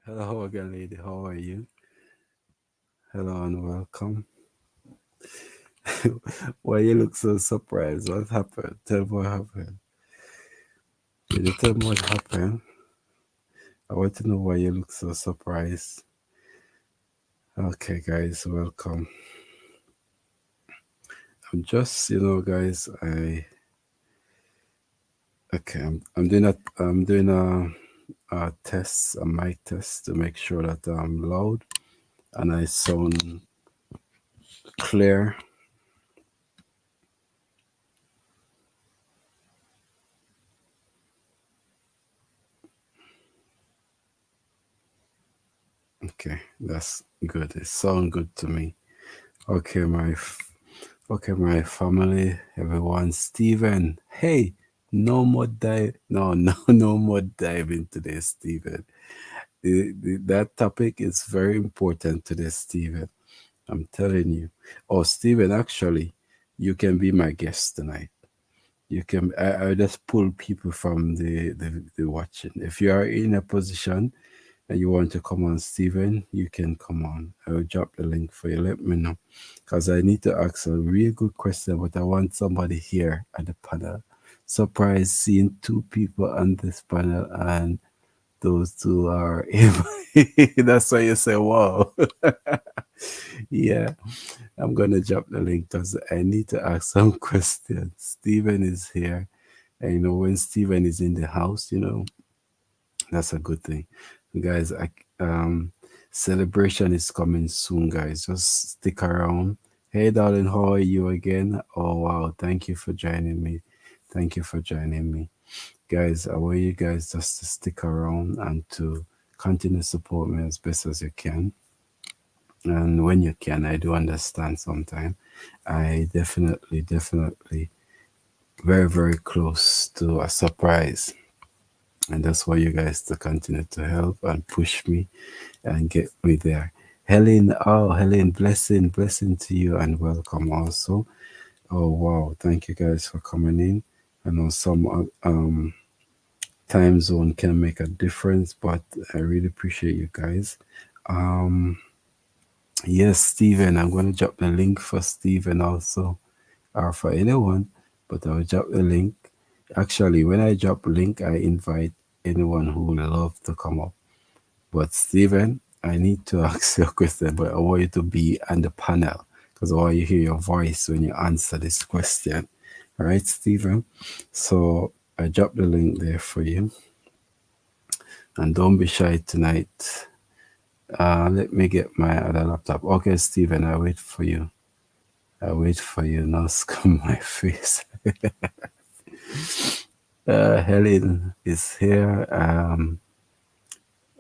Hello again, lady. How are you? Hello and welcome. Why you look so surprised? What happened? Tell me what happened. Can you tell me what happened? I want to know why you look so surprised. Okay, guys, welcome. I'm just, guys. I'm doing a test, a mic test to make sure that I'm loud and I sound clear. Okay, that's good. It sounds good to me. Okay, okay, my family, everyone. Stephen, hey, no more dive. No, no, no more diving today, Stephen. That topic is very important today, Stephen. I'm telling you. Oh, Stephen, actually, you can be my guest tonight. You can. I just pull people from the watching. If you are in a position and you want to come on, Stephen, you can come on. I will drop the link for you. Let me know. Because I need to ask a real good question, but I want somebody here at the panel. Surprised seeing two people on this panel and those two are that's why you say wow. Yeah, I'm gonna drop the link because I need to ask some questions. Steven is here. And when Steven is in the house, that's a good thing. Guys, celebration is coming soon, guys. Just stick around. Hey, darling, how are you again? Oh, wow. Thank you for joining me. Thank you for joining me. Guys, I want you guys just to stick around and to continue to support me as best as you can. And when you can, I do understand sometimes. I definitely very, very close to a surprise. And that's why you guys to continue to help and push me and get me there. Helen, oh, Helen, blessing to you and welcome also. Oh, wow. Thank you guys for coming in. I know some time zone can make a difference, but I really appreciate you guys. Um, yes, Stephen, I'm going to drop the link for Stephen also, or for anyone, but I'll drop the link. Actually, when I drop link, I invite anyone who would love to come up. But Stephen, I need to ask you a question, but I want you to be on the panel because I want you to hear your voice when you answer this question. All right, Stephen. So I dropped the link there for you, and don't be shy tonight. Let me get my other laptop. Okay, Stephen, I wait for you. I wait for you. Now scum my face. Helen is here.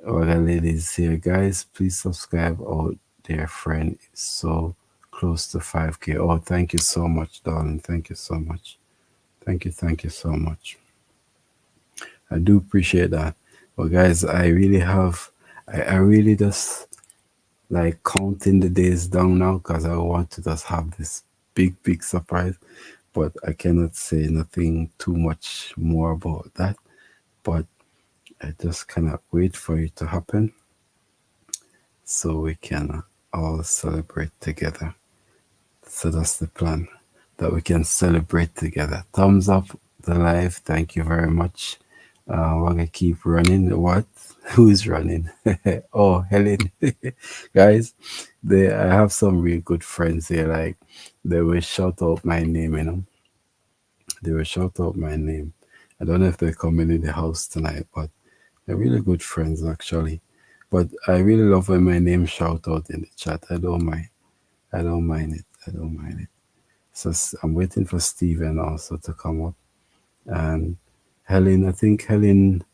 Other ladies here, guys. Please subscribe. Oh, dear friend is so close to 5K. Oh, thank you so much, darling. Thank you so much. Thank you so much. I do appreciate that. But guys, I really just like counting the days down now because I want to just have this big surprise. But I cannot say nothing too much more about that. But I just cannot wait for it to happen so we can all celebrate together. So that's the plan, that we can celebrate together. Thumbs up the live. Thank you very much. We're gonna keep running. What? Who is running? Oh, Helen. Guys, I have some real good friends here. Like they will shout out my name. They will shout out my name. I don't know if they're coming in the house tonight, but they're really good friends actually. But I really love when my name shout out in the chat. I don't mind. I don't mind it. I don't mind it. So I'm waiting for Steven also to come up. And Helen, I think Helen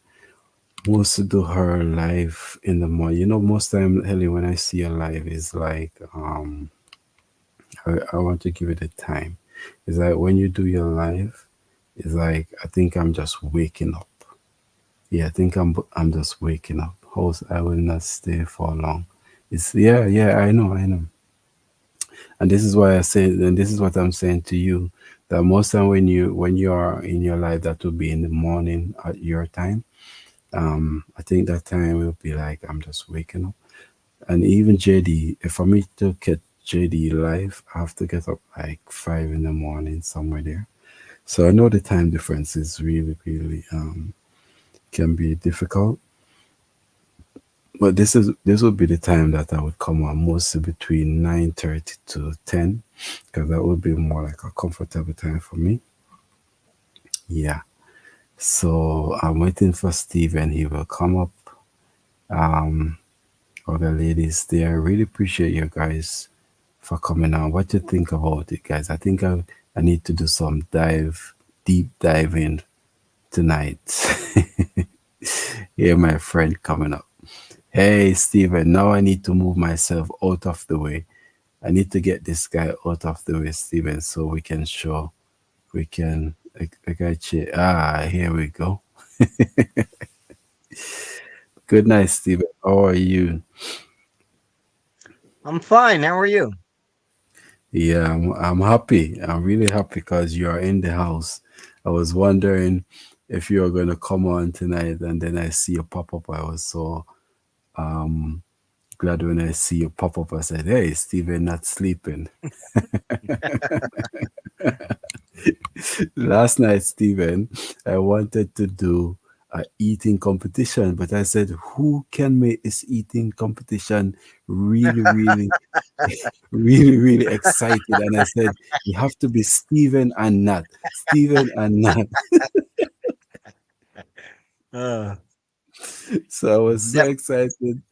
wants to do her live in the morning. Most time, Helen, when I see a live, is like, I want to give it a time. It's like when you do your live, it's like, I think I'm just waking up. Yeah, I think I'm just waking up. Host, I will not stay for long. Yeah, I know. And this is why I say, and this is what I'm saying to you, that most time when you are in your life, that will be in the morning at your time. I think that time will be like I'm just waking up. And even JD, if for me to get JD live, I have to get up like 5 in the morning, somewhere there. So I know the time difference is really can be difficult. But this would be the time that I would come on, mostly between 9:30 to 10, because that would be more like a comfortable time for me. Yeah. So I'm waiting for Steven. He will come up. Um, other ladies there. I really appreciate you guys for coming on. What you think about it, guys? I think I need to do some deep diving tonight. Yeah, my friend coming up. Hey, Steven, now I need to move myself out of the way. I need to get this guy out of the way, Steven, so we can show, we can, I got you. Here we go. Good night, Steven. How are you? I'm fine. How are you? Yeah, I'm happy. I'm really happy because you are in the house. I was wondering if you were going to come on tonight, and then I see you pop up. I was so um glad when I see you pop up. I said, "Hey, Steven, not sleeping." Last night, Steven, I wanted to do a eating competition, but I said, "Who can make this eating competition really really excited?" And I said, "You have to be Steven and Nat. Steven and Nat." Uh, So I was so def- excited.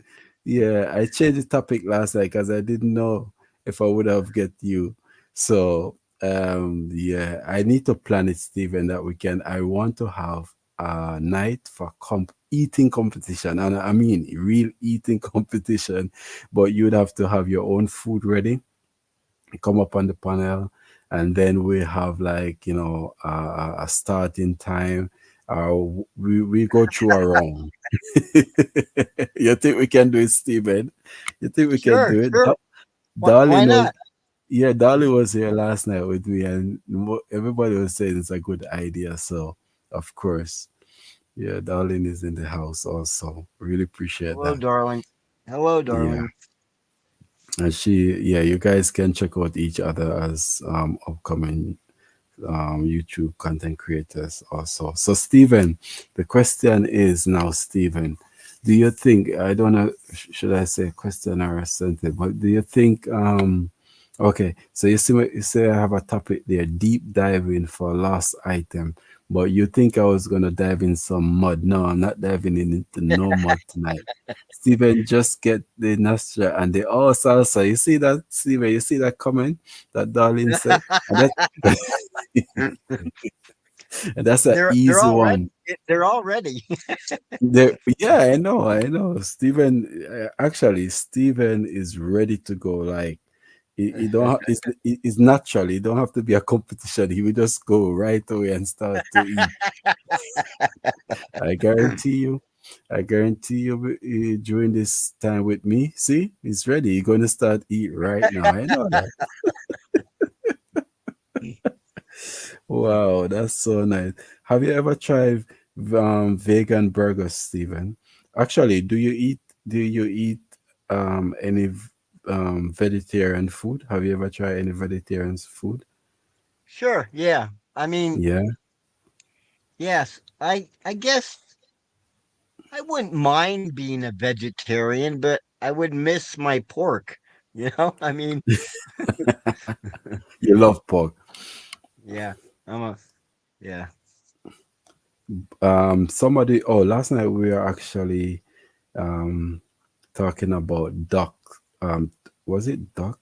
Yeah, I changed the topic last night because I didn't know if I would have get you. So yeah, I need to plan it, Steven, that weekend. I want to have a night for eating competition. And I mean real eating competition, but you'd have to have your own food ready, come up on the panel, and then we have like a starting time. We go through a round. You think we can do it, Steven? You think we can sure, do it? sure. Why Darling was, not? yeah, Darling was here last night with me, and everybody was saying it's a good idea. So of course, yeah, Darling is in the house also. Really appreciate Hello, that. darling. Hello, Yeah. darling. And yeah, you guys can check out each other as upcoming YouTube content creators also. So, Stephen, the question is now, Stephen, do you think, I don't know, should I say question or a sentence, but do you think, okay, so you say I have a topic there, deep diving for lost item, but you think I was going to dive in some mud. No, I'm not diving into no mud tonight. Stephen, just get the nostril and the oh salsa. You see that, Stephen? You see that comment that Darlene said? And that and that's an they're easy all ready. one. They're all ready. Yeah, I know. Stephen, actually, Stephen is ready to go. Like, he don't. It's natural. He don't have to be a competition. He will just go right away and start to eat. I guarantee you. I guarantee you. During this time with me, see, he's ready. He's going to start eat right now. I know that. Wow, that's so nice. Have you ever tried vegan burgers, Steven? Actually, do you eat any vegetarian food? Have you ever tried any vegetarian food? Sure. Yeah. I mean, Yeah. yes. I guess I wouldn't mind being a vegetarian, but I would miss my pork. You know. I mean, You love pork. yeah. I'm a yeah. Somebody, oh, last night we were actually um talking about duck. Was it duck?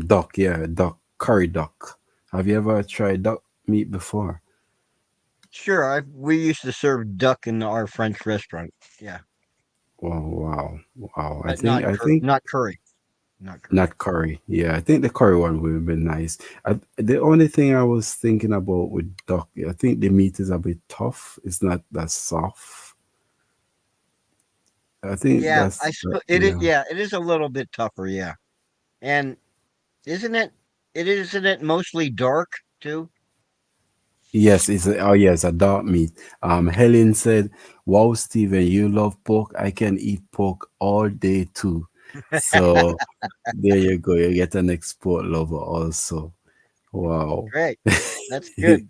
Duck, yeah, duck, curry duck. Have you ever tried duck meat before? Sure. We used to serve duck in our French restaurant. Yeah, Oh wow, wow. I but think I think not curry. Not curry. not curry. Yeah, I think the curry one would have been nice. The only thing I was thinking about with duck, I think the meat is a bit tough. It's not that soft. I think Yeah, that's it is. yeah. Yeah, it is a little bit tougher. Yeah, and isn't it? It isn't it mostly dark too. Yes, it's a dark meat. Helen said, "Wow, Steven, you love pork. I can eat pork all day too." So there you go. You get an export lover also. Wow. Great. That's good.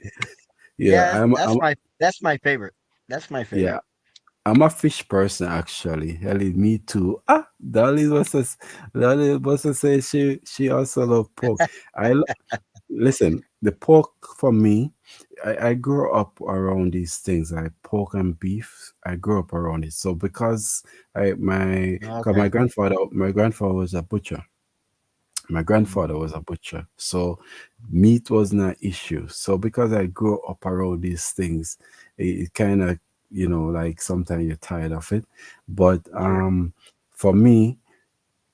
Yeah, Yeah, that's my favorite. That's my yeah, favorite. I'm a fish person actually. Helen, me too. Dolly was to say she also love pork. I Listen, the pork for me, I grew up around these things like pork and beef. I grew up around it. So because cause Okay. my grandfather was a butcher. My Mm, grandfather was a butcher. So meat was not issue. So because I grew up around these things, it kind of, like sometimes you're tired of it. But sure. for me,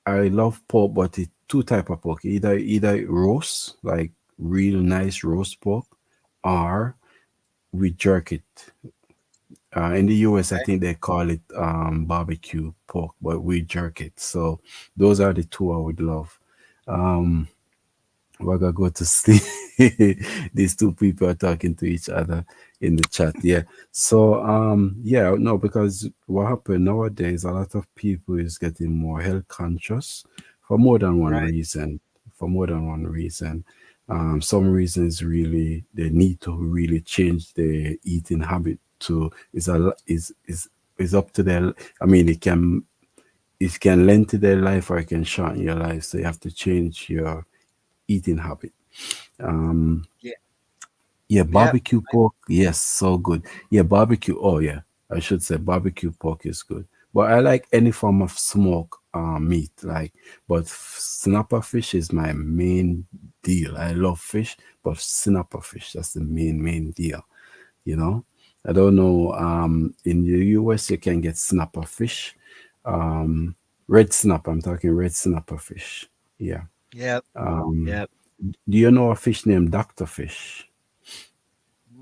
I love pork, but it two type of pork. Either roast, like real nice roast pork, or we jerk it. In the US, I Okay. think they call it barbecue pork, but we jerk it. So those are the two I would love. Um, we're gonna go to sleep. These two people are talking to each other in the chat. Yeah. So yeah, no, because what happened nowadays, a lot of people is getting more health conscious for more than one Right. reason. For more than one reason. Some reasons really they need to really change their eating habit to is up to their. I mean, it can lengthen their life or it can shorten your life. So you have to change your eating habit. Um, Yeah. yeah, Yep. barbecue pork. Yes, so good. Yeah, barbecue. Oh yeah, I should say barbecue pork is good. But I like any form of smoke meat. But snapper fish is my main deal. I love fish, but snapper fish that's the main deal. You know, I don't know. In the US you can get snapper fish. Um, red snapper. I'm talking red snapper fish. Yeah. Yep. Um, Yep. do you know a fish named Doctor Fish?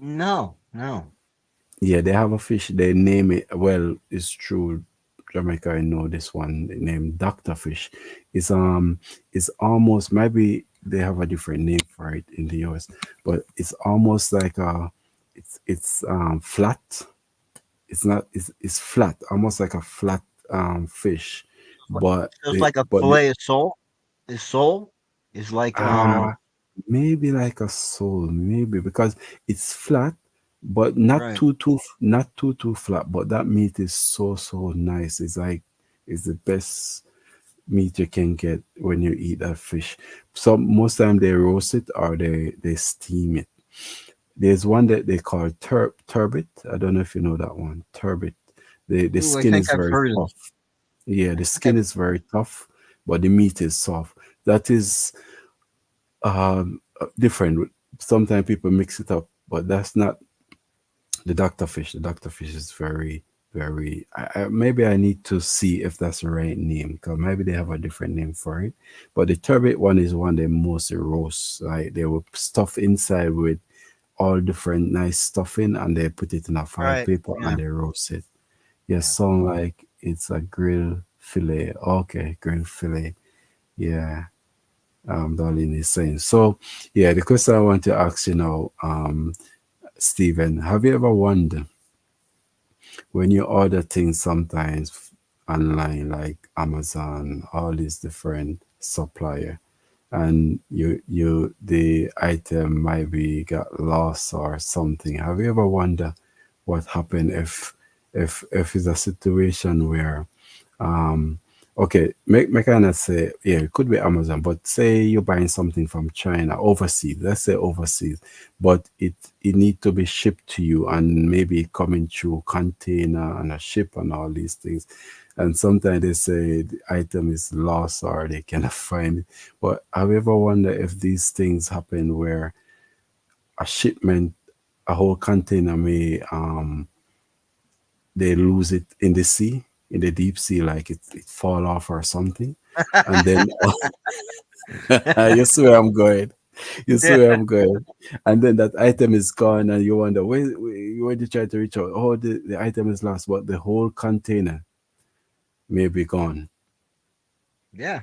No. No. Yeah, they have a fish. They name it. Well, it's true. Jamaica, I know this one named Doctor Fish. It's almost maybe they have a different name for it in the US, but it's almost like it's flat. It's not. It's flat, almost like a flat fish, What- but So it's like a fillet of sole. Is sole is like Ah, maybe like a soul, maybe because it's flat, but not right. too flat. But that meat is so nice. It's the best meat you can get when you eat that fish. So most time they roast it or they steam it. There's one that they call turbot. I don't know if you know that one. Turbot. The Ooh, I skin think is I've very heard of. tough. Yeah, I the think I've. skin is very tough, but the meat is soft. That is different. Sometimes people mix it up, but that's not the doctor fish. The doctor fish is very. Maybe I need to see if that's the right name because maybe they have a different name for it. But the turbot one is one they mostly roast. Like they will stuff inside with all different nice stuffing, and they put it in a fire Right. paper Yeah. and they roast it. Yeah, Yeah. sound like it's a grill fillet. Okay, grill fillet. Yeah, Darlene is saying. So, yeah, the question I want to ask you now, Stephen, have you ever wondered when you order things sometimes online, like Amazon, all these different supplier, and the item might be got lost or something? Have you ever wondered what happened if it's a situation where okay, make kind of say, yeah, it could be Amazon, but say you're buying something from China overseas, let's say overseas, but it need to be shipped to you and maybe coming through container and a ship and all these things. And sometimes they say the item is lost or they cannot find it. But have you ever wondered if these things happen where a shipment, a whole container may they lose it in the sea, in the deep sea, like it fall off or something, and then you see where I'm going. You see Yeah. where I'm going, and then that item is gone, and you wonder where did you try to reach out? Oh, the item is lost, but the whole container may be gone. Yeah.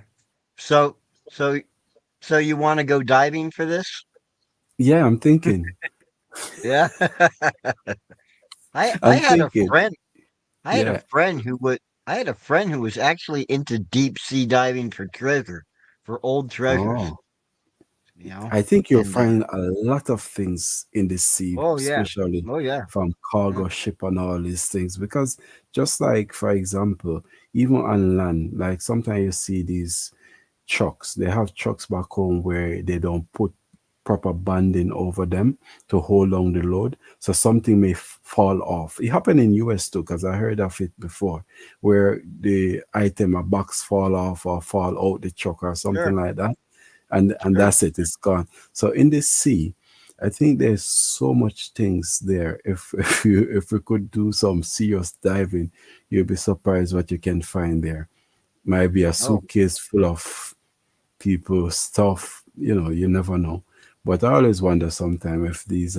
So so so you want to go diving for this? Yeah, I'm thinking. Yeah. I I'm had a thinking, friend I had a yeah. friend who would I had a friend who was actually into deep sea diving for treasure, for old treasures, Oh, you know? I think you'll And find a lot of things in the sea, oh yeah. especially Oh yeah. from Yeah. cargo ship and all these things. Because just like, for example, even on land, like sometimes you see these trucks. They have trucks back home where they don't put proper banding over them to hold on the load, so something may fall off. It happened in US too, because I heard of it before, where the item, a box fall off or fall out the truck or something Sure. like that, and Sure. that's it. It's gone. So in the sea, I think there's so much things there. If we could do some serious diving, you'll be surprised what you can find there. Might be a Oh, suitcase full of people stuff. You never know. But I always wonder sometimes if these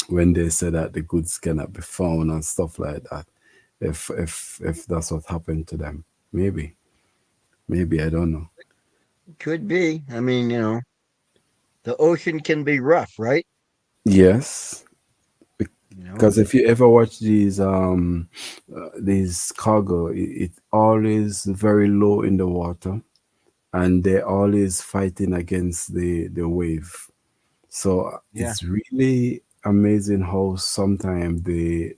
when they say that the goods cannot be found and stuff like that, if that's what happened to them. Maybe I don't know. could be. I mean, the ocean can be rough, right? Yes, You know? because if you ever watch these cargo, it always very low in the water, and they're always fighting against the wave. So Yeah. it's really amazing how sometimes the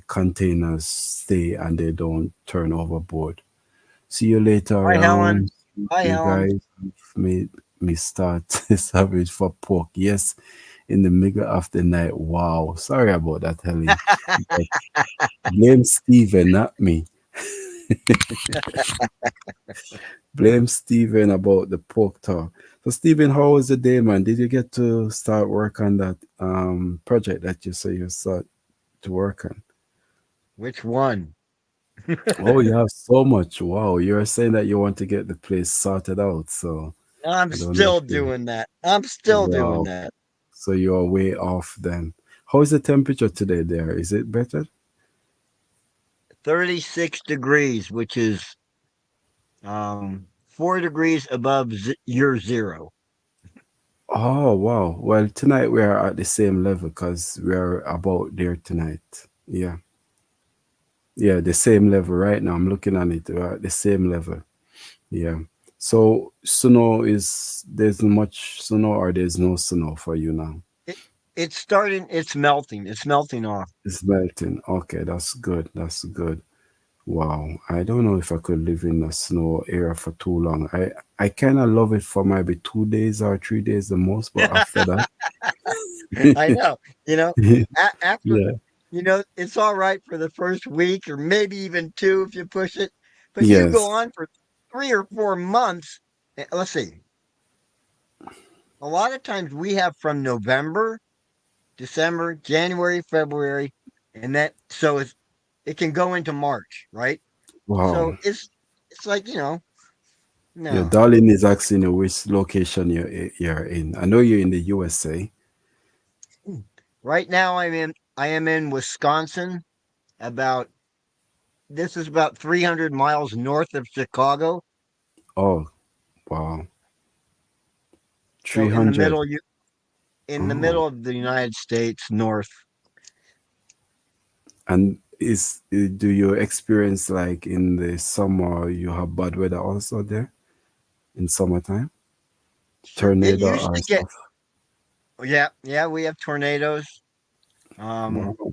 containers stay and they don't turn overboard. See you later Hi, Helen. around. Hi, You Helen. guys have made me start savage for pork. Yes, in the middle of the night. Wow. Sorry about that, Helen. But blame Steven, not me. Blame Steven about the pork talk. So Steven, how was the day, man? Did you get to start work on that project that you say you start to work on? Which one? Oh, you have so much. Wow, you're saying that you want to get the place sorted out. So I'm I don't know if still you. doing that. I'm still doing Wow. that. So you're way off then. How is the temperature today there? Is it better? 36 degrees, which is 4 degrees above your zero. Oh, wow. Well, tonight we are at the same level because we are about there tonight. Yeah. Yeah, the same level right now. I'm looking at it. We're at the same level. Yeah. So snow is there's much snow or there's no snow for you now. It, it's starting. It's melting. It's melting off. It's melting. Okay, that's good. That's good. Wow. I don't know if I could live in a snow area for too long. I kind of love it for maybe 2 days or 3 days the most, but after that, I know. You know, after yeah. it's all right for the first week or maybe even two if you push it, but you go Yes. on for 3 or 4 months. Let's see. A lot of times we have from November, December, January, February, and that so it can go into March, right? Wow. So it's like Yeah, no. darling is asking you which location you're in. I know you're in the USA. Right now I am in Wisconsin. About This is about 300 miles north of Chicago. Oh, wow. So in the 300. middle you in the Oh. middle of the United States, north. And do you experience like in the summer you have bad weather also there in summertime? It Tornado used or to get stuff? Yeah, yeah, we have tornadoes. Um Wow.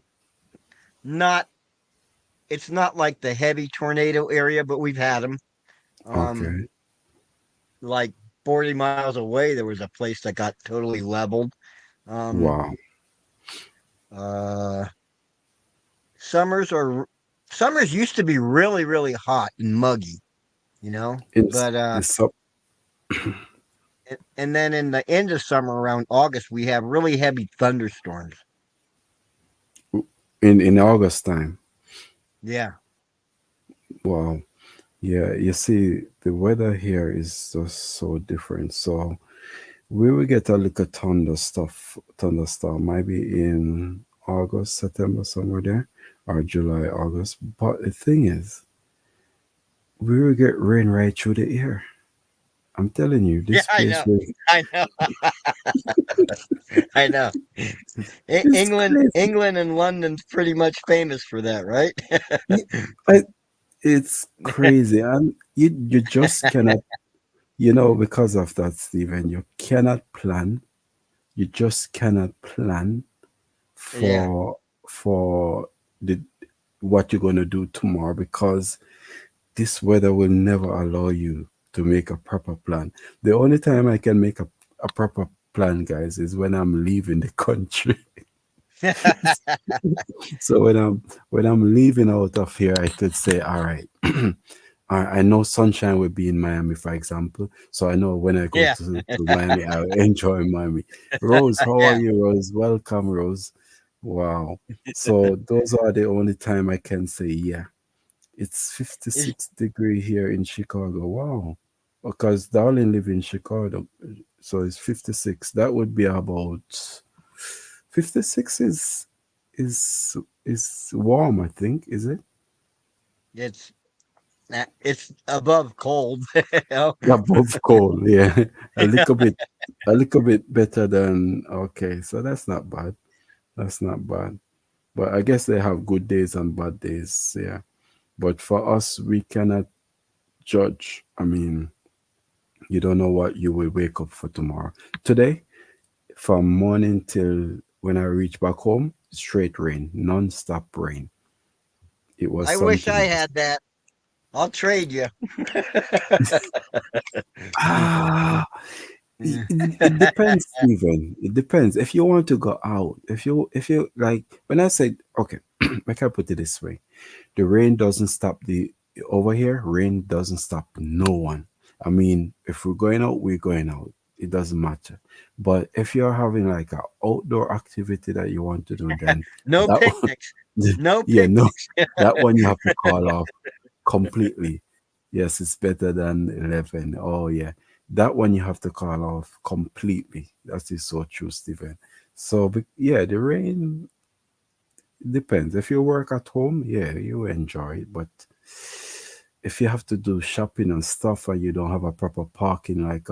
not It's not like the heavy tornado area, but we've had them. Um Okay. like 40 miles away there was a place that got totally leveled. Um Wow. uh summers are Summers used to be really really hot and muggy, It's but it's up and then in the end of summer around August we have really heavy thunderstorms. in August time. Yeah. Wow. Yeah, you see the weather here is just so different. So we will get a little thunderstorm, maybe in August, September, somewhere there, or July, August. But the thing is, we will get rain right through the air. I'm telling you, Yeah, this I place know. will. I know. I know. It's England, crazy. England, and London's pretty much famous for that, right? Yeah, I, it's crazy, and you just cannot. Because of that, Stephen, you cannot plan. You just cannot plan Yeah. for for the what you're gonna do tomorrow because this weather will never allow you to make a proper plan. The only time I can make a proper plan, guys, is when I'm leaving the country. So when I'm leaving out of here, I could say, all right, I know sunshine will be in Miami, for example. So I know when I go Yeah. to Miami, I'll enjoy Miami. Rose, how are Yeah. you, Rose? Welcome, Rose. Wow. So those are the only time I can say, yeah. It's Is 56 degree here in Chicago. Wow. Because darling live in Chicago. So it's 56. That would be about 56 is is warm, I think, is it? it's it's above cold. Oh, Above cold, yeah. A little bit better than okay, so that's not bad. That's not bad. But I guess they have good days and bad days, yeah. But for us, we cannot judge. I mean, you don't know what you will wake up for tomorrow. Today, from morning till when I reach back home, straight rain, non-stop rain. It was I wish I something else. had that. I'll trade you. Ah, it depends, Stephen. It depends. If you want to go out, if you like, when I say okay, I can put it this way: the rain doesn't stop the over here. Rain doesn't stop no one. I mean, if we're going out, we're going out. It doesn't matter. But if you're having like an outdoor activity that you want to do, then No that one, picnics. No yeah, no, picnics. that one you have to call off completely. Yes, it's better than 11. Oh, yeah. That one you have to call off completely. That is so true, Stephen. So, yeah, the rain depends. If you work at home, yeah, you enjoy it. But if you have to do shopping and stuff and you don't have a proper parking, like,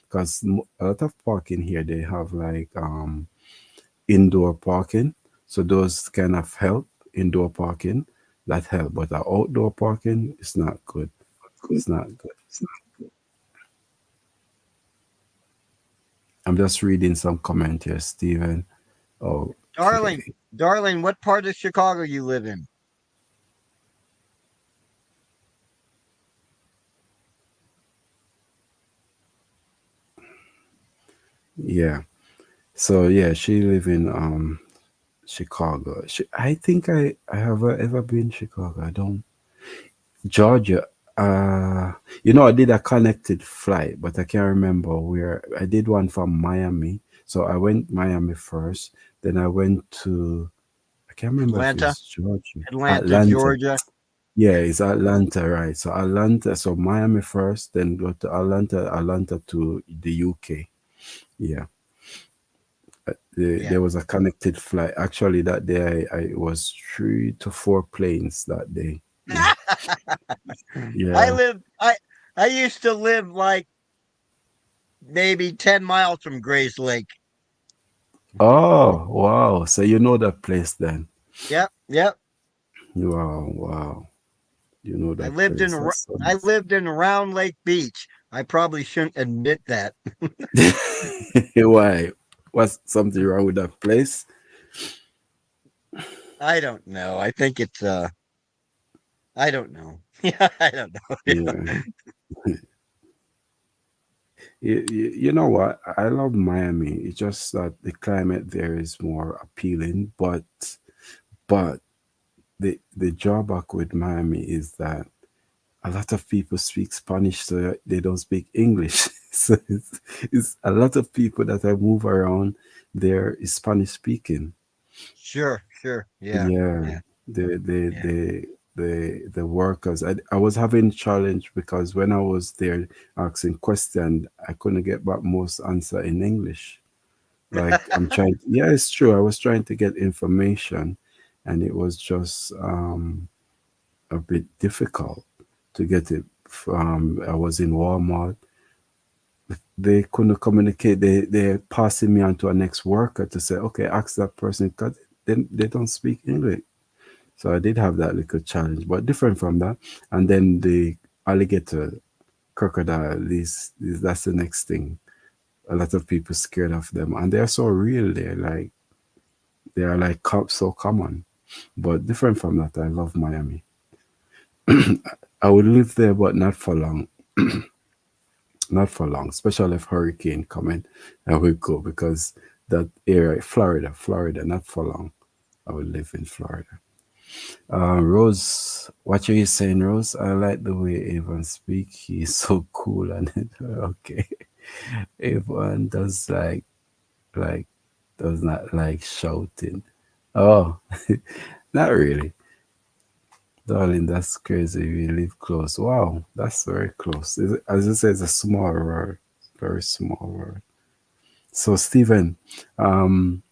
because a lot of parking here, they have like indoor parking. So those kind of help, indoor parking, that help. But the outdoor parking is not good. It's not good. I'm just reading some comment here, Steven. Darling, Okay. darling, what part of Chicago you live in? Yeah. So yeah, she live in Chicago. I think I have ever been Chicago. I don't Georgia. I did a connected flight, but I can't remember where. I did one from Miami. So I went Miami first, then I went to I can't remember if Atlanta, it's Georgia. Atlanta, Atlanta. Georgia. Yeah, it's Atlanta, right? So Atlanta, so Miami first, then go to Atlanta to the UK. Yeah, Yeah. there was a connected flight. Actually, that day I was 3 to 4 planes that day. Yeah, I yeah. live I used to live like maybe 10 miles from Grays Lake. Oh, wow. So you know that place then? Yep, yep. Wow, wow. You know I that lived in place. That's so I nice. lived in Round Lake Beach. I probably shouldn't admit that. Why? What's something wrong with that place? I don't know. I think it's I don't know. Yeah, I don't know. Yeah. You know what? I love Miami. It's just that the climate there is more appealing, but the drawback with Miami is that a lot of people speak Spanish, so they don't speak English. So it's a lot of people that I move around there is Spanish speaking. Sure, sure. Yeah. Yeah, Yeah. the the Yeah. the the workers. I was having challenge because when I was there asking question, I couldn't get back most answer in English. Like I'm trying. Yeah, it's true. I was trying to get information, and it was just a bit difficult to get it. From I was in Walmart they couldn't communicate. They're passing me on to a next worker to say, okay, ask that person because they don't speak English. So I did have that little challenge, but different from that. And then the alligator, crocodile, these that's the next thing. A lot of people scared of them, and they're so real. They are like so common, but different from that. I love Miami. I would live there, but not for long. Not for long, especially if hurricane coming. I would go because that area, Florida, not for long. I would live in Florida. Rose, what are you saying, Rose? I like the way Avon speak. He's so cool and okay. Avon like does not like shouting. Oh, not really. Darling, that's crazy. We live close. Wow, that's very close. As I said, it's a small world. Very small world. So Stephen, um,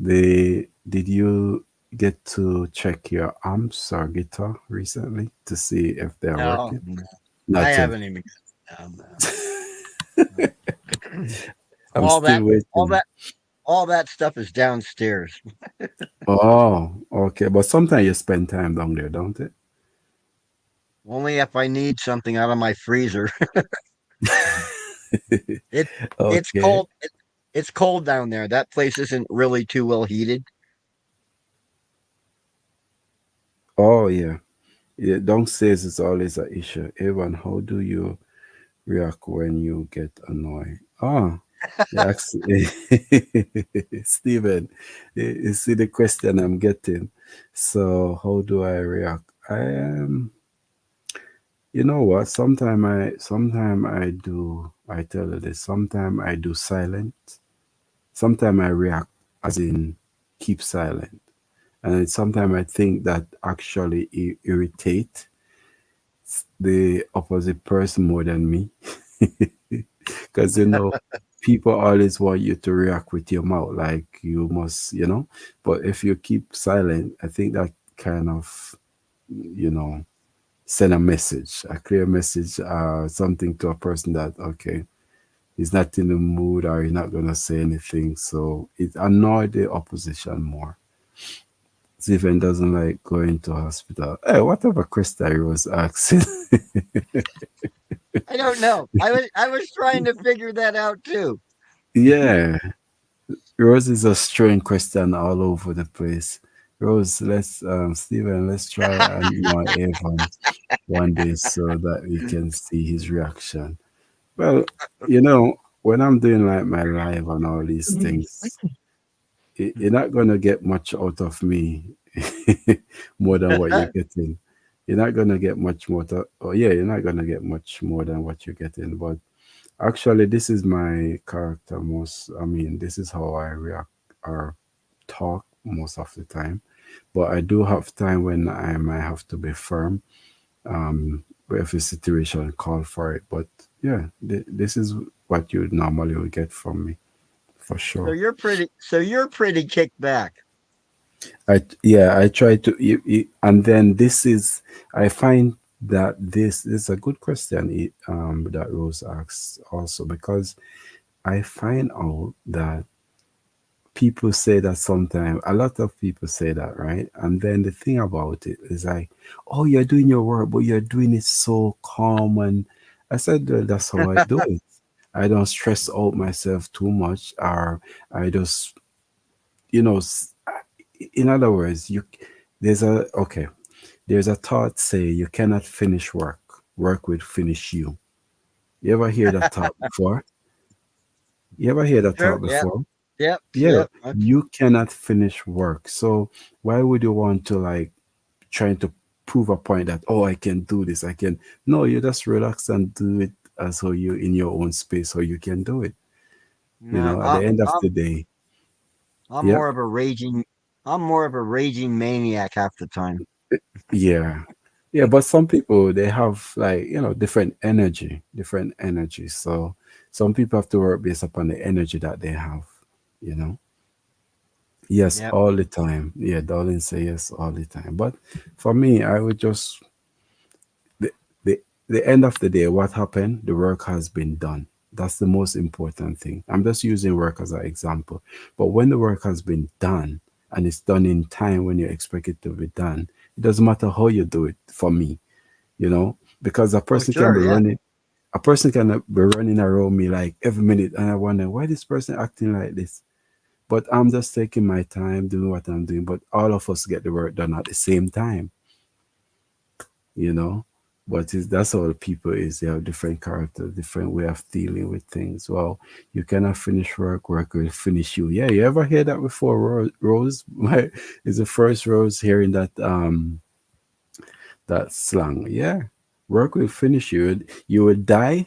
did you get to check your amps or guitar recently to see if they're No, working? no, I Not yet. haven't even. No, no. I'm all still that, all waiting. that, all that stuff is downstairs. Oh, okay. But sometimes you spend time down there, don't it? Only if I need something out of my freezer. It it's Okay. cold. It's cold down there. That place isn't really too well heated. Oh, yeah. Yeah, downstairs is always an issue. Evan, how do you react when you get annoyed? Ah, yeah, Stephen, you see the question I'm getting. So, how do I react? I am, you know what? Sometime I do. I tell you this. Sometime I do silent. Sometime I react, as in keep silent, and sometimes I think that actually irritate the opposite person more than me. Because people always want you to react with your mouth like you must, but if you keep silent, I think that kind of, you know send a message, a clear message, something to a person that, okay, he's not in the mood or he's not going to say anything, so it annoyed the opposition more. Stephen doesn't like going to hospital. Hey, whatever Krista was asking. I don't know. I was trying to figure that out too. Yeah, Rose is a strange question all over the place. Rose, Stephen, let's try and annoy Avon one day so that we can see his reaction. Well, when I'm doing like my live and all these things, you're not gonna get much out of me more than what you're getting. You're not gonna get much more. Oh yeah, you're not gonna get much more than what you're getting. But actually, this is my character most. I mean, this is how I react or talk most of the time. But I do have time when I might have to be firm, if the situation call for it. But yeah, this is what you normally would get from me for So sure. you're pretty kicked back. Yeah, I try to, and then this is, I find that this is a good question, that Rose asks also, because I find out that people say that sometimes, a lot of people say that, right? And then the thing about it is like, oh, you're doing your work, but you're doing it so calm. And I said, "Well, that's how I do it. I don't stress out myself too much, or I just, in other words, okay, there's a thought say you cannot finish work. Work will finish you. You ever hear that thought before? You ever hear that Sure. thought Yep. before? Yep. Yeah, Yep. Okay. you cannot finish work. So why would you want to like trying to prove a point that, oh, I can do this? I can. No, you just relax and do it as how you in your own space, so you can do it. No, At I'm the end of I'm the day, I'm yeah, more of a raging I'm more of a raging maniac half the time. yeah, yeah. But some people they have like different energy. So some people have to work based upon the energy that they have. You know. Yes, Yep. all the time. Yeah, darling say yes all the time. But for me, I would just the the the end of the day, what happened? The work has been done. That's the most important thing. I'm just using work as an example. But when the work has been done and it's done in time when you expect it to be done, it doesn't matter how you do it for me, you know, because Oh, sure, yeah. a person can be running around me like every minute, and I wonder why this person acting like this. But I'm just taking my time doing what I'm doing. But all of us get the work done at the same time, you know. But that's how people is. They have different characters, different way of dealing with things. Well, you cannot finish work, work will finish you. Yeah, you ever hear that before, Rose? My is the first Rose hearing that slang. Yeah, work will finish you. You will die,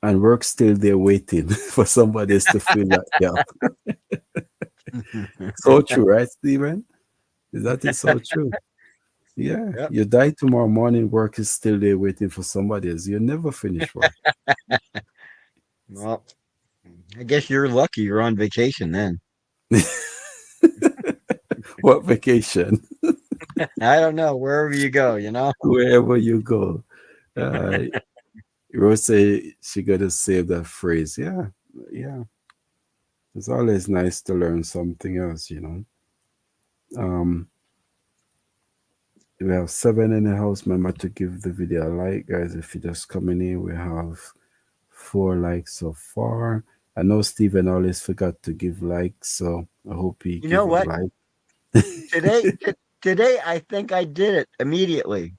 and work still there waiting for somebody else to fill that gap. So true, right, Stephen? That is so true. Yeah, Yep. you die tomorrow morning, work is still there waiting for somebody else. You never finish work. Well, I guess you're lucky you're on vacation then. What vacation? I don't know, wherever you go, you know? Wherever you go. Uh, Rose say she got to save that phrase. Yeah, yeah. It's always nice to learn something else, you know. Um, we have seven in the house. Remember to give the video a like, guys. If you're just coming in, we have 4 likes so far. I know Steven always forgot to give likes, so I hope he You know give a what? like. Today I think I did it immediately.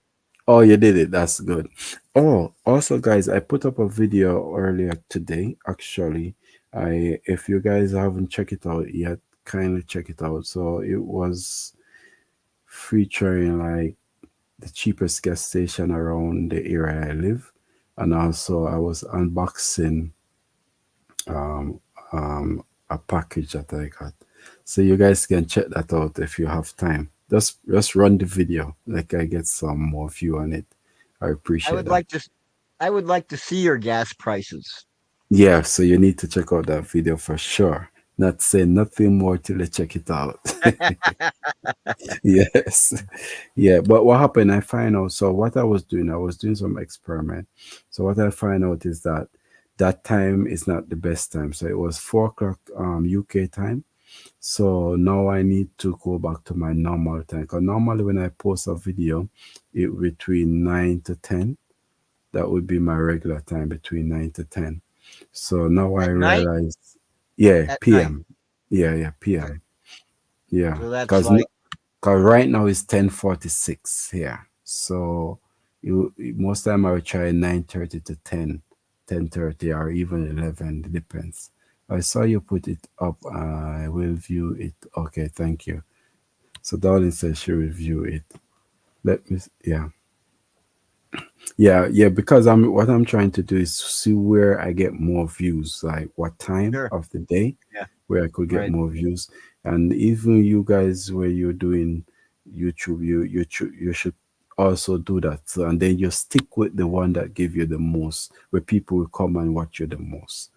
Oh, you did it. That's good. Oh, also, guys, I put up a video earlier today. Actually, if you guys haven't checked it out yet, kindly check it out. So it was featuring like the cheapest gas station around the area I live, and also I was unboxing um, a package that I got. So you guys can check that out if you have time. Just run the video, like I get some more view on it. I I appreciate would that. like to I would like to see your gas prices. Yeah, so you need to check out that video for sure. Not say nothing more till you check it out. Yes. Yeah, but what happened, I find out, so what I was doing some experiment. So what I find out is that that time is not the best time. So it was 4 o'clock UK time. So now I need to go back to my normal time. Because normally when I post a video, it between 9 to 10. That would be my regular time between 9 to 10. So now I At night? realize, yeah, At night. PM. Yeah, Okay. PM. Yeah, So that's because like right now it's 10:46 here. So most time I would try 9:30 to 10:30 or even 11. It depends. I saw you put it up. I will view it. Okay, thank you. So Darling says she will view it. Yeah. Yeah, because what I'm trying to do is see where I get more views, like what time sure. of the day Yeah. where I could get Right. more views. And even you guys where you're doing YouTube, you should also do that. So, and then you stick with the one that give you the most, where people will come and watch you the most.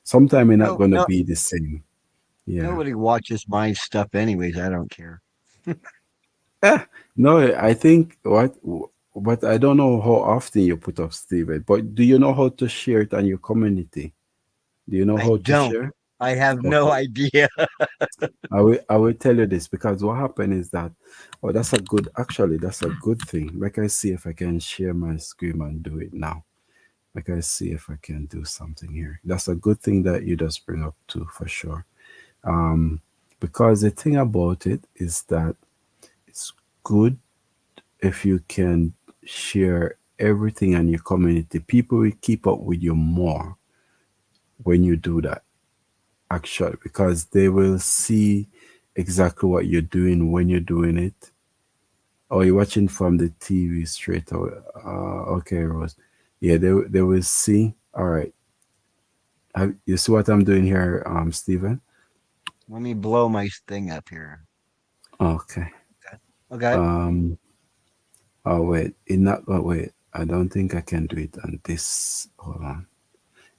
Sometimes it's not No, gonna no, be the same. Yeah. nobody watches my stuff anyways. I don't care. Eh, no, I think but I don't know how often you put up Steven, but do you know how to share it on your community? Do you know I how to don't. share? I have no Okay. idea. I will tell you this because what happened is that that's a good actually that's a good thing. Like I see if I can share my screen and do it now. Like I see if I can do something here. That's a good thing that you just bring up too for sure. Um because the thing about it is that it's good if you can share everything in your community. People will keep up with you more when you do that actually because they will see exactly what you're doing when you're doing it. Oh, you're watching from the TV straight away. Okay, Rose. Yeah, they will see. All right. You see what I'm doing here, Stephen? Let me blow my thing up here. Okay. Okay. Um. Oh wait. In that. Oh wait. I don't think I can do it on this. Hold on.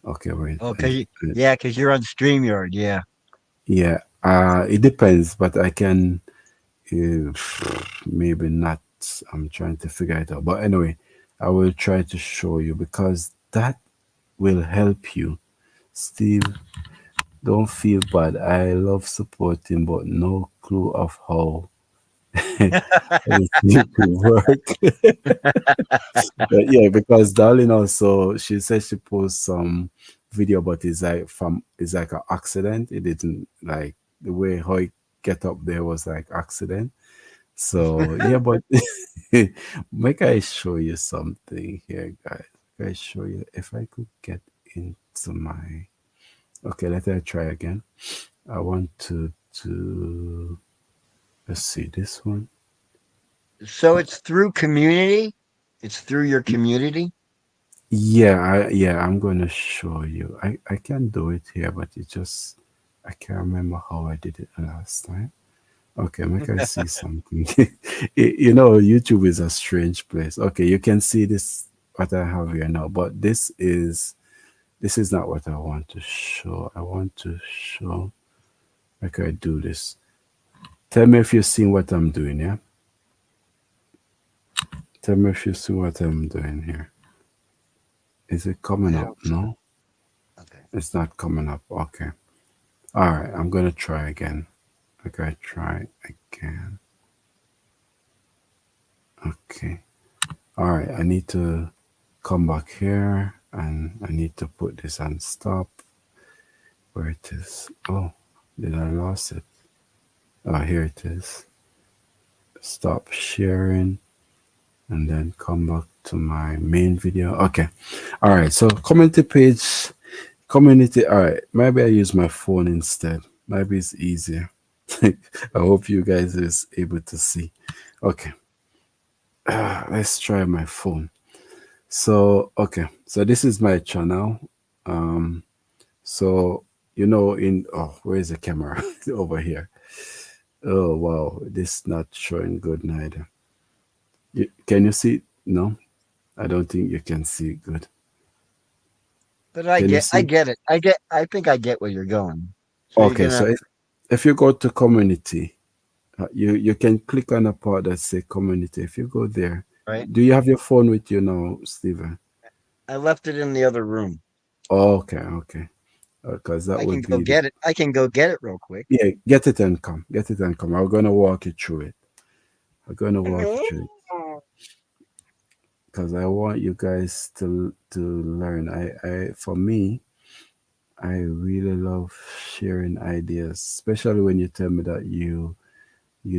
Okay. Wait. Oh, yeah, because you're on StreamYard. Yeah. Yeah. It depends, but I can. Uh, maybe not. I'm trying to figure it out. But anyway, I will try to show you because that. will help you. Steve, don't feel bad. I love supporting, but no clue of how it will work. But yeah, because darling also she said she posts some video, but it's like an accident. It didn't like the way how it get up there was like accident. So yeah, but make I show you something here, guys. Make I show you if I could get into my okay, let me try again. I want to let's see this one. So it's through community. It's through your community. Yeah, I'm gonna show you. I can do it here, but it just I can't remember how I did it last time. Okay, make I see something. YouTube is a strange place. Okay, you can see this what I have here now, but this is not what I want to show. I want to show like I do this. Tell me if you see what I'm doing, yeah? Tell me if you see what I'm doing here. Is it coming I up? don't. No, Okay. it's not coming up. Okay. All right, I'm gonna try again. I gotta try again. Okay. All right, I need to come back here and I need to put this on stop. Where it is? Oh, did I lost it? Oh, here it is. Stop sharing and then come back to my main video. Okay. All right. So community page, community. All right. Maybe I use my phone instead. Maybe it's easier. I hope you guys is able to see. Okay. Let's try my phone. So okay, so this is my channel. Um, so in where is the camera? Over here. Oh wow, this not showing good neither. Can you see? No, I don't think you can see good. But Can you I see? get it. I think I get where you're going. So you're Okay, so gonna if you go to community, you can click on a part that say community. If you go there, right. do you have your phone with you now, Steven? I left it in the other room. Okay, okay, because that I can would go be the get it. I can go get it real quick. yeah. Get it and come. Get it and come. I'm gonna walk you through it. I'm gonna walk you through it because I want you guys to learn. For me, I really love sharing ideas, especially when you tell me that you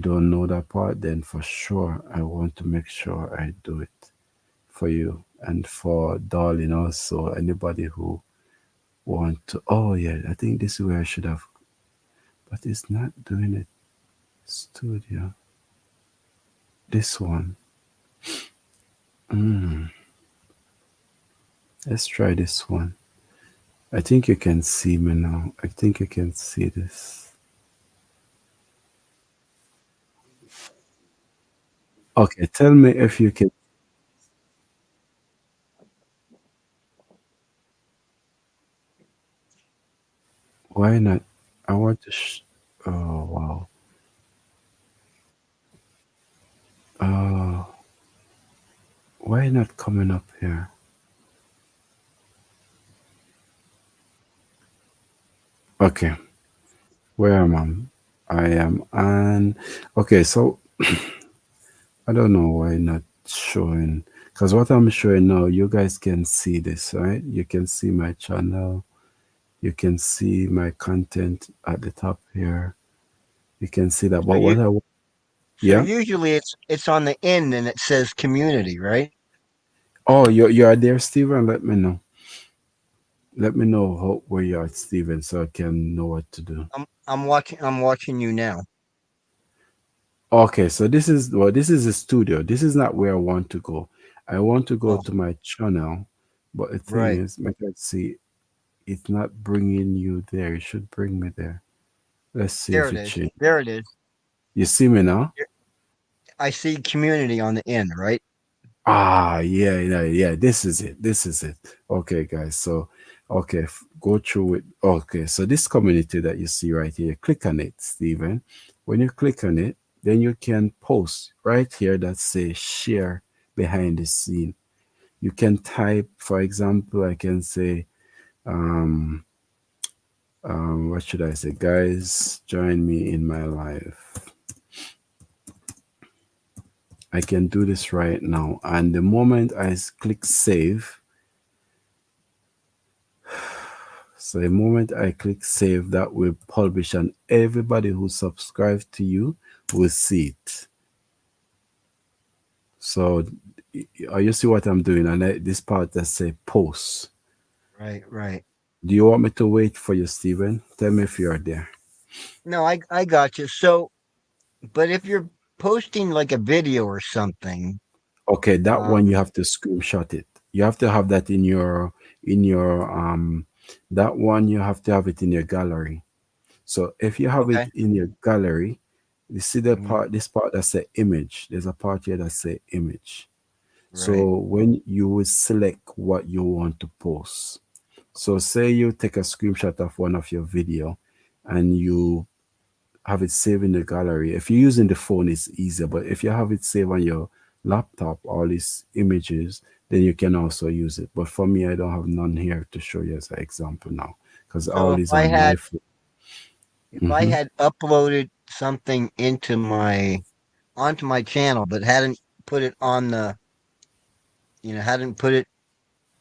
don't know that part. Then for sure, I want to make sure I do it for you and for darling also. Anybody who want to. Oh yeah, I think this is where I should have, but it's not doing it. Studio. This one. Mm, let's try this one. I think you can see me now. I think you can see this. Okay, tell me if you can. Why not? I want to. Oh wow. Oh, why not coming up here? Okay, where am I? I am on. Okay, so I don't know why not showing. Because what I'm showing now, you guys can see this, right? You can see my channel. You can see my content at the top here. You can see that. So But you what I so yeah. usually it's on the end and it says community, right? Oh, you are there, Steven? Let me know. Let me know where you are, Steven, so I can know what to do. I'm watching you now. Okay, so this is a studio. This is not where I want to go. I want to go Oh, to my channel, but the thing right. is, make us see, it's not bringing you there. It should bring me there. Let's see There if it it is. changes. There it is. You see me now? Here- I see community on the end, right? Ah, yeah. This is it. This is it. Okay, guys. So, okay, go through it. Okay, so this community that you see right here, click on it, Stephen. When you click on it, then you can post right here that says share behind the scene. You can type, for example, I can say, um, what should I say? Guys, join me in my life. I can do this right now. And the moment I click save, so the moment I click save, that will publish, and everybody who subscribes to you will see it. So you see what I'm doing? And this part that say post. Right, right. Do you want me to wait for you, Steven? Tell me if you are there. No, I got you. So, but if you're posting like a video or something, Okay, that one you um, have to screenshot it. You have to have that in your that one you have to have it in your gallery. So if you have it okay, in your gallery, you see the mhm, part, this part that say image. There's a part here that say image. right, So when you will select what you want to post. So say you take a screenshot of one of your video and you have it saved in the gallery. If you're using the phone, it's easier. But if you have it saved on your laptop, all these images, then you can also use it. But for me, I don't have none here to show you as an example now because so all is on my phone. if I Hmm. had uploaded something into my onto my channel, but hadn't put it on the, hadn't put it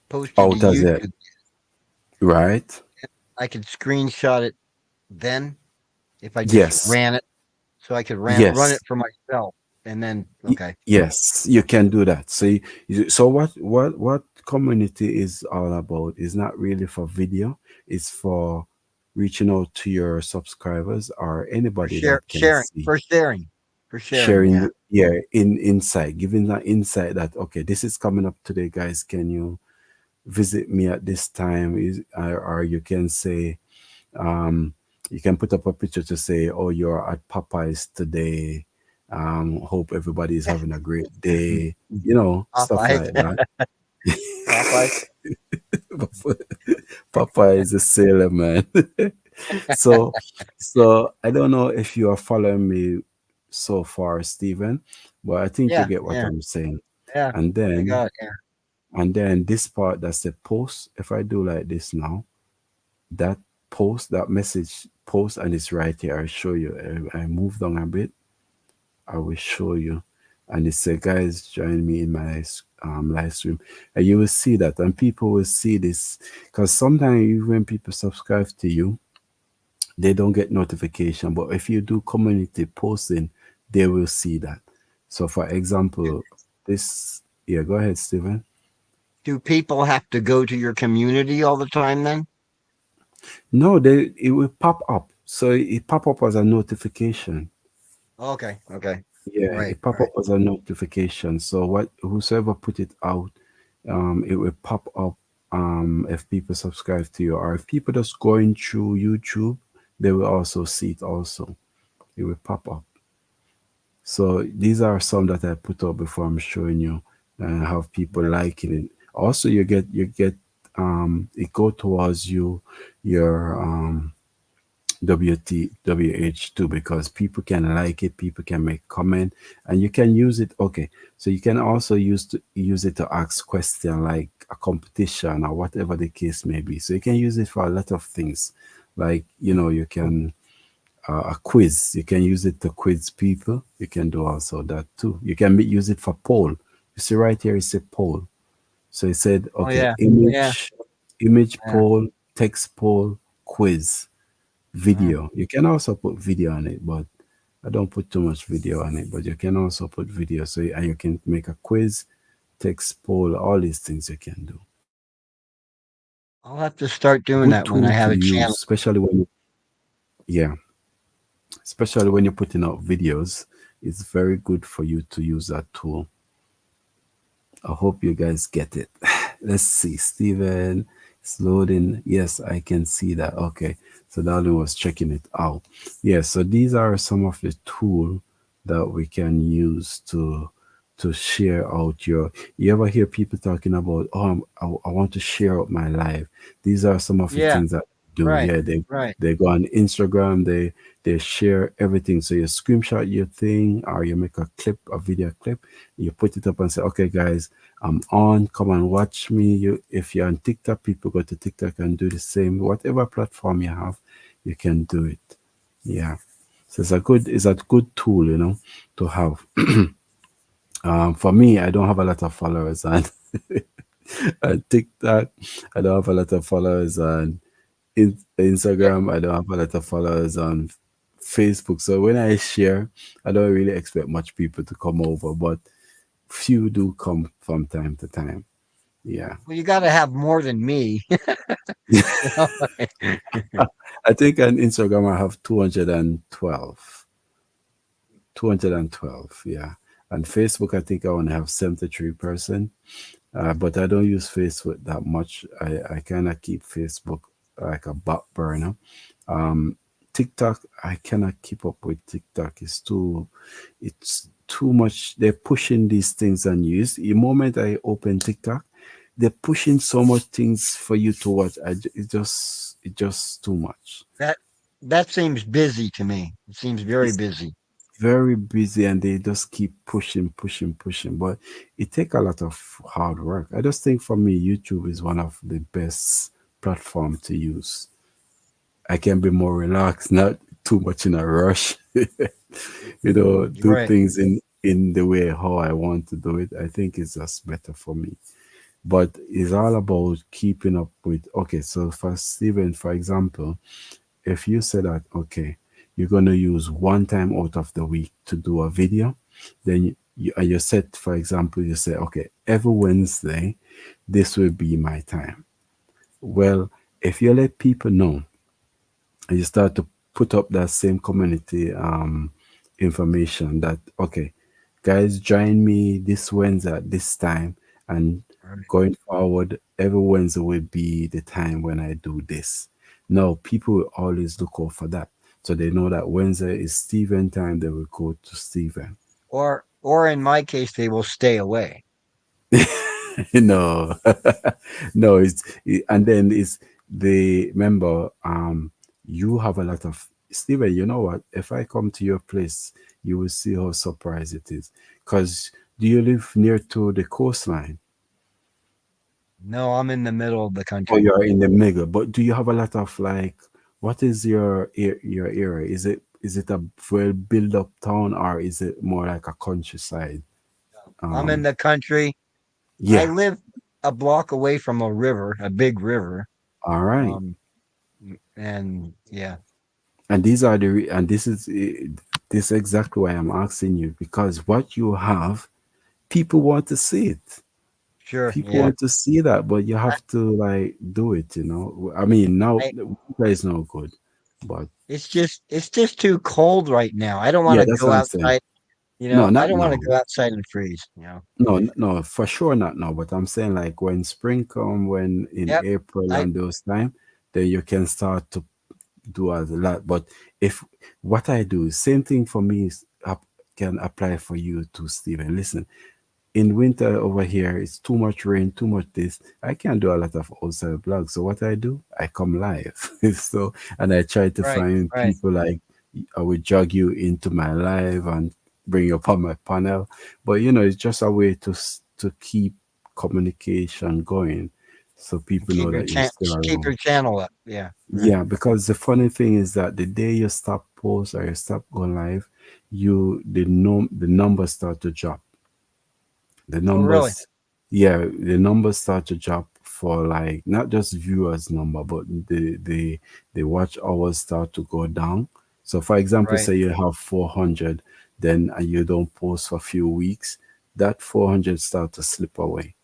posted to Out as a YouTube, right? I could screenshot it then if I just Yes, ran it, so I could run yes. it for myself, and then okay, Yes, you can do that. So, so what community is all about is not really for video. It's for reaching out to your subscribers or anybody that can see, sharing, for sharing, sharing, yeah, yeah, in insight, giving that insight that okay, this is coming up today, guys. Can you visit me at this time? Is or you can say, um, you can put up a picture to say, "Oh, you're at Popeyes today. Hope everybody is having a great day." Stuff Popeyes, like that. Popeyes, Papa is a sailor man. so, so I don't know if you are following me so far, Stephen, but I think you yeah, get what yeah, I'm saying. yeah, And I then, got it, yeah, and then this part that's the post. If I do like this now, that post, that message post, and it's right here. I'll show you. I move down a bit. I will show you. And it says, guys, join me in my live stream. And you will see that. And people will see this. Because sometimes even when people subscribe to you, they don't get notification. But if you do community posting, they will see that. So for example, this, yeah, go ahead, Steven. do people have to go to your community all the time then? No, it will pop up. So it pop up as a notification. Okay, okay, Yeah, right, it pop right, up as a notification. So what whosoever put it out, it will pop up if people subscribe to you, or if people just going through YouTube, they will also see it also. It will pop up. So these are some that I put up before I'm showing you and have people right, liking it. Also you get it go towards your WH2 because people can like it, people can make comment, and you can use it. Okay, so you can also use it to ask question like a competition or whatever the case may be. So you can use it for a lot of things, like you can a quiz. You can use it to quiz people. You can do also that too. You can use it for poll. You see right here, it's a poll. So it said, oh okay, yeah, image yeah. poll, text poll, quiz, Uh-huh. video. You can also put video on it, but I don't put too much video on it. But you can also put video, so and you can make a quiz, text poll, all these things you can do. I'll have to start doing Good that when I tool have to a use, channel. especially when yeah, especially when you're putting out videos. It's very good for you to use that tool. I hope you guys get it. Let's see, Steven. It's loading. Yes, I can see that. Okay. So Darling was checking it out. Yeah, so these are some of the tool that we can use to share out your you ever hear people talking about I want to share out my life. These are some of the Yeah, things that do. Right. Yeah, Right. they go on Instagram, they share everything. So you screenshot your thing or you make a clip, a video clip, you put it up and say, okay guys, I'm on, come and watch me. You if you're on TikTok, people go to TikTok and do the same. Whatever platform you have, you can do it. Yeah. So it's a good tool, to have. For me, I don't have a lot of followers on, on TikTok. I don't have a lot of followers on Yeah. Instagram. I don't have a lot of followers on Facebook. So when I share, I don't really expect much people to come over, but few do come from time to time. Yeah. Well, you got to have more than me. You know? I think on Instagram I have 212. 212, yeah. And Facebook, I think I only have 73%. But I don't use Facebook that much. I kind of keep Facebook like a back burner. Um, TikTok, I cannot keep up with TikTok. It's too much. They're pushing these things on you. The moment I open TikTok, they're pushing so much things for you to watch. It's just too much. that that seems busy to me. It seems very It's busy. very busy and they just keep pushing, pushing, pushing. But it take a lot of hard work. I just think for me, YouTube is one of the best platform to use. I can be more relaxed, not too much in a rush. Do Right. things in the way how I want to do it. I think it's just better for me. But it's all about keeping up with. Okay, so for Steven, for example, if you say that, okay, you're going to use one time out of the week to do a video, then you set, for example, you say, okay, every Wednesday this will be my time. Well, if you let people know and you start to put up that same community information that, okay, guys, join me this Wednesday at this time, and Right. going forward every Wednesday will be the time when I do this. No, people will always look out for that, so they know that Wednesday is Steven time. They will go to Steven. Or in my case, they will stay away. No, no, and then it's the member. You have a lot of Steven. You know what? If I come to your place, you will see how surprised it is. Cause do you live near to the coastline? No, I'm in the middle of the Or country. you're in the middle? But do you have a lot of like? What is your area? Is it a well built up town or is it more like a countryside? I'm in Um, the country. I yeah. live a block away from a river, a big river. All right. Um, and yeah, And and this is exactly why I'm asking you, because what you have, people want to see it. sure, People yeah. want to see that, but you have to like do it. I mean, now I, the weather is no good, but it's just too cold right now. I don't want yeah, to that's go what I'm saying. outside. No, I not don't want to now. go outside and freeze. No, no, for sure not now. But I'm saying like when spring come, when in Yep. April I and those time, then you can start to do a lot. But if what I do, same thing for me can apply for you too, Stephen. Listen, in winter over here, it's too much rain, too much this. I can't do a lot of outside blogs. So what I do, I come live. So and I try to right, find right. people like I would jog you into my live and bring you up on my panel. But it's just a way to keep communication going, so people know that you're still Keep around. your channel up. Yeah. Right. Yeah, because the funny thing is that the day you stop post or you stop going live, the numbers start to drop. The Oh, really? numbers, yeah, the numbers start to drop for like not just viewers number, but the watch hours start to go down. So, for example, Right. say you have 400, then and you don't post for a few weeks, that 400 start to slip away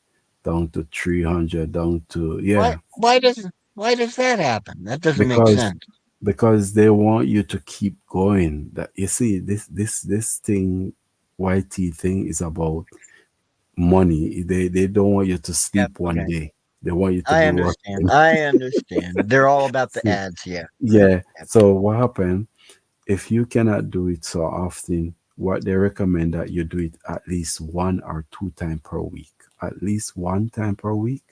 down to 300, down to Why? yeah, Why does that happen? That doesn't make because sense. they want you to keep going. That you see, this thing, YT thing is about money. They don't want you to Yep. sleep one Okay. day. They want you to I be understand. working. I understand. They're all about the ads. Yeah. Right. Yeah. Yep. So what happened if you cannot do it so often? What they recommend that you do it at least 1 or 2 times per week. At least one time per week,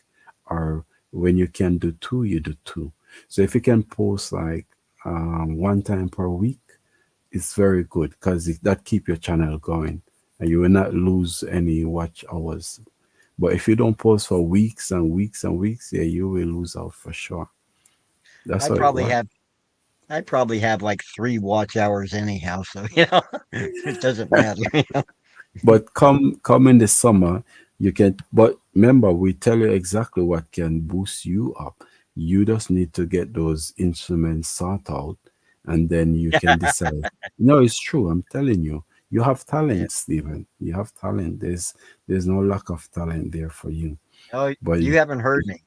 or when you can do two, you do two. So if you can post like one time per week, it's very good because that keep your channel going and you will not lose any watch hours. But if you don't post for weeks and weeks and weeks, yeah, you will lose out for sure. That's I how it probably works. have I probably have like 3 watch hours anyhow, so it doesn't matter. But come in the summer, you can. But remember, we tell you exactly what can boost you up. You just need to get those instruments sought out, and then you can decide. No, it's true. I'm telling you, you have Yeah. talent, Stephen. You have talent. There's no lack of talent there for you. Oh, But you haven't heard me.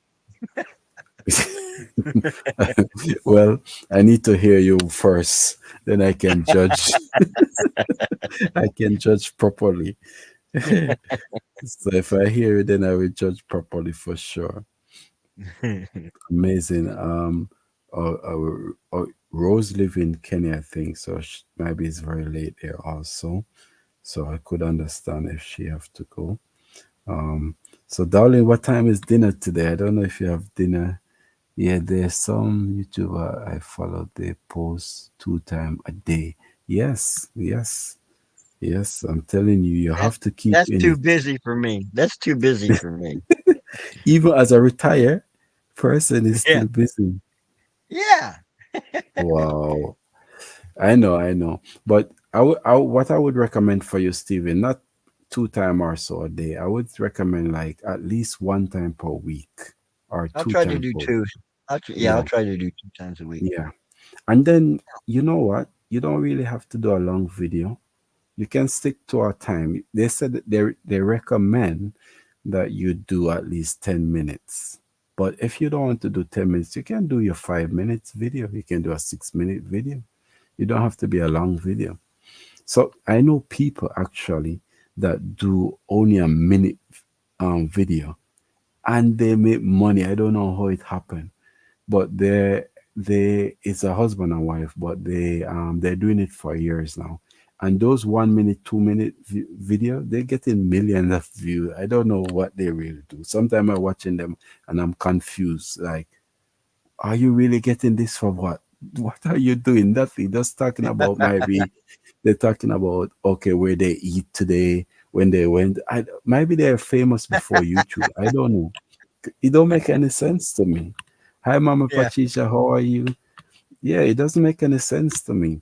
well, I need to hear you first, then I can judge. I can judge properly. So if I hear it, then I will judge properly for sure. Amazing. Rose live in Kenya, I think, so maybe it's very late there also. So I could understand if she have to go. Um, so darling, what time is dinner today? I don't know if you have dinner. Yeah, there's some YouTuber I follow. They post 2 time a day. Yes, yes, yes. I'm telling you, you That have to keep that's in too it. busy for me. That's too busy for me. Even as a retired person, is Yeah. still busy. Yeah. Wow. I know, I know. But what I would recommend for you, Steven, not 2 time or so a day. I would recommend like at least 1 time per week or I'll two try to time do per. two. I'll Yeah, try to do 2 times a week. yeah. And then you know what? You don't really have to do a long video. You can stick to a time. They said that they recommend that you do at least 10 minutes. But if you don't want to do 10 minutes, you can do your 5 minutes video. You can do a 6 minute video. You don't have to be a long video. So I know people actually that do only a minute video and they make money. I don't know how it happened, but they it's a husband and wife, but they're doing it for years now. And those 1 minute, 2 minute video, they're getting millions of views. I don't know what they really do. Sometimes I'm watching them and I'm confused. Like, are you really getting this for what? What are you doing? Nothing. Just talking about maybe they're talking about okay where they eat today when they went. Maybe they're famous before YouTube. I don't know. It don't make any sense to me. Hi, Mama Yeah. Patricia. How are you? Yeah, it doesn't make any sense to me.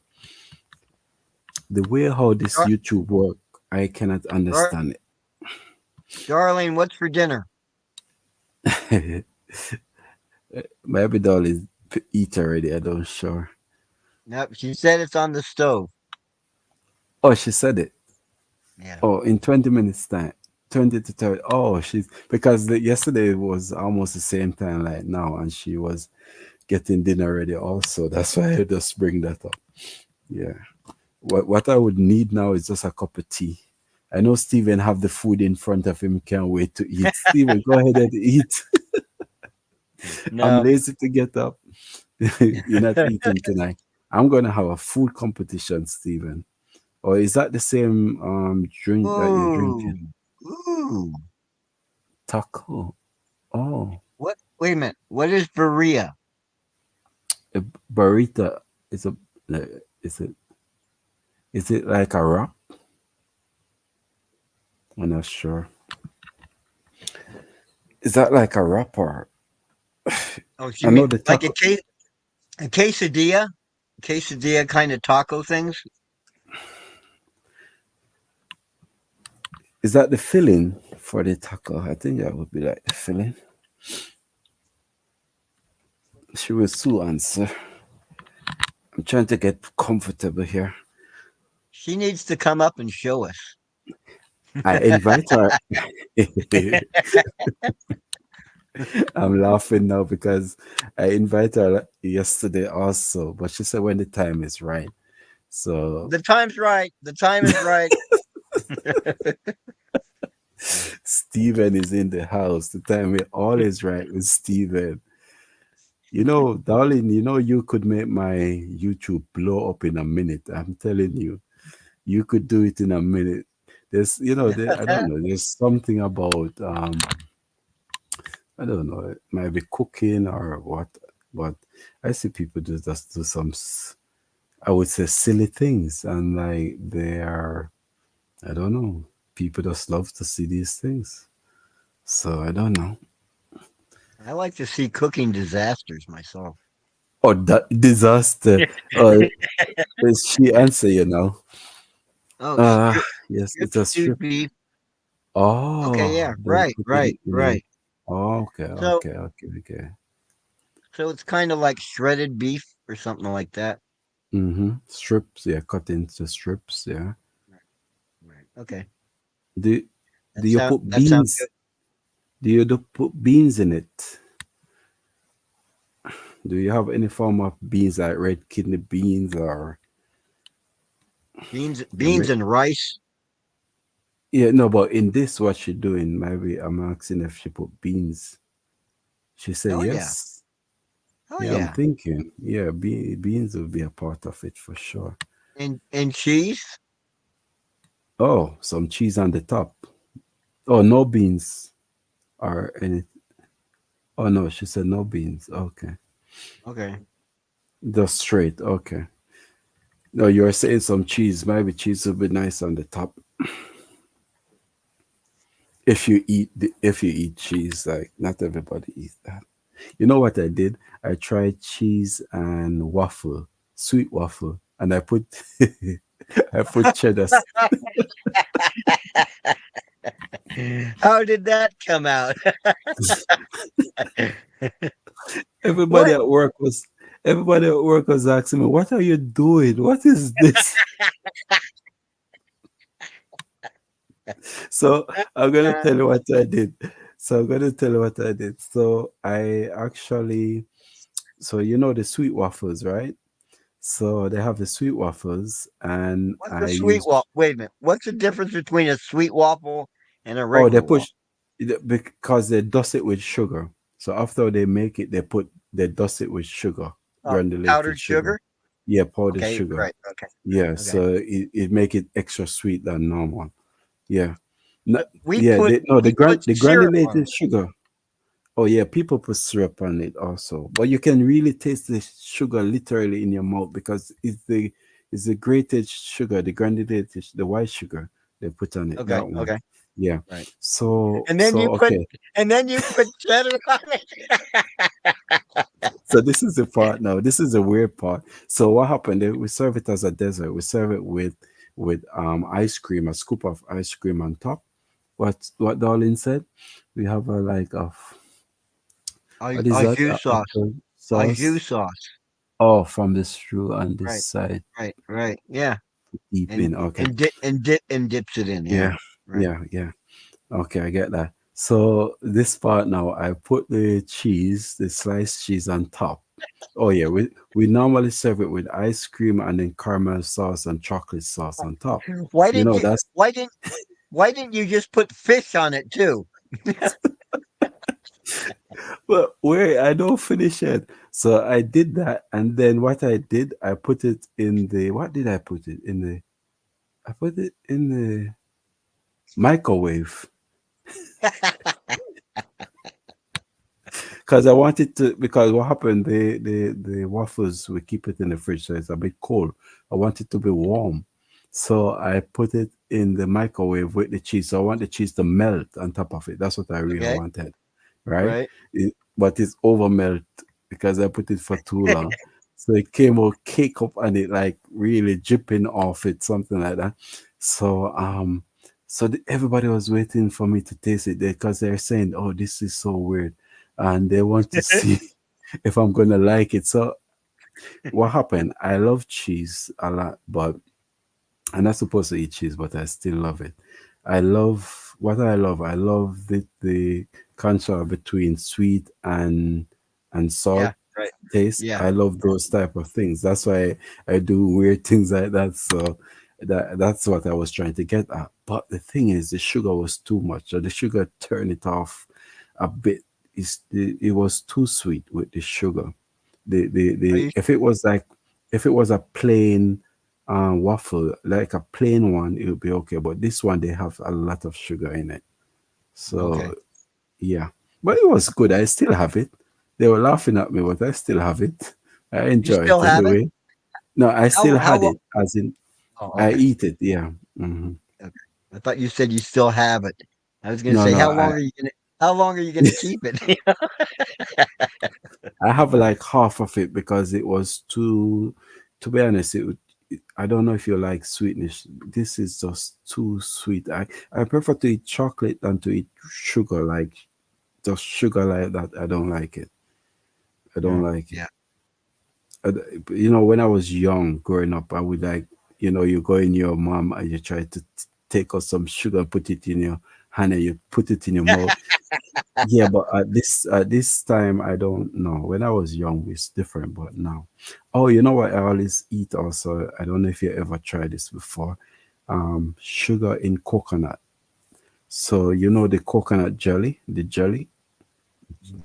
The way how this Dar- YouTube work, I cannot Dar- understand Darling, what's for dinner? it. My baby doll is eat already. I don't sure. Nope, she said it's on the stove. Oh, she said it. Yeah. Oh, in 20 minutes time. 20 to 30. Oh, she's because yesterday was almost the same time like now, and she was getting dinner ready also. That's why I just bring that up. Yeah. What I would need now is just a cup of tea. I know Steven have the food in front of him. Can't wait to eat. Steven, go ahead and eat. I'm No. lazy to get up. You're not eating tonight. I'm gonna have a food competition, Steven. Or is that the same drink that you're Ooh. drinking? Ooh. Taco. Oh, What? Wait a minute. What is Berea? a burrito is a like, is it like a wrap? I'm not sure. Is that like a wrap or Oh, she I know mean the like taco. a quesadilla? Quesadilla kind of taco things? Is that the filling for the taco? I think that would be like the filling. She will soon answer. I'm trying to get comfortable here. She needs to come up and show us. I invite her. I'm laughing now because I invited her yesterday also, but she said when the time is right. So The time's right. The time is right. Steven is in the house. The time is always right with Steven. You know, darling, you know you could make my YouTube blow up in a minute. I'm telling you. You could do it in a minute. I don't know, there's something about I don't know, it might be cooking or what. But I see people just do some, I would say, silly things, and like they are, I don't know, people just love to see these things. So I don't know. I like to see cooking disasters myself. Oh, that disaster. Uh, is she answer, you know? Oh, Uh, yes, strip it's a stewed strip. beef. Okay, Oh, yeah, they right, put it right, in. right. Oh, okay, So, okay, okay, okay. so it's kind of like shredded beef or something like that. Mm-hmm. Strips, yeah, cut into strips, yeah. Right, right. Okay, Do do you put that sounds good. beans? Do put beans in it? Do you have any form of beans like red kidney beans or you Beans make? and rice. Yeah, no, but in this, what she doing? Maybe I'm asking if she put beans. She said Oh yeah, yes. oh Yeah, I'm yeah, thinking. Yeah, beans will be a part of it for sure. and cheese. Oh, some cheese on the top. Oh, no beans or any. Oh no, she said no beans. Okay, Okay. just straight. Okay. No, you're saying some cheese. Maybe cheese would be nice on the top if you eat cheese. Like not everybody eats that. You know what I did? I tried cheese and waffle, sweet waffle, and I put I put cheddar. How did that come out? Everybody What? at work was everybody at work was asking me, "What are you doing? What is this?" So I'm gonna tell you what I did. So I'm gonna tell you what I did. So I actually, so you know the sweet waffles, right? So they have the sweet waffles, and What's I a sweet use. waffle? Wait a minute. What's the difference between a sweet waffle and a Oh, they regular waffle? push because they dust it with sugar. So after they make it, they dust it with sugar, granulated Powdered sugar. sugar? Yeah, powdered Okay, sugar. right. Okay, Yeah, okay. so it make it extra sweet than normal. Yeah, no, We yeah, put the we put syrup on granulated it. sugar. Oh yeah, people put syrup on it also, but you can really taste the sugar literally in your mouth because it's the grated sugar, the granulated, the white sugar they put on it. Okay, That one, okay, yeah. right. So And then so you put okay. and then you put cheddar on it. So this is the part now. This is the weird part. So what happened? We serve it as a dessert. We serve it with ice cream, a scoop of ice cream on top. What Darlene said? We have a like of what is Au that? jus sauce. Apple Au jus sauce. sauce. Oh, from the straw on this Right, side, right, right. Yeah. deep in. Okay. And dips it in. Yeah. Yeah, Right. yeah, yeah. Okay, I get that. So this part now, I put the cheese, the sliced cheese on top. Oh yeah, we normally serve it with ice cream and then caramel sauce and chocolate sauce on top. Why You didn't know you that's why didn't why didn't you just put fish on it too? but wait, I don't finish it. So I did that, and then what I did, I put it in the what did I put it in the? I put it in the microwave because I wanted to. Because what happened, the waffles we keep it in the fridge, so it's a bit cold. I want it to be warm, so I put it in the microwave with the cheese. So I want the cheese to melt on top of it. That's what I really Okay. wanted, right? Right. But it's over melt because I put it for too long. So it came out cake up and it like really dripping off it, something like that. So everybody was waiting for me to taste it because they're saying, "Oh, this is so weird," and they want to see if I'm gonna like it. So what happened? I love cheese a lot, but I'm not supposed to eat cheese, but I still love it. I love what I love. I love the contrast between sweet and Yeah. salt Right. taste. Yeah. I love those type of things. That's why I do weird things like that. So that's what I was trying to get at. But the thing is, the sugar was too much. So the sugar turned it off a bit. It was too sweet with the sugar. Are The you if it was a plain waffle, like a plain one, it would be okay. But this one, they have a lot of sugar in it. okay? So yeah, but it was good. I still have it. They were laughing at me, but I still have it. I You enjoy still it have it? anyway. No, I still How had long? it, as in Oh, I okay. eat it. Yeah. Okay. I thought you said you still have it. I was gonna No, say, no, how long are you gonna keep it? I have like half of it because it was too. To be honest, I don't know if you like sweetness. This is just too sweet. I prefer to eat chocolate than to eat sugar. Like just sugar like that. I don't like it. I don't Yeah, like it. yeah. uh, when I was young, growing up, I would like, you go in your mom and you try to take out some sugar, put it in your hand, and you put it in your mouth. Yeah, but at this time, I don't know. When I was young, it's different, but now, oh, you know what? I always eat also. I don't know if you ever tried this before. Sugar in coconut. So the coconut jelly, the jelly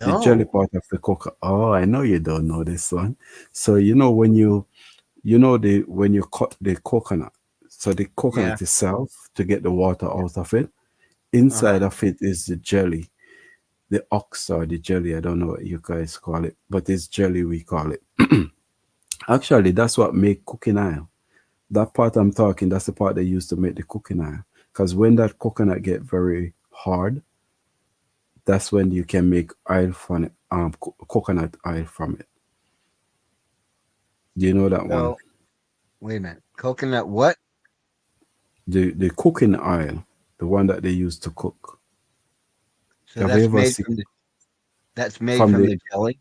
No. part of the coconut. Oh, I know you don't know this one. So when the when you cut the coconut, so the Yeah. coconut itself, to get the water Yeah. out of it, Uh-huh. inside of it is the jelly, the ox or the jelly. I don't know what you guys call it, but it's jelly we call it. Actually, that's what make cooking oil. That part I'm talking, that's the part they use to make the cooking oil. Because when that coconut get very hard, that's when you can make oil from it, coconut oil from it. Do you know that one? So wait a minute. Coconut what? The cooking oil, the one that they use to cook. So Have you that's ever made seen that's made from from the the jelly?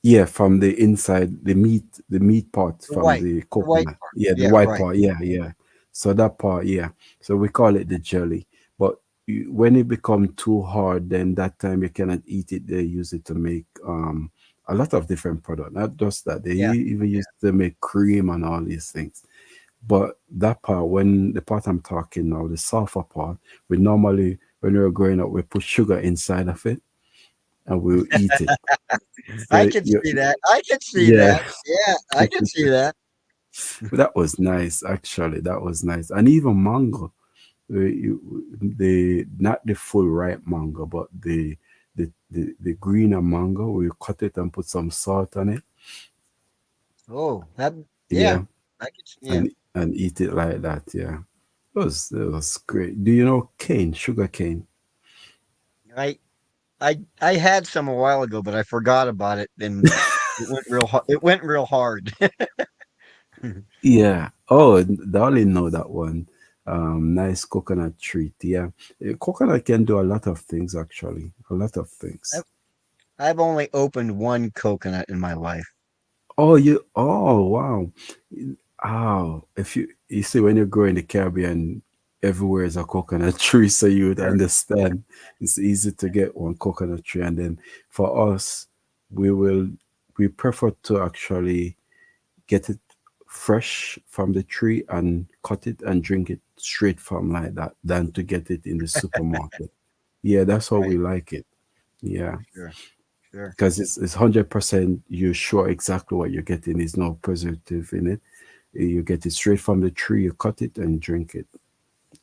yeah, from the inside, the meat part The from white. the The white coconut. part. Yeah, the Yeah, white right. part. Yeah, yeah. So that part, yeah. So we call it the jelly. But when it become too hard, then that time you cannot eat it. They use it to make a lot of different product. Not just that. They Yeah. even use it to make cream and all these things. But that part, when the part I'm talking now, the sulfur part, we normally, when we were growing up, we put sugar inside of it and we'll eat it. I So can see that. I can see yeah, that. Yeah, I can see that. that was nice. Actually, that was nice. And even mango, the not the full ripe mango, but the greener mango. We cut it and put some salt on it. Oh, that yeah. Yeah, I can yeah. and eat it like that. Yeah, it was great. Do you know cane, sugar cane? I I had some a while ago, but I forgot about it and it went real hard. Yeah. Oh, darling, know that one. Nice coconut treat. Yeah. Coconut can do a lot of things, actually. A lot of things. I've, I've only opened one coconut in my life. Oh, wow. Oh, if you see, when you grow in the Caribbean, everywhere is a coconut tree, so you would Sure. understand. It's easy to get one coconut tree. And then for us, we will, we prefer to actually get it fresh from the tree and cut it and drink it straight from like that than to get it in the supermarket. Yeah, that's how we Right. like it. Yeah, Sure. Sure. because it's 100%. You're sure exactly what you're getting. There's no preservative in it. You get it straight from the tree. You cut it and drink it.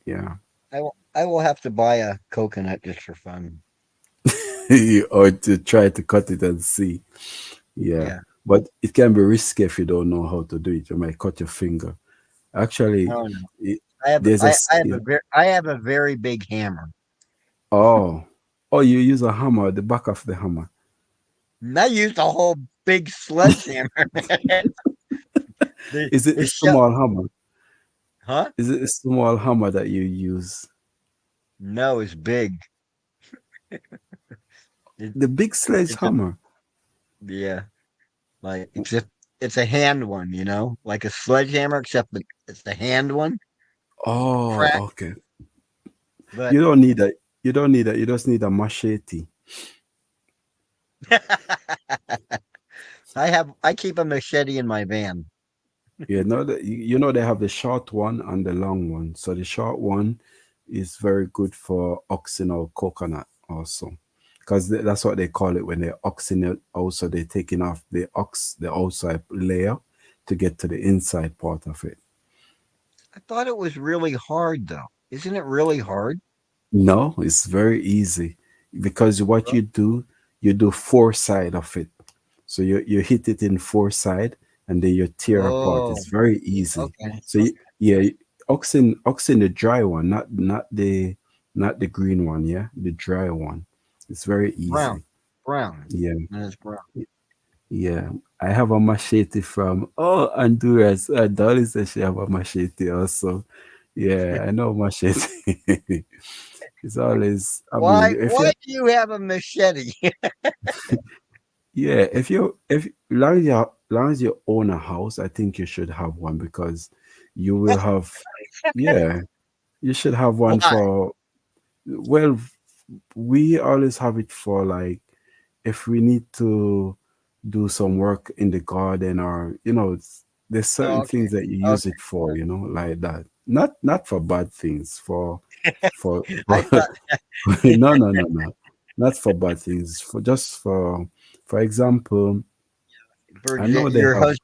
Yeah, I will have to buy a coconut just for fun. or to try to cut it and see. Yeah, Yeah. but it can be risky if you don't know how to do it. You might cut your finger. Actually, No, no. it, I have there's a I have skill. I have a very big hammer. Oh, oh, you use a hammer, the back of the hammer. And I used a whole big sledgehammer. the Is it the a shell, small hammer? huh? Is it a small hammer that you use? No, it's big. It, The big it's a sledgehammer. yeah. Like it's a hand one, like a sledgehammer, except it's the hand one. Oh, Crack, okay. but You don't need that. You don't need that. You just need a machete. I keep a machete in my van. Yeah, no, they have the short one and the long one. So the short one is very good for oxen or coconut also, because that's what they call it when they're oxing it. Also, they're taking off the outside layer to get to the inside part of it. I thought it was really hard though. Isn't it really hard? No, it's very easy because what Huh? you do, you do four side of it. So you hit it in four side, and then you tear apart. Oh, It's very easy. okay. So yeah, oxen the dry one, not the green one. Yeah, the dry one. It's very Brown. easy. Brown. Yeah, And it's brown. yeah. I have a machete from Honduras. Dolly says she have a machete also. Yeah, I know machete. It's always. I Why mean, if why you do you have a machete? yeah, if long as you own a house, I think you should have one because you will have yeah, you should have one Why? for well, we always have it for like if we need to do some work in the garden or there's Oh, certain okay. things that you use Okay. it for, like that. Not for bad things, for I thought no. Not for bad things, for just for example, for I know they your have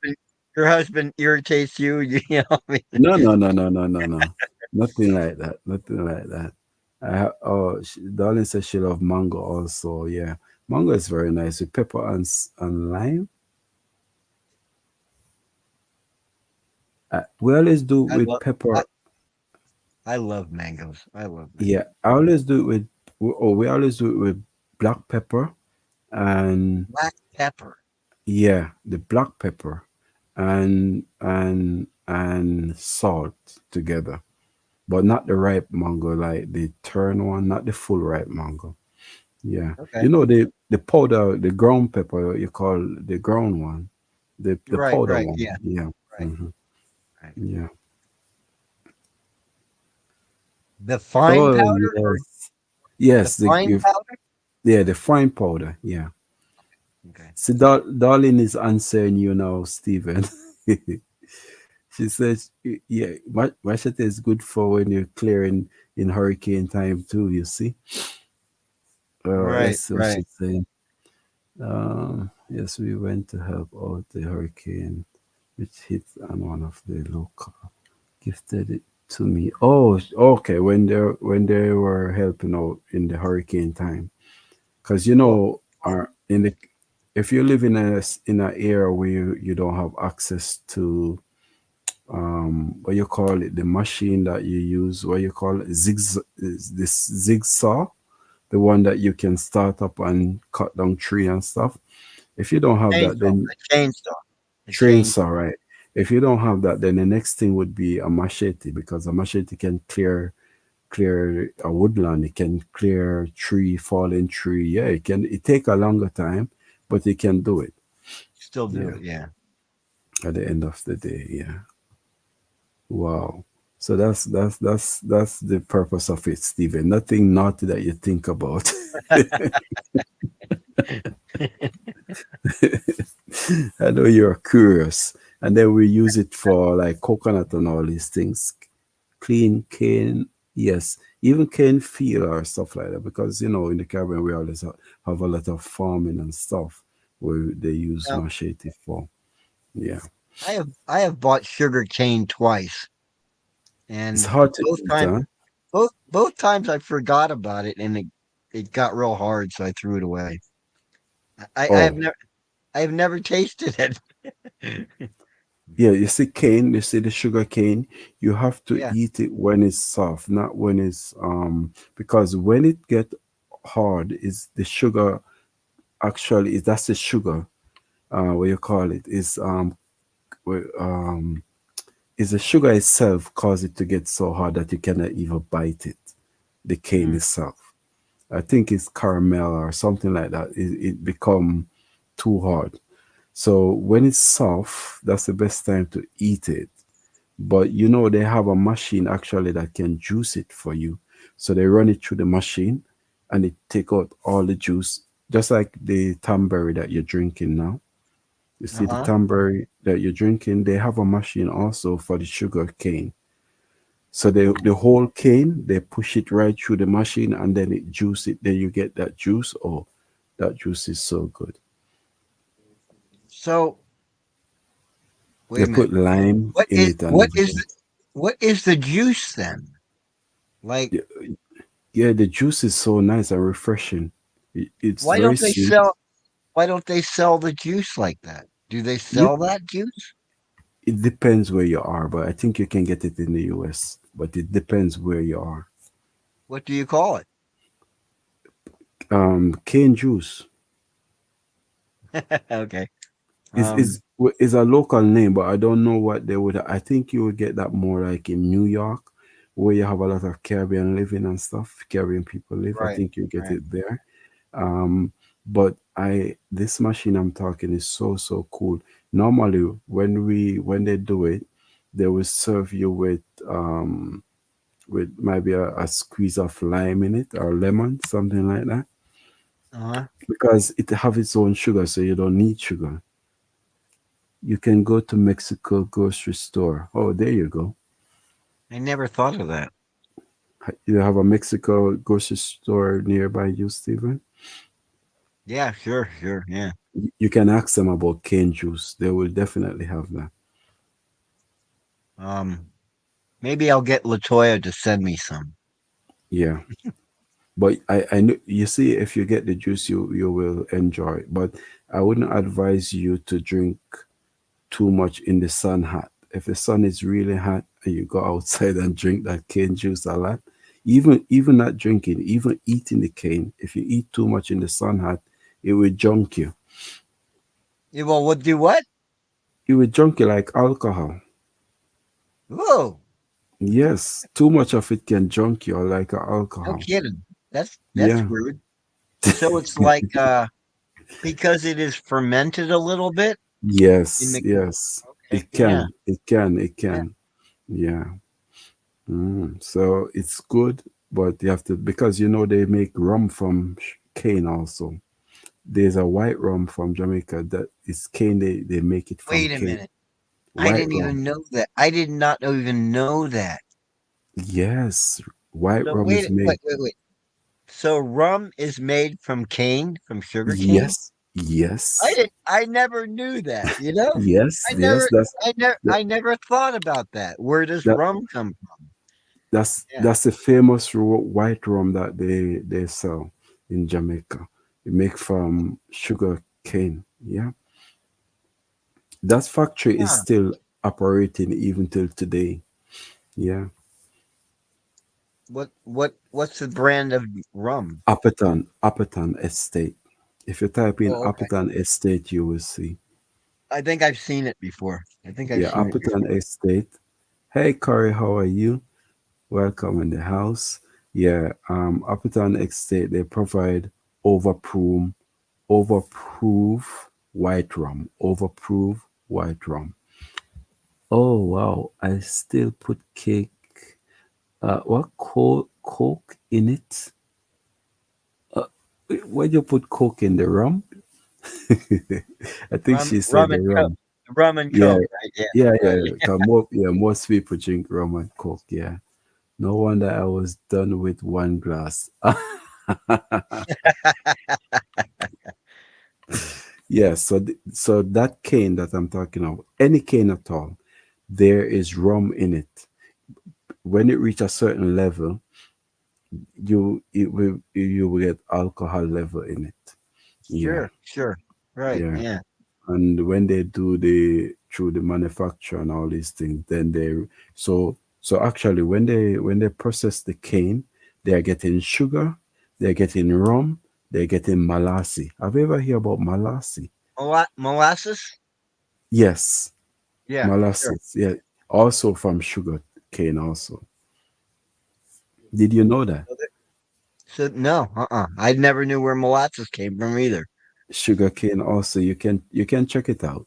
husband irritates you, you know. I mean, no. Nothing like that. Nothing like that. Darling says she love mango also. Yeah, mango is very nice with pepper and lime. We always do I with love I, pepper. I love mangoes. I love Yeah, mangoes. I always do it with. We always do it with black pepper and Black pepper. yeah, the black pepper and salt together, but not the ripe mango, like the turn one, not the full ripe mango. Yeah, Okay. the powder, the ground pepper you call the ground one, the Right, powder right. one. Yeah, Yeah, right, hmm right. yeah. The fine Oh powder or yes, the yes. fine powder? Yeah, the fine powder. Yeah. Okay. See, Darlene is answering you now, Stephen. She says, "Yeah, machete is good for when you're clearing in hurricane time too. You see." Right, Let's see what right. she's saying. Yes, we went to help out the hurricane, which hit on one of the local. Gifted it to me. Oh, okay. When they were helping out in the hurricane time, because Well, in the if you live in an area where you don't have access to what you call it, the machine that you use, what you call it, this zigsaw, the one that you can start up and cut down tree and stuff. If you don't have that, chainsaw, then a chainsaw, a chainsaw, chainsaw. right? If you don't have that, then the next thing would be a machete because a machete can clear a woodland. It can clear tree, fallen tree. Yeah, it take a longer time, but it can do it. Still do Yeah, it, yeah. at the end of the day. Yeah. Wow. So that's the purpose of it, Stephen. Nothing naughty that you think about. I know you're curious. And then we use it for like coconut and all these things. Clean cane, yes. Even cane feel or stuff like that. Because in the Caribbean we always have a lot of farming and stuff where they use Now, machete for. Yeah. I have bought sugar cane twice, It's and hard to both eat, times huh? both times I forgot about it, and it got real hard, so I threw it away. Oh. I have never tasted it. Yeah, you see cane, you see the sugar cane, you have to Yeah. eat it when it's soft, not when it's because when it get hard is the sugar actually is that's the sugar what you call it wh- um is the sugar itself cause it to get so hard that you cannot even bite it, the cane Mm. itself. I think it's caramel or something like that. It become too hard. So when it's soft, that's the best time to eat it. But they have a machine actually that can juice it for you. So they run it through the machine and it take out all the juice, just like the tamberry that you're drinking now. You see the Uh-huh. tamberry that you're drinking, they have a machine also for the sugar cane. So the whole cane, they push it right through the machine and then it juice it. Then you get that juice. Oh, that juice is so good. So wait They a minute. put lime What in is it and what is everything. what is the juice then? Like Yeah, yeah, the juice is so nice and refreshing. It's Why very don't they sweet. sell? Why don't they sell the juice like that? Do they Yeah, sell that juice? it depends where you are, but I think you can get it in the US. But it depends where you are. What do you call it? Cane juice Okay. is Um. is a local name, but I don't know what they would. I think you would get that more like in New York, where you have a lot of Caribbean living and stuff. Caribbean people live. I Right. think you get Right. it there. But I this machine I'm talking is so cool. Normally, when they do it, they will serve you with maybe a squeeze of lime in it or lemon, something like that, Uh-huh. because it have its own sugar, so you don't need sugar. You can go to Mexico grocery store. Oh, there you go. I never thought of that. You have a Mexico grocery store nearby you, Stephen. Yeah. Sure. Sure. Yeah. You can ask them about cane juice. They will definitely have that. Um. Maybe I'll get Latoya to send me some. Yeah. But I know you see if you get the juice you will enjoy it. But I wouldn't advise you to drink too much in the sun hot. If the sun is really hot and you go outside and drink that cane juice a lot, even not drinking, even eating the cane, if you eat too much in the sun hot, it will junk you. Yeah, well, what do what? It will junk you like alcohol. Whoa! Yes, too much of it can junk you like No alcohol. kidding. That's Yeah. rude. So it's like because it is fermented a little bit in Yes, the. yes. Okay. Yeah. It Yeah. can. Yeah. So it's good, but you have to because they make rum from cane also. There's a white rum from Jamaica that is cane. They make it from Wait a cane. minute. I White didn't rum. even know that. I did not even know that. Yes, white So rum is made. wait. So rum is made from cane, from sugar cane? Yes, yes, I never knew that, you know? yes, yes. That, I never thought about that. Where does that rum come from? Yeah. that's the famous white rum that they sell in Jamaica. They make from sugar cane. Yeah, that factory is Huh. still operating even till today. Yeah, What's the brand of rum? Upperton Estate. If you type in Oh, okay. Upperton Estate, you will see. I think I've seen it before. I think I've Yeah, seen it Upperton before. Estate. Hey, Corey, how are you? Welcome in the house. Yeah, Upperton Estate, they provide overproof, overproof white rum. Overproof white rum. Oh, wow. I still put cake, what, Coke in it? Uh, when you put Coke in the rum? I think she said Rum the and coke. rum. Rum and Yeah, coke, right? Yeah. yeah. Right. 'Cause most people drink rum and Coke. Yeah. No wonder I was done with one glass. Yeah, so that cane that I'm talking about, any cane at all, there is rum in it. When it reach a certain level, you will get alcohol level in it. Yeah, Sure, sure. Right. yeah. Yeah. And when they do the through the manufacture and all these things, then so actually when they process the cane, they are getting sugar, they're getting rum, they're getting molasses. Have you ever heard about molasses? Molasses? Yes, Yeah, sure. molasses. Yeah, also from sugar cane. Also, did you know that So, no, I never knew where molasses came from either. sugar cane also you can check it out.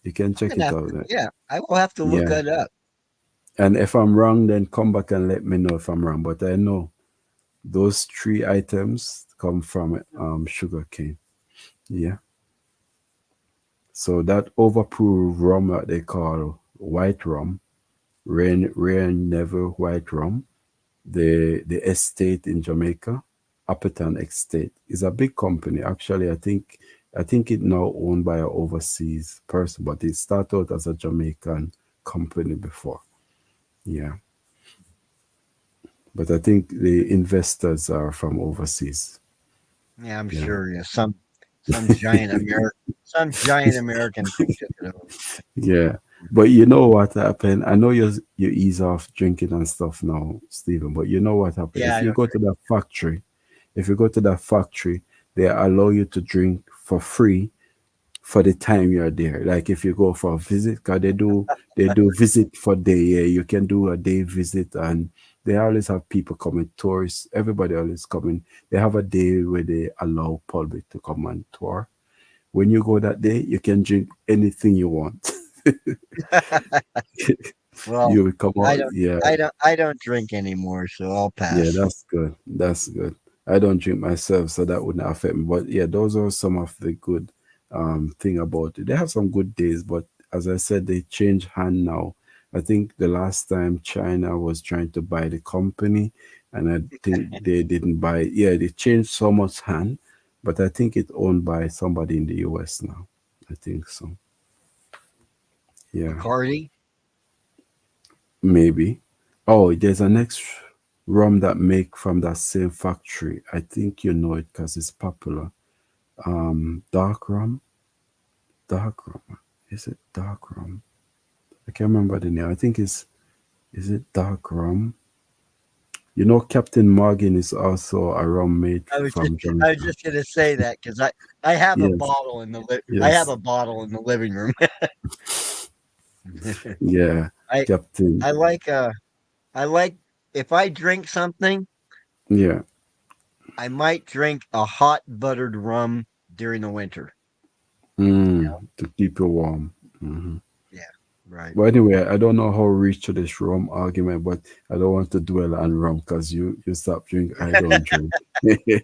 You can I'm check gonna it have out. to, yeah, I will have to look Yeah, that up. and if I'm wrong, then come back and let me know if I'm wrong. But I know those three items come from sugar cane. Yeah. So that overproof rum that they call white rum, Rain Never White Rum, the estate in Jamaica, Upperton Estate, is a big company. Actually, I think it now owned by an overseas person, but it started out as a Jamaican company before. Yeah. But I think the investors are from overseas. Yeah, I'm Yeah. sure. Yeah, some giant American thing took it over. Yeah. But you know what happened? I know you ease off drinking and stuff now, Stephen, but you know what happened? Yeah, If I you don't go to drink. that factory, if you go to that factory, they allow you to drink for free for the time you're there. Like if you go for a visit, cause they do visit for day. Yeah, you can do a day visit, and they always have people coming, tourists. Everybody always coming. They have a day where they allow public to come and tour. When you go that day, you can drink anything you want. Well, You will come I out. don't. Yeah, I don't drink anymore, so I'll yeah, pass. that's good. That's good. I don't drink myself, so that wouldn't affect me. But yeah, those are some of the good thing about it. They have some good days, but as I said, they change hand now. I think the last time China was trying to buy the company, and I think they didn't buy. Yeah, they changed so much hand, but I think it's owned by somebody in the US now. I think so. Yeah, Bacardi. maybe. Oh, there's a next rum that make from that same factory. I think you know it because it's popular. Dark rum, dark rum. Is it dark rum? I can't remember the name. I think it's is it dark rum? You know, Captain Morgan is also a rum made from I was Jamaica. just gonna say that because I have a Yes, bottle in the I have yes, a bottle in the living room. yeah, I Captain. I like I like if I drink something, Yeah, I might drink a hot buttered rum during the winter. to keep you warm. Hmm. Yeah, right. But anyway, I don't know how we reach to this rum argument, but I don't want to dwell on rum because you stop drink, I don't drink. Yeah,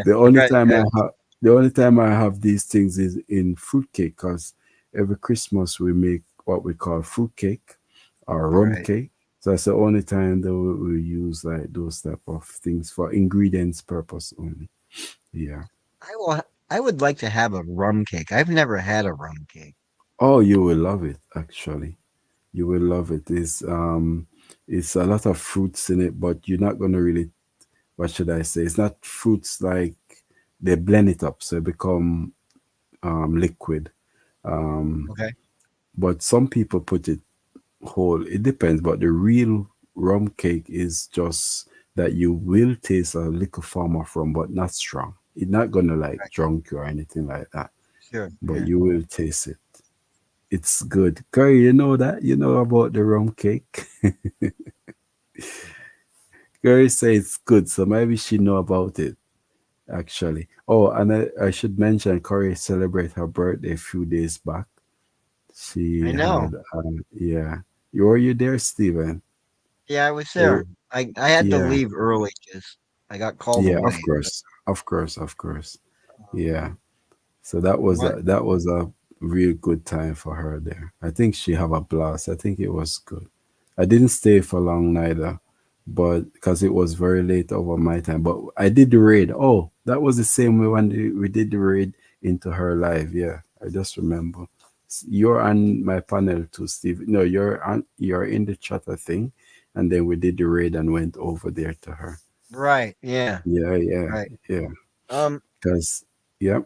the only right. time I have the only time I have these things is in fruitcake because every Christmas we make what we call fruitcake or rum Right. cake. So that's the only time that we use like those type of things for ingredients purpose only. Yeah. I would like to have a rum cake. I've never had a rum cake. Oh, you will love it actually. You will love it. It's a lot of fruits in it, but you're not gonna really, what should I say? It's not fruits like they blend it up so it become liquid. Um, Okay. but some people put it whole. It depends, but the real rum cake is just that you will taste a little form of rum, but not strong. It's not gonna like Right. drunk you or anything like that, Sure. but Yeah. you will taste it. It's good. Curry, you know that? You know about the rum cake? Gary says it's good, so maybe she know about it actually. Oh, and I should mention Corey celebrate her birthday a few days back. She I know. had, yeah. Were you there, Steven? Yeah, I was Oh, there. I had to yeah, leave early because I got called yeah. Of away. course, of course, of course. Yeah. So that was What? a real good time for her there. I think she have a blast. I think it was good. I didn't stay for long neither, but because it was very late over my time. But I did the raid. Oh, that was the same way when we did the raid into her live. Yeah, I just remember. You're on my panel too, Steve. No, you're in the chat, I think. And then we did the raid and went over there to her. Right. Yeah. Yeah, yeah, Right. yeah. Um, Because, yeah.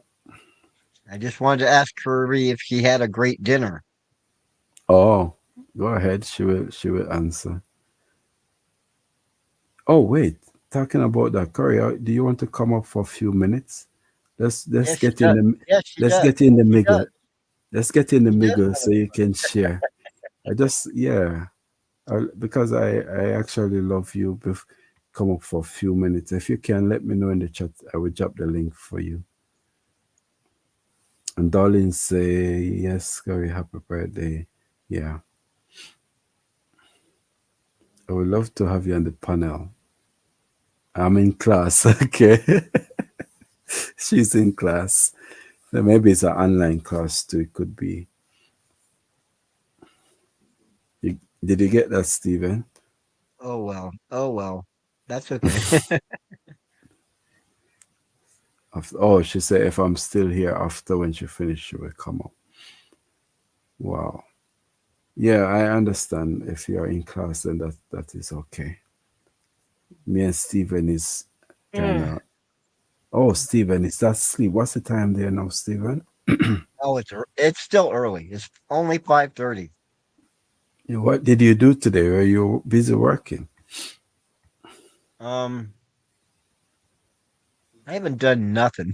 I just wanted to ask Kirby if she had a great dinner. Oh, go ahead. She will answer. Oh, wait. Talking about that, Corey, do you want to come up for a few minutes? Let's Yes, she get in does. the Yes, she let's does. get in the She does. middle. Let's get in the She does middle have so you can share. I just yeah, because I actually love you. Come up for a few minutes. If you can, let me know in the chat. I will drop the link for you. And darling, say yes, Corey. Happy birthday. Yeah, I would love to have you on the panel. I'm in class. Okay. She's in class. So maybe it's an online class too. It could be. You, did you get that, Stephen? Oh well. Oh well. That's okay. Oh, she said if I'm still here after when she finished, she will come up. Wow. Yeah, I understand. If you're in class, then that is okay. Me and Stephen is kind Mm. of. Oh, Stephen, is that sleep? What's the time there now, Stephen? Oh, it's still early. It's only 5:30. What did you do today? Were you busy working? Um, I haven't done nothing.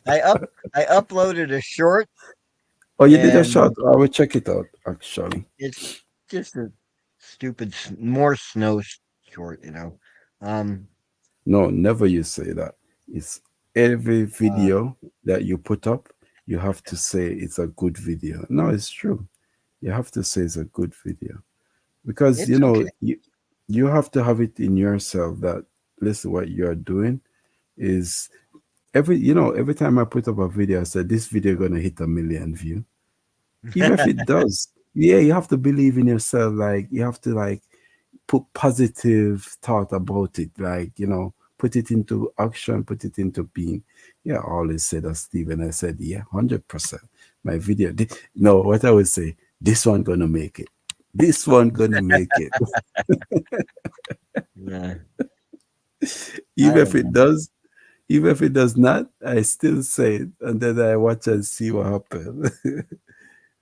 I up I uploaded a short, Oh, you did a shot. and I will check it out, actually. it's just a stupid more snow short. Um, No, never you say that. It's every uh, video that you put up, you have to say it's a good video. No, it's true. You have to say it's a good video because it's okay. you have to have it in yourself that listen, what you're doing is every time I put up a video, I said this video gonna hit 1 million view. Even if it does, yeah, you have to believe in yourself. Like you have to like put positive thought about it. Like put it into action, put it into being. Yeah, I always said that, Stephen. I said, yeah, 100%. My video. No, what I would say, this one gonna make it. This one gonna make it. Yeah, I Even if don't it know. does, even if it does not, I still say it, and then I watch and see what happens.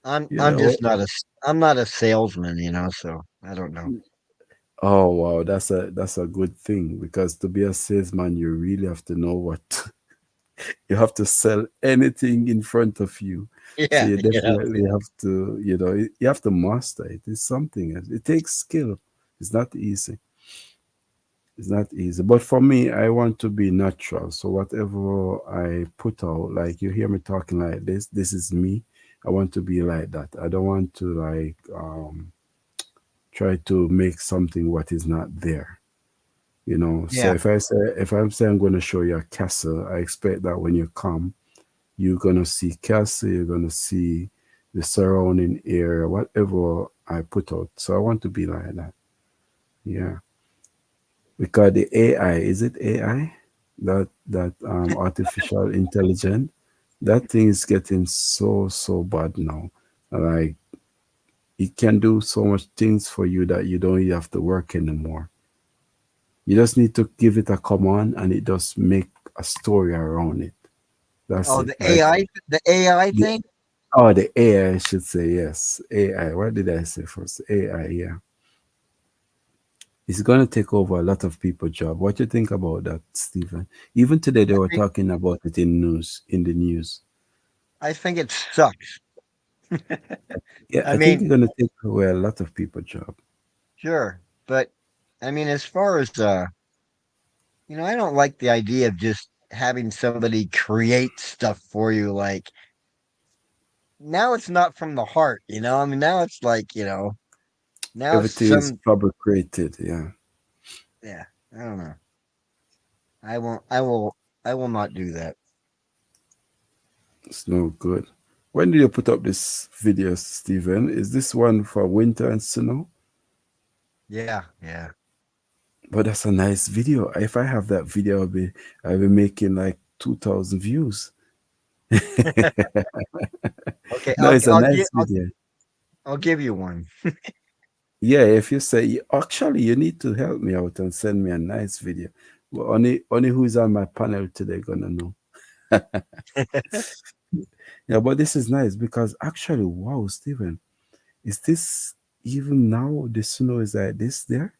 I'm you I'm know. just not a I'm not a salesman. So I don't know. Oh wow, that's a good thing because to be a salesman, you really have to know what you have to sell anything in front of you. So Yeah, you yeah. definitely have to, you have to master it. It's something. It takes skill. It's not easy. It's not easy. But for me, I want to be natural. So whatever I put out, like you hear me talking like this is me. I want to be like that. I don't want to like try to make something what is not there. So Yeah. if I'm saying I'm going to show you a castle, I expect that when you come, you're gonna see castle, you're gonna see the surrounding area, whatever I put out. So I want to be like that. Yeah. Because the AI, is it AI? That artificial intelligence, that thing is getting so bad now. Like it can do so much things for you that you don't even have to work anymore. You just need to give it a command and it just make a story around it. That's Oh, it. Like The AI the thing. Oh, the AI, I should say yes. AI. What did I say first? AI, yeah. It's gonna take over a lot of people's job. What do you think about that, Stephen? Even today they I were think talking about it in the news. I think it sucks. Yeah, I I think mean, it's gonna take away a lot of people's job. sure, but I mean, as far as I don't like the idea of just having somebody create stuff for you. Like now, it's not from the heart. I mean, now it's like now it's Everything is some fabricated, yeah. yeah. I don't know. I won't. I will. I will not do that. It's no good. When did you put up this video, Stephen? Is this one for winter and snow? Yeah, yeah. But that's a nice video. If I have that video, I'll be making like 2,000 views. Okay, No, it's a nice video. I'll give you one. Yeah, if you say actually you need to help me out and send me a nice video. Well, only who's on my panel today gonna know. Yeah, but this is nice because actually, wow, Stephen, is this even now the snow is like this there?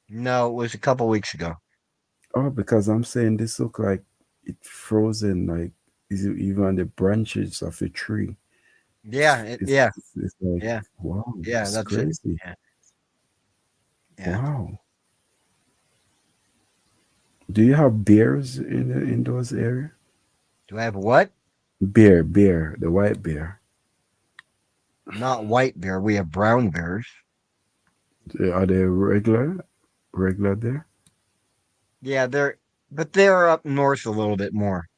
No, it was a couple weeks ago. Oh, because I'm saying this look like it frozen, like is it even on the branches of the tree? Yeah, It's like yeah, wow, yeah. it's That's it. crazy. Yeah, yeah. Wow. Do you have bears in those areas? Do I have what? Bear, the white bear. Not white bear. We have brown bears. Are they regular there? Yeah, they're up north a little bit more.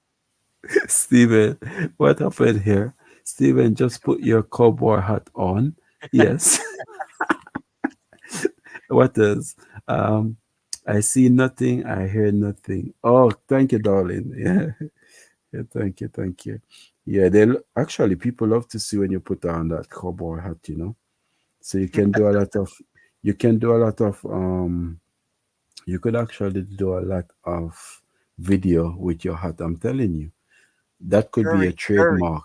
Steven, what happened here? Steven, just put your cowboy hat on. Yes. What else? Um, I see nothing, I hear nothing. Oh, thank you, darling. Yeah, yeah, thank you. Yeah, actually people love to see when you put on that cowboy hat. So you can do a lot of You could actually do a lot of video with your hat. I'm telling you, that could be a Curvy, Curvy, trademark.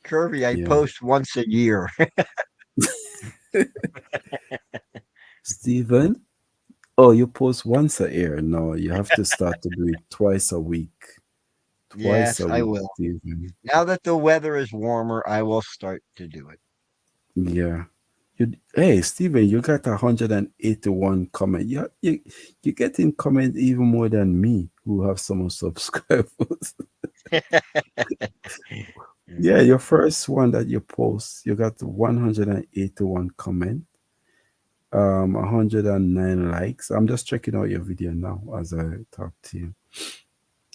Curvy. I Yeah. post once a year. Stephen, oh, you post once a year. No, you have to start to do it twice a week. Twice Yes, a I week, will. Stephen. Now that the weather is warmer, I will start to do it. Yeah. Hey, Stephen, you got 181 comment. You're getting comment even more than me, who have so much subscribers. Yeah, your first one that you post, you got 181 comment, 109 likes. I'm just checking out your video now as I talk to you.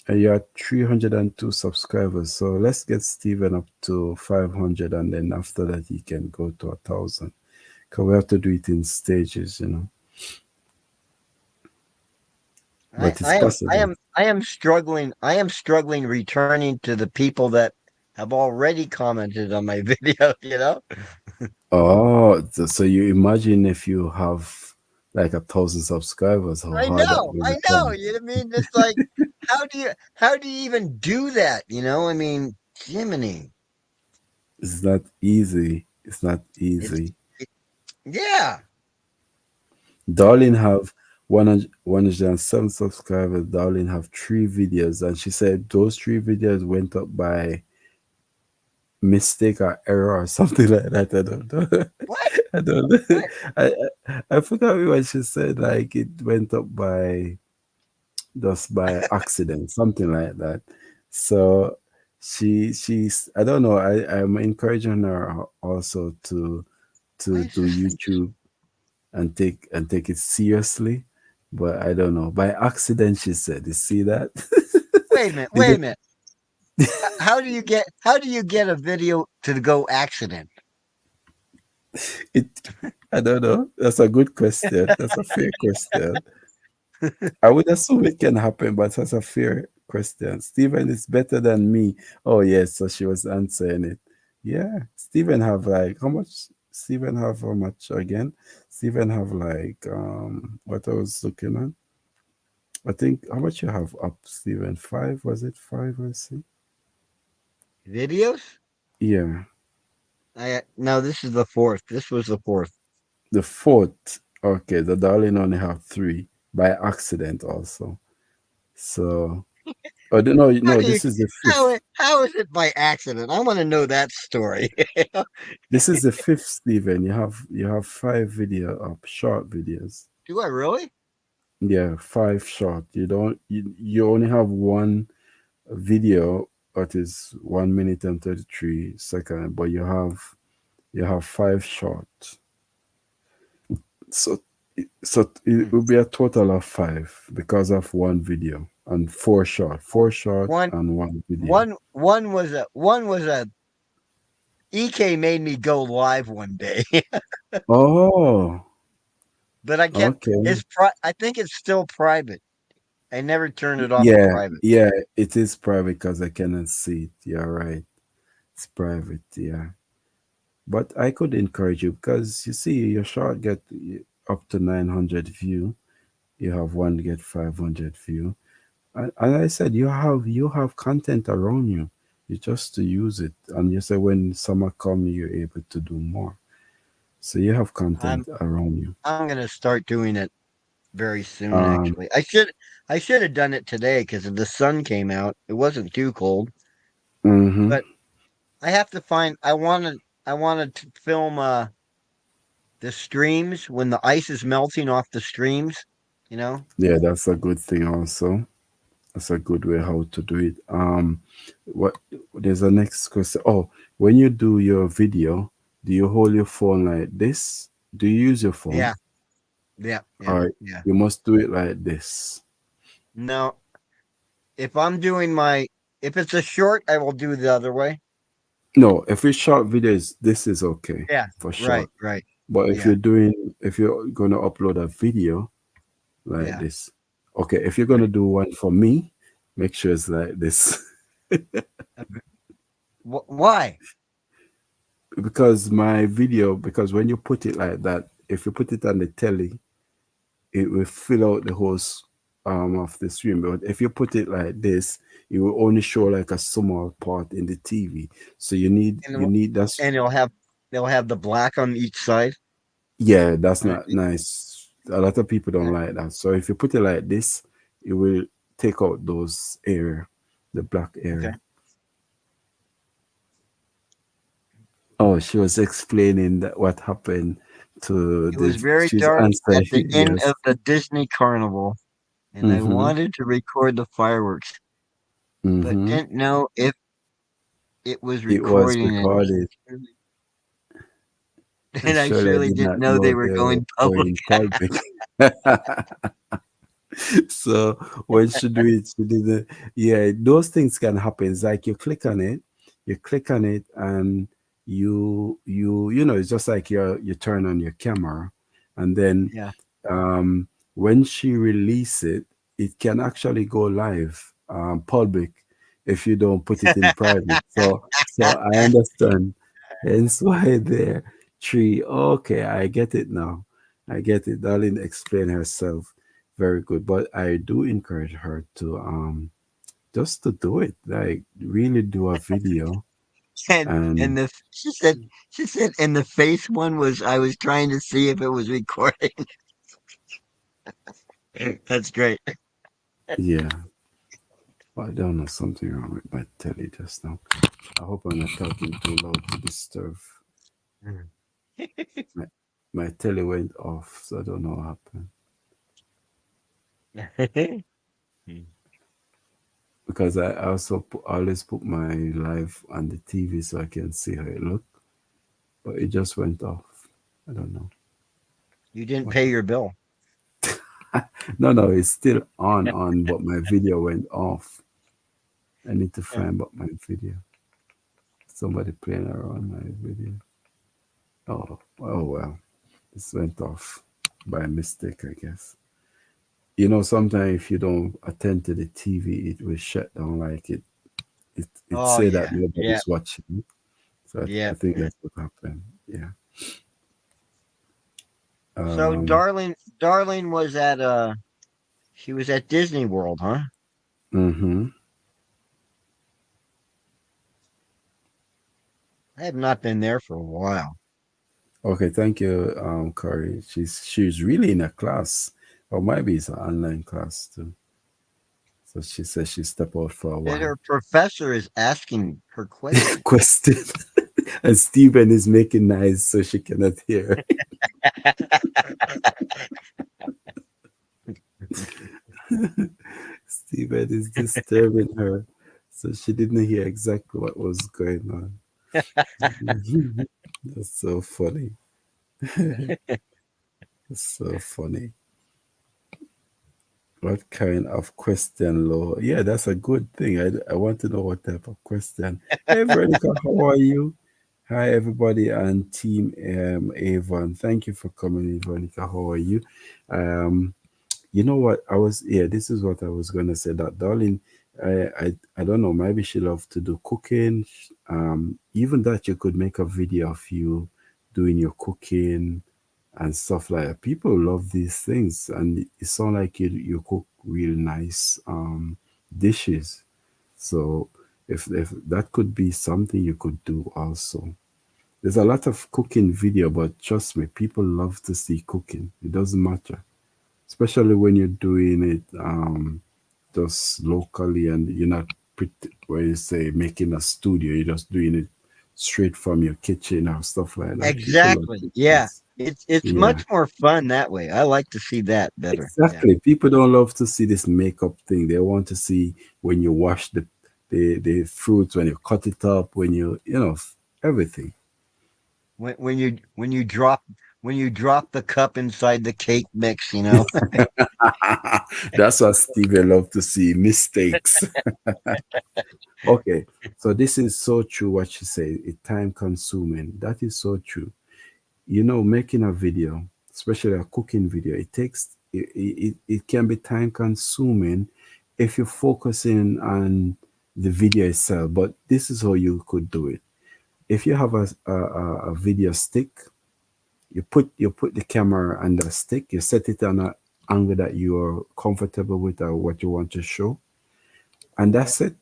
And you are 302 subscribers. So let's get Steven up to 500, and then after that he can go to 1,000. Because we have to do it in stages. I, But it's I am I possible. am I am struggling. I am struggling returning to the people that have already commented on my video. Oh, so you imagine if you have like 1,000 subscribers, how hard that will I know. become. You know what I mean? It's like, how do you even do that? I mean, Jiminy. It's not easy. It's not It's easy. it, yeah. Darlene have 107 subscribers. Darlene have 3 videos, and she said those 3 videos went up by mistake or error or something like that. I don't know. What? I don't know. What? I forgot what she said. Like it went up by just by accident, something like that. So she's I don't know. I'm encouraging her also Why to is do this thing just? YouTube and take it seriously. But I don't know. By accident, she said. You see that? Wait a minute. Did Wait a it? minute. How do you get a video to go accident? It. I don't know. That's a good question. That's a fair question. I would assume it can happen, but that's a fair question. Stephen is better than me. Oh yes, so she was answering it. Yeah, Stephen have like how much? Stephen have how much again? Stephen have like what I was looking at. I think how much you have up, Stephen? 5, was it 5 or see? Videos? Yeah, No. This is the fourth. This was the fourth. the fourth. Okay, the darling only have 3 by accident also. So oh no, How no, do you? this is the How fifth. how is it by accident? I want to know that story. This is the fifth, Stephen. You have 5 video up, short videos. Do I really? Yeah, 5 short. You only have one video that is 1 minute and 33 seconds, but you have 5 short. So it Hmm. will be a total of 5 because of one video and 4 short, 4 short One and one video. one was a EK made me go live one day, Oh, but I kept okay. I think it's still private. I never turned it off to Yeah, private. yeah, it is private because I cannot see it. You're right. It's private, yeah. But I could encourage you because you see, your short get up to 900 view. You have one get 500 view. And I said you have content around you. You just to use it. And you say when summer come, you're able to do more. So you have content I'm around you. I'm gonna start doing it very soon. Um, Actually, I should have done it today because the sun came out. It wasn't too cold, hmm but I have to find. I wanted to film the streams when the ice is melting off the streams. You know. Yeah, that's a good thing also. That's a good way how to do it. What there's a next question. Oh, when you do your video, do you hold your phone like this? Do you use your phone, Yeah. Yeah. Yeah. or Yeah. you must do it like this? No, if I'm doing my if it's a short, I will do the other way. No, if it's short videos, this is okay Yeah. for Right. short. Right. But Yeah. if you're gonna upload a video like Yeah. this, okay. If you're gonna Right. do one for me, make sure it's like this. Why? Because my video, because when you put it like that, if you put it on the telly, it will fill out the whole of the screen. But if you put it like this, it will only show like a small part in the TV. So and you need that's and they'll have the black on each side. yeah, that's Uh, not nice. A lot of people don't uh, like that. So if you put it like this, it will take out those area, the black okay. area. Oh, she was explaining that what happened to It was the. very She's dark at answering. the end Yes. of the Disney Carnival, and I Mm-hmm. wanted to record the fireworks, but Mm-hmm. didn't know if it was It was recording, recorded. and I Surely I surely did didn't not know they know were they were going public. going public. So when she do it, she didn't. Yeah, those things can happen. It's like you click on it, and you know, it's just like you turn on your camera, and then Yeah. when she release it, it can actually go live public if you don't put it in private. So I understand. Hence why there tree. Okay, I get it now. I get it. Darlene explained herself very good. But I do encourage her to just to do it. Like really do a video And and she said and the face one was I was trying to see if it was recording. That's great. yeah. Well, I don't know something wrong with my telly just now. I hope I'm not talking too loud to disturb. My, my telly went off, so I don't know what happened. Because I also always put my live on the TV so I can see how it look, but it just went off. I don't know You didn't what. pay your bill. No, no, it's still on, but my video went off. I need to Yeah. find out my video. Somebody playing around my video. Oh well, this went off by mistake, I guess. You know, sometimes if you don't attend to the TV, it will shut down. Like it Oh say that yeah. Yeah. nobody's watching. So I Yeah. think that's what happened. Yeah. So Um. Darlene was at she was at Disney World, huh? Mm-hmm. I have not been there for a while. Okay. Thank you, Corey. She's really in a class, or maybe it's an online class too. So she says she step out for a And while. her professor is asking her questions. Question. And Stephen is making nice so she cannot hear. Stephen is disturbing her, so she didn't hear exactly what was going on. That's so funny. That's so funny. What kind of question, Law? Yeah, that's a good thing. I want to know what type of question. Hey, Veronica, how are you? Hi, everybody, and Team Avon. Thank you for coming in, Veronica. How are you? Um, You know what? Yeah, this is what I was gonna say. That darling, I don't know. Maybe she loves to do cooking. Even that you could make a video of you doing your cooking and stuff like that. People love these things, and it sounds like you cook real nice dishes. So if that could be something you could do also. There's a lot of cooking video, but trust me, people love to see cooking. It doesn't matter, especially when you're doing it just locally and you're not where you say making a studio, you're just doing it straight from your kitchen or stuff like that. People love Exactly. Yeah. this. It's Yeah, much more fun that way. I like to see that better. Yeah. exactly. People don't love to see this makeup thing. They want to see when you wash the fruits, when you cut it up, when you know everything. When you drop the cup inside the cake mix, you know. That's what Steven love to see mistakes. Okay, so this is so true what you say. It time consuming. That is so true. You know, making a video, especially a cooking video, it can be time consuming if you're focusing on the video itself. But this is how you could do it. If you have a video stick, you put the camera on the stick, you set it on angle that you are comfortable with or what you want to show, and Yeah. that's it.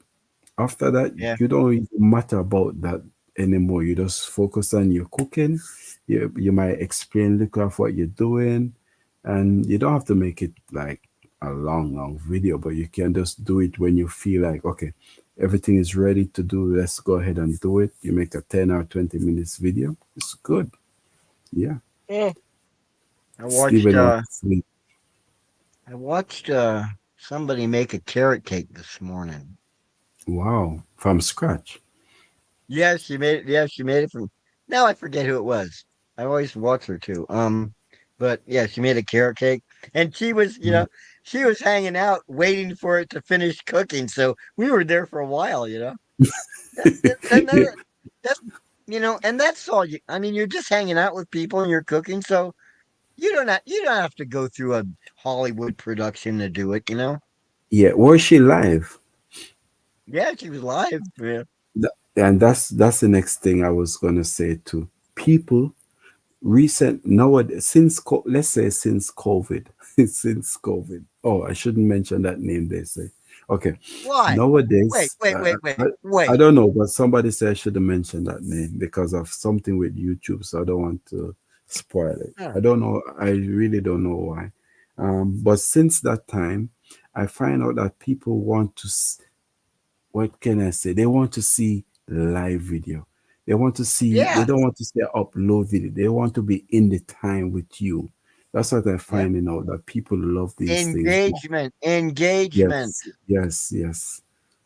After that, Yeah. you don't even matter about that anymore. You just focus on your cooking. You might explain look of what you're doing, and you don't have to make it like a long video, but you can just do it when you feel like, okay, everything is ready to do. Let's go ahead and do it. You make a 10 or 20 minutes video. It's good. Yeah. Yeah. I watched Steven wants uh to sleep. I watched somebody make a carrot cake this morning. Wow. From scratch. Yeah, she made it. Yeah, she made it from. Now I forget who it was. I always watch her too. But yeah, she made a carrot cake, and Mhm. she was hanging out waiting for it to finish cooking. So we were there for a while. And Yeah. that's and that's all you. I mean, you're just hanging out with people and you're cooking, so you don't have to go through a Hollywood production to do it. Yeah. Was she live? Yeah, she was live. Yeah, And that's the next thing I was gonna say too. People recent nowadays let's say since COVID, since COVID. Oh, I shouldn't mention that name. They say, okay, why? Wait, nowadays wait, wait, wait, I wait. don't know, but somebody said I shouldn't mention that name because of something with YouTube, so I don't want to spoil it. Huh. I don't know. I really don't know why. But since that time, I find out that people want to what can I say? They want to see live video. They want to see, they Yeah, don't want to see upload video. They want to be in the time with you. That's what I'm yeah. finding out that people love these things more. Engagement, engagement. Yes, yes, yes.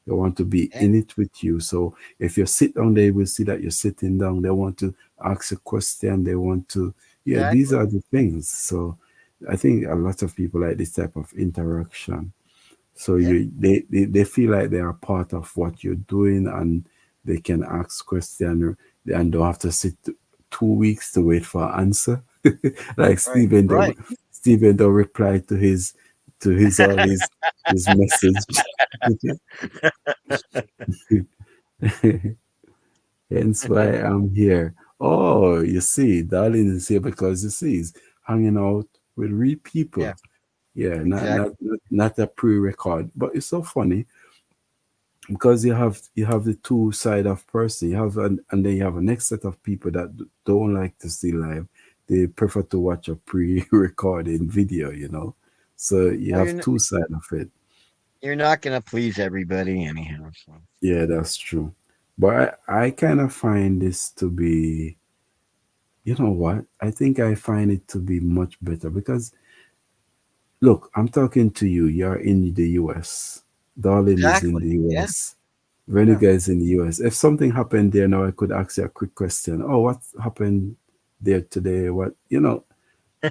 They want to be Eh, in it with you. So if you sit down, they will see that you're sitting down. They want to ask a question. They want to, yeah, these Exactly. are the things. So I think a lot of people like this type of interaction, so Yeah, they feel like they are part of what you're doing, and they can ask questions and don't have to sit 2 weeks to wait for an answer. Like right, right. Stephen don't reply to his all his message. Hence why I'm here. Oh, you see, Darling is here because you see he's hanging out with real people. Yeah, Yeah, exactly. not a pre-record. But it's so funny because you have the two side of person. You have and then you have a next set of people that don't like to see live. They prefer to watch a pre-recorded video, So you Well, have two side of it. you're not gonna please everybody anyhow. So Yeah, that's true. But I kind of find this to be, you know what? I think I find it to be much better because look, I'm talking to you. You're in the US. Darling is in exactly. the Yeah, US. yeah, Venega is in the US. If something happened there now, I could ask you a quick question. Oh, what happened there today?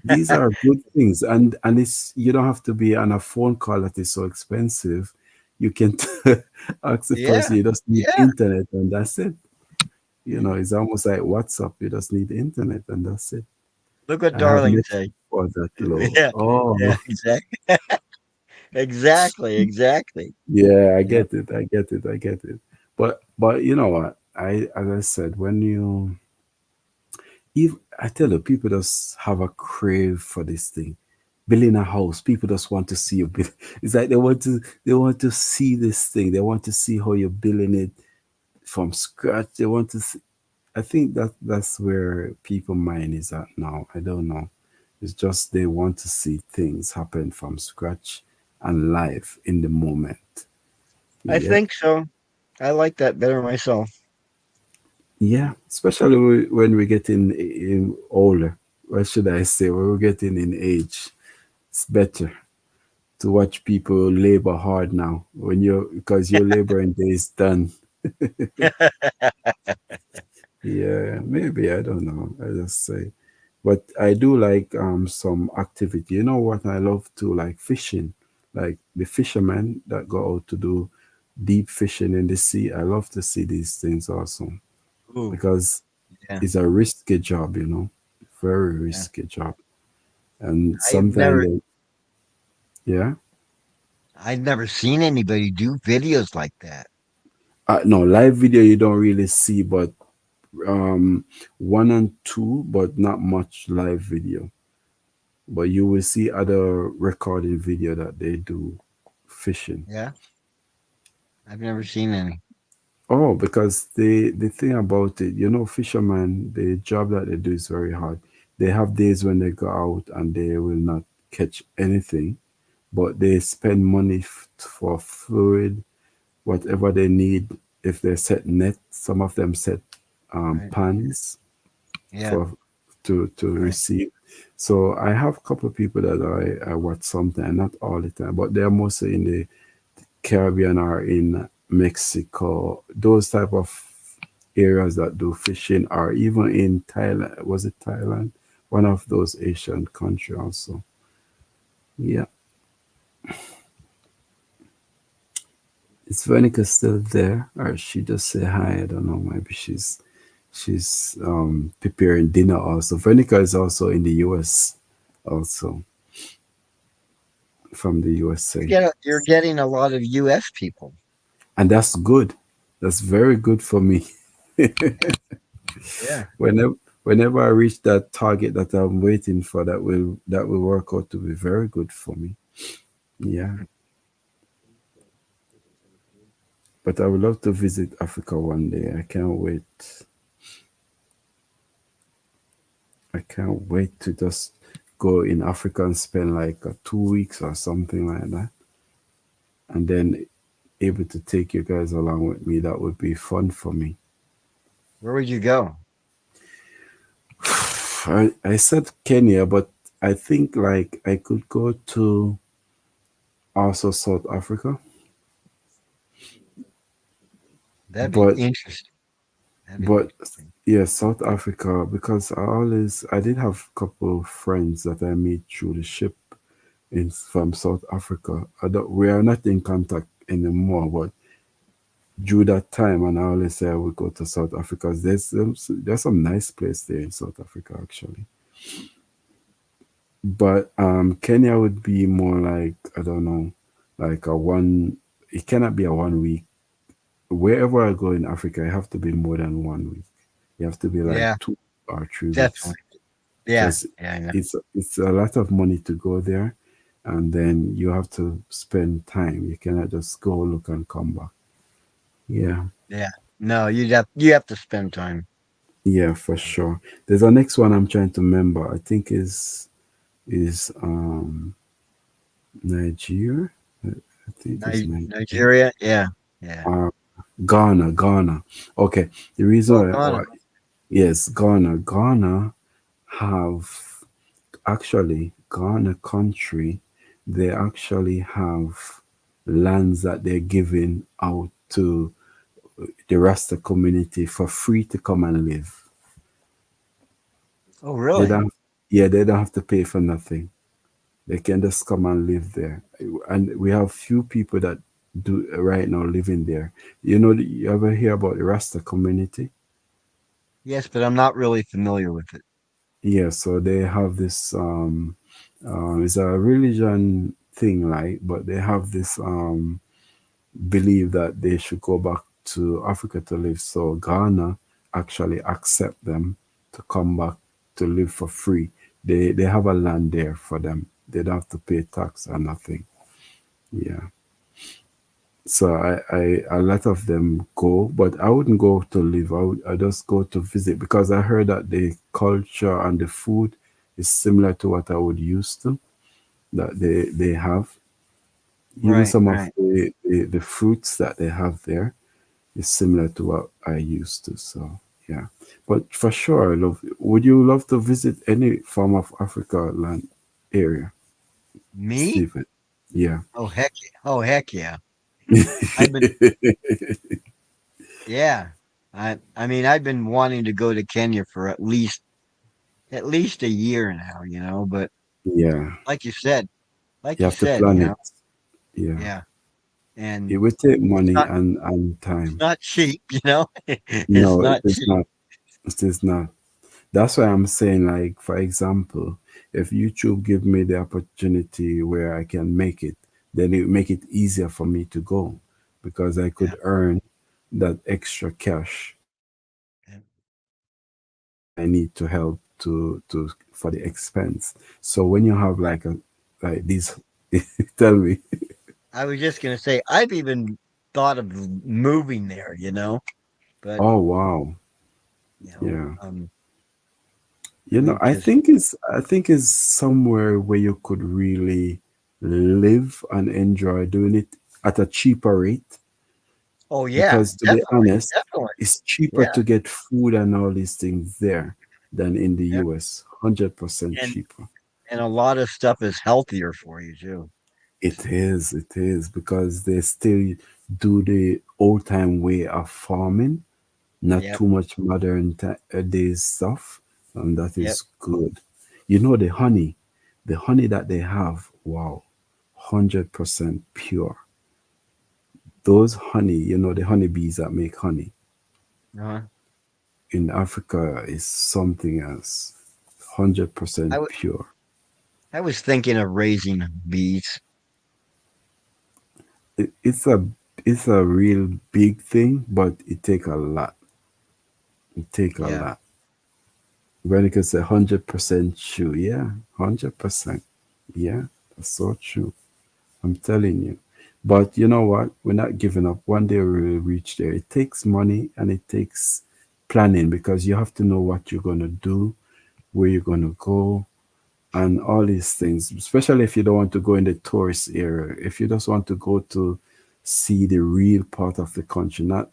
These are good things, and it's you don't have to be on a phone call that is so expensive. You can ask the yeah, person. You just need yeah. internet, and that's it. It's almost like WhatsApp. You just need internet, and that's it. Look what I have Darling Netflix say. for that low. Yeah, Oh, yeah, exactly, exactly, exactly. yeah, I Yeah, get it. I get it. I get it. But you know what? As I said, when you if I tell you, people just have a crave for this thing. Building a house, people just want to see you build. It's like they want to see this thing. They want to see how you're building it from scratch. They want to see, I think that's where people mind is at now. I don't know. It's just they want to see things happen from scratch and live in the moment. I Yep. think so. I like that better myself. Yeah, especially when we get in older. What should I say? When we're getting in age, it's better to watch people labor hard now when you're because your laboring day is done. Yeah, maybe I don't know. I just say, but I do like some activity. You know what I love to like fishing, like the fishermen that go out to do deep fishing in the sea. I love to see these things also Ooh, because yeah, it's a risky job, very yeah. risky job, and I've sometimes never, yeah. I've never seen anybody do videos like that. No, live video you don't really see, but um one and two, but not much live video. but you will see other recording video that they do fishing. Yeah, I've never seen any. Oh, because the thing about it, fishermen, the job that they do is very hard. They have days when they go out and they will not catch anything, but they spend money for fluid, whatever they need. If they set net, some of them set Right. pans Yeah. for to Right. receive. So I have a couple of people that I watch sometimes, not all the time, but they're mostly in the Caribbean or in Mexico, those type of areas that do fishing, or even in Thailand. Was it Thailand? One of those Asian country also. Yeah. Is Veronica still there? Or she just say hi? I don't know. Maybe she's preparing dinner also. Veronica is also in the US also, from the USA. You're getting a lot of U.S. people. And that's good. That's very good for me. Yeah. whenever whenever I reach that target that I'm waiting for, that will work out to be very good for me. Yeah. But I would love to visit Africa one day. I can't wait. I can't wait to just go in Africa and spend like 2 weeks or something like that. And then able to take you guys along with me. That would be fun for me. Where would you go? I said Kenya, but I think like I could go to also South Africa. That'd be But interesting. That'd be but interesting. yeah, South Africa, because I did have a couple of friends that I met through the ship in from South Africa. We are not in contact anymore, but during that time, and I always say I would go to South Africa. There's some nice place there in South Africa actually. But Kenya would be more like, I don't know, like a one. It cannot be a 1 week. Wherever I go in Africa, I have to be more than 1 week. You have to be like Yeah, 2 or 3 weeks, definitely. Yeah. because Yeah. I know. it's a lot of money to go there, and then you have to spend time. You cannot just go look and come back. Yeah, Yeah. No, you have to spend time. yeah, for sure. There's a next one I'm trying to remember. I think is Nigeria. I think it's Nigeria. Nigeria. Yeah. Yeah. Uh, Ghana. Okay, the reason Oh, why, Ghana. yes, Ghana have actually, Ghana country, they actually have lands that they're giving out to the Rasta community for free to come and live. Oh, They really? don't, yeah, they don't have to pay for nothing. They can just come and live there. And we have few people that do right now living there. You ever hear about the Rasta community? Yes, but I'm not really familiar with it. Yeah, so they have this it's a religion thing, like, but they have this believe that they should go back to Africa to live. So Ghana actually accept them to come back to live for free. They have a land there for them. They don't have to pay tax or nothing. Yeah. So I a lot of them go, but I wouldn't go to live. I just go to visit, because I heard that the culture and the food is similar to what I would used to, that they have. Even Right. some of Right. the fruits that they have there is similar to what I used to. So yeah, but for sure, I love. Would you love to visit any form of Africa land area, Me? Stephen? Yeah. Oh, heck yeah. Oh, heck yeah. I've been, yeah. I mean, I've been wanting to go to Kenya for at least a year now, but Yeah, like you said, like you you have to said, plan it. Yeah, yeah. it And will take it's money not and it's time. not cheap, it's No, it not is cheap. not. It is not. That's why I'm saying, like, for example, if YouTube give me the opportunity where I can make it, then it make it easier for me to go, because I Yeah. could earn that extra cash Yeah. I need to help to for the expense. So when you have like a like these, tell me. I was just gonna say I've even thought of moving there, but Oh wow, you know, yeah. um, You know, we've just I think it's somewhere where you could really live and enjoy doing it at a cheaper rate. oh yeah, Because to be definitely, honest, definitely, it's cheaper yeah, to get food and all these things there than in the yeah, US. 100% and cheaper. and a lot of stuff is healthier for you too. It is, because they still do the old time way of farming, not Yep, too much modern days stuff, and that yep. is good. You know, the honey that they have, wow, 100% pure. Those honey, the honeybees that make honey Uh-huh. in Africa is something else, I 100% w- pure. I was thinking of raising bees. It, it's a real big thing, but it take a lot. It take a Yeah, lot. Veronica said 100% true. Yeah, 100%. Yeah, that's so true. I'm telling you. But you know what? We're not giving up. One day we'll reach there. It takes money and it takes planning, because you have to know what you're going to do, where you're going to go, and all these things, especially if you don't want to go in the tourist area. If you just want to go to see the real part of the country, not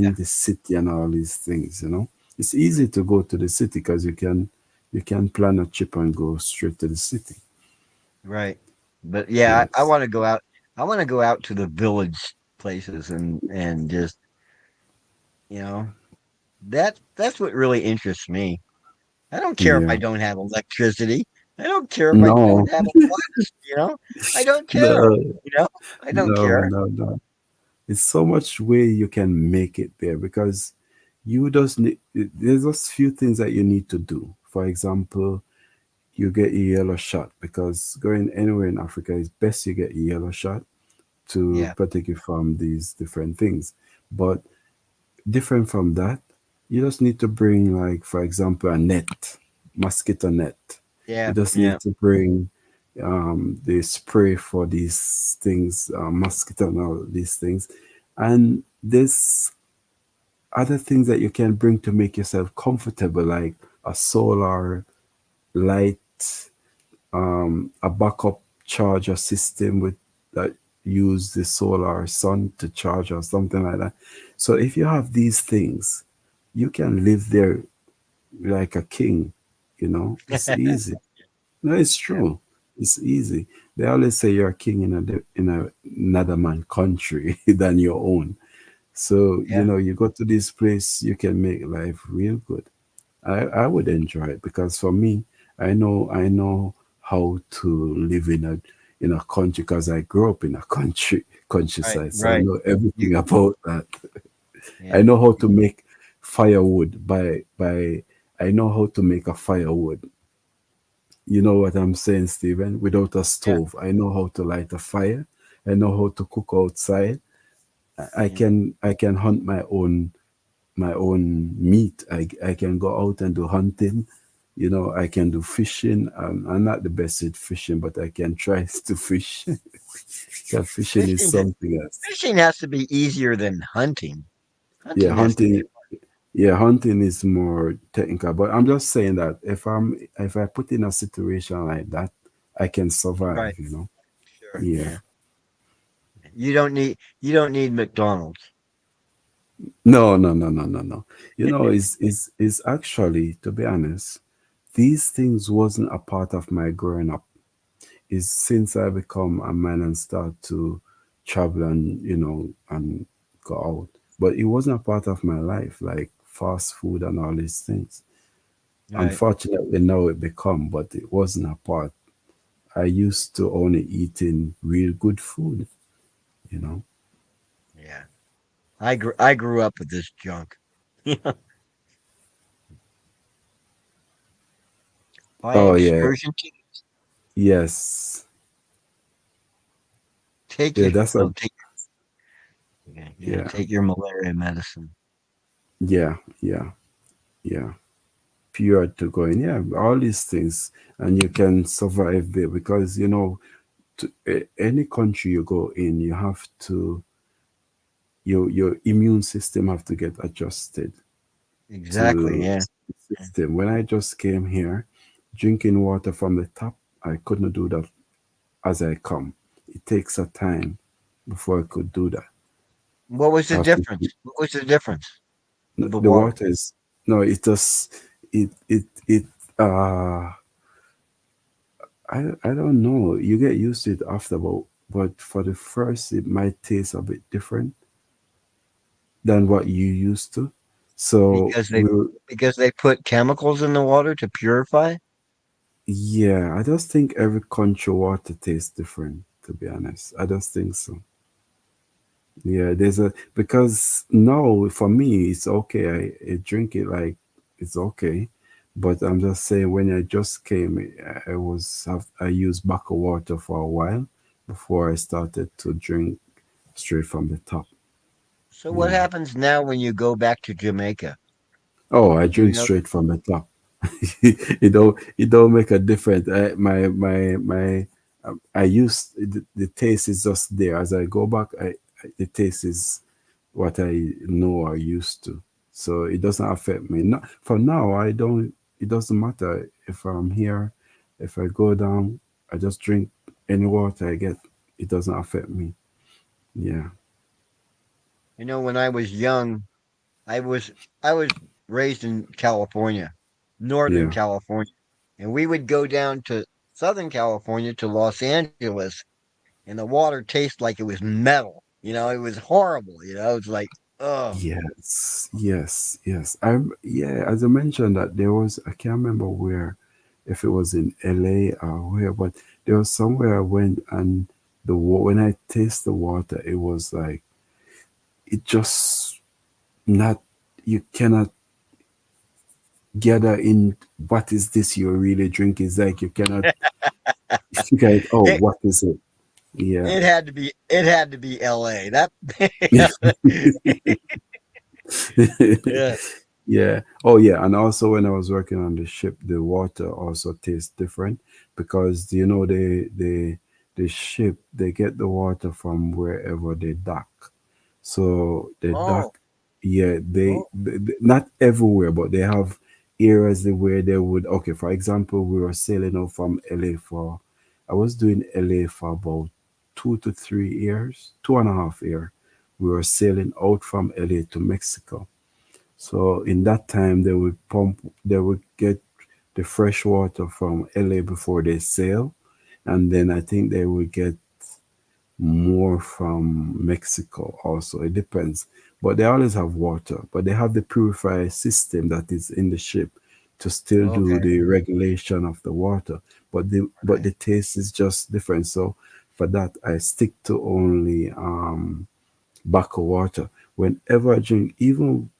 yeah, in the city and all these things, it's easy to go to the city because you can plan a trip and go straight to the city. right. But yeah, I Yes. want to go out. I want to go out to the village places and just you know that's what really interests me. I don't care if I Yeah. don't have electricity. I don't care if I No. don't have a bus, I don't care. No. You know, I don't No. care. No. No. It's so much way you can make it there, because you just need. There's just few things that you need to do. For example, you get a yellow shot, because going anywhere in Africa is best you get a yellow shot to Yeah, protect you from these different things. But different from that, you just need to bring, like, for example, a net, mosquito net. You yeah, just yeah, need to bring the spray for these things, mosquito and all these things. And there's other things that you can bring to make yourself comfortable, like a solar light, a backup charger system with that use the solar sun to charge or something like that. So if you have these things, you can live there like a king. It's easy. No, it's yeah, true. It's easy. They always say you're a king in another man country than your own. So yeah. you go to this place, you can make life real good. I would enjoy it, because for me, I know how to live in a country, because I grew up in a Right, countryside, so I right. know You, everything about that. I yeah, know how to make firewood by I know how to make a firewood. You know what I'm saying, Stephen? Without a yeah, stove, I know how to light a fire. I know how to cook outside. I yeah, can I can hunt my own meat. I can go out and do hunting. I can do fishing. I'm not the best at fishing, but I can try to fish. Because fishing is fishing. something else. Fishing has to be easier than hunting. Yeah, Hunting has to be. hunting. Yeah, hunting is more technical. But I'm just saying that if I put in a situation like that, I can survive. Right. Sure. Yeah. Yeah. You don't need McDonald's. No, no, no, no, no, no. Is actually, to be honest, these things wasn't a part of my growing up. Is since I become a man and start to travel and go out. But it wasn't a part of my life, like fast food and all these things. Right. Unfortunately, now it become, but it wasn't a part. I used to only eat in real good food, you know. Yeah. I grew up with this junk. Buy Oh yeah, excursion tickets. yes, Take yeah. your That's a no take yeah, yeah, yeah, take your malaria medicine. yeah, yeah, yeah. period to go in. Yeah, all these things, and you can survive there because any country you go in, you have to your immune system have to get adjusted Exactly. to Yeah. the system. When I just came here, drinking water from the tap, I couldn't do that as I come. It takes a time before I could do that. What was I the have to. difference? What was the difference No, of the the water? water is no. It just it. I don't know. You get used to it after, but for the first, it might taste a bit different than what you used to. So Because they put chemicals in the water to purify. yeah, I just think every country water tastes different. To be honest, I just think so. Yeah, there's a because no, for me it's okay. I drink it like it's okay, but I'm just saying when I just came, I used bottled water for a while before I started to drink straight from the top. So what Yeah. happens now when you go back to Jamaica? Oh, I Do you drink know? straight from the top. It don't make a difference. I use the taste is just there. As I go back, the taste is what I know or used to. So it doesn't affect me. No, for now, I don't. It doesn't matter if I'm here. If I go down, I just drink any water I get. It doesn't affect me. Yeah, When I was young, I was I was raised in California, Northern yeah, California, and we would go down to Southern California to Los Angeles, and the water tasted like it was metal. It was horrible. It's like, oh, yes. Yeah. As I mentioned that there was, I can't remember where, if it was in LA or where, but there was somewhere I went and when I taste the water, it was like it just not you cannot gather in what is this you're really drinking. It's like you cannot figure it. Oh, it what is it? Yeah. it had to be L.A. That yeah. Yeah. Oh, yeah. And also, when I was working on the ship, the water also tastes different because the ship they get the water from wherever they dock. So they Oh, dock, yeah. oh, Not everywhere, but they have areas where they would. Okay, for example, we were sailing out from LA for. I was doing LA for about 2 to 3 years, 2.5 years. We were sailing out from LA to Mexico, so in that time, they would get the fresh water from LA before they sail, and then I think they would get more from Mexico also. It depends, but they always have water. But they have the purifier system that is in the ship to still do okay, the regulation of the water. But the right. taste is just different. So for that, I stick to only bottled water. Whenever I drink, even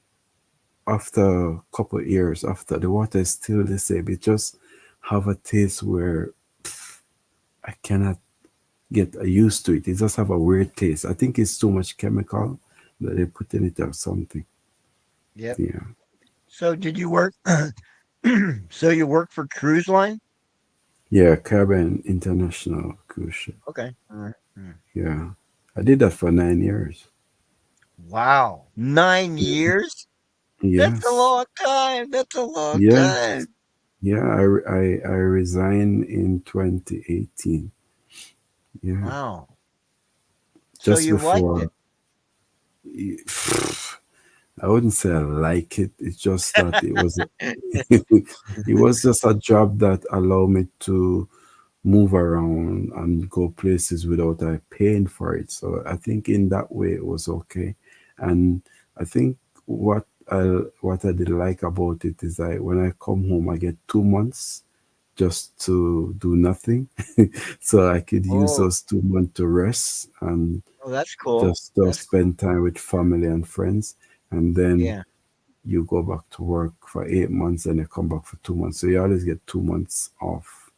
after a couple of years after, the water is still the same. It just have a taste where I cannot get used to it. It just have a weird taste. I think it's too much chemical that they put in it or something. Yep. Yeah. So did you work? So you work for cruise line? Yeah, Caribbean International Cruise Ship. Okay. All right. Yeah. I did that for 9 years. Wow, 9 years? That's a Yes. long time. That's a long Yes. time. Yeah, I resigned in 2018. Yeah. Wow. So Just you liked before it? I wouldn't say I like it. It's just that it was just a job that allowed me to move around and go places without I paying for it. So I think in that way it was okay. And I think what I did like about it is that when I come home I get 2 months just to do nothing. So I could use Oh, those 2 months to rest and oh, that's cool. just That's cool. spend time with family and friends, and then Yeah, you go back to work for 8 months and you come back for 2 months. So you always get 2 months off.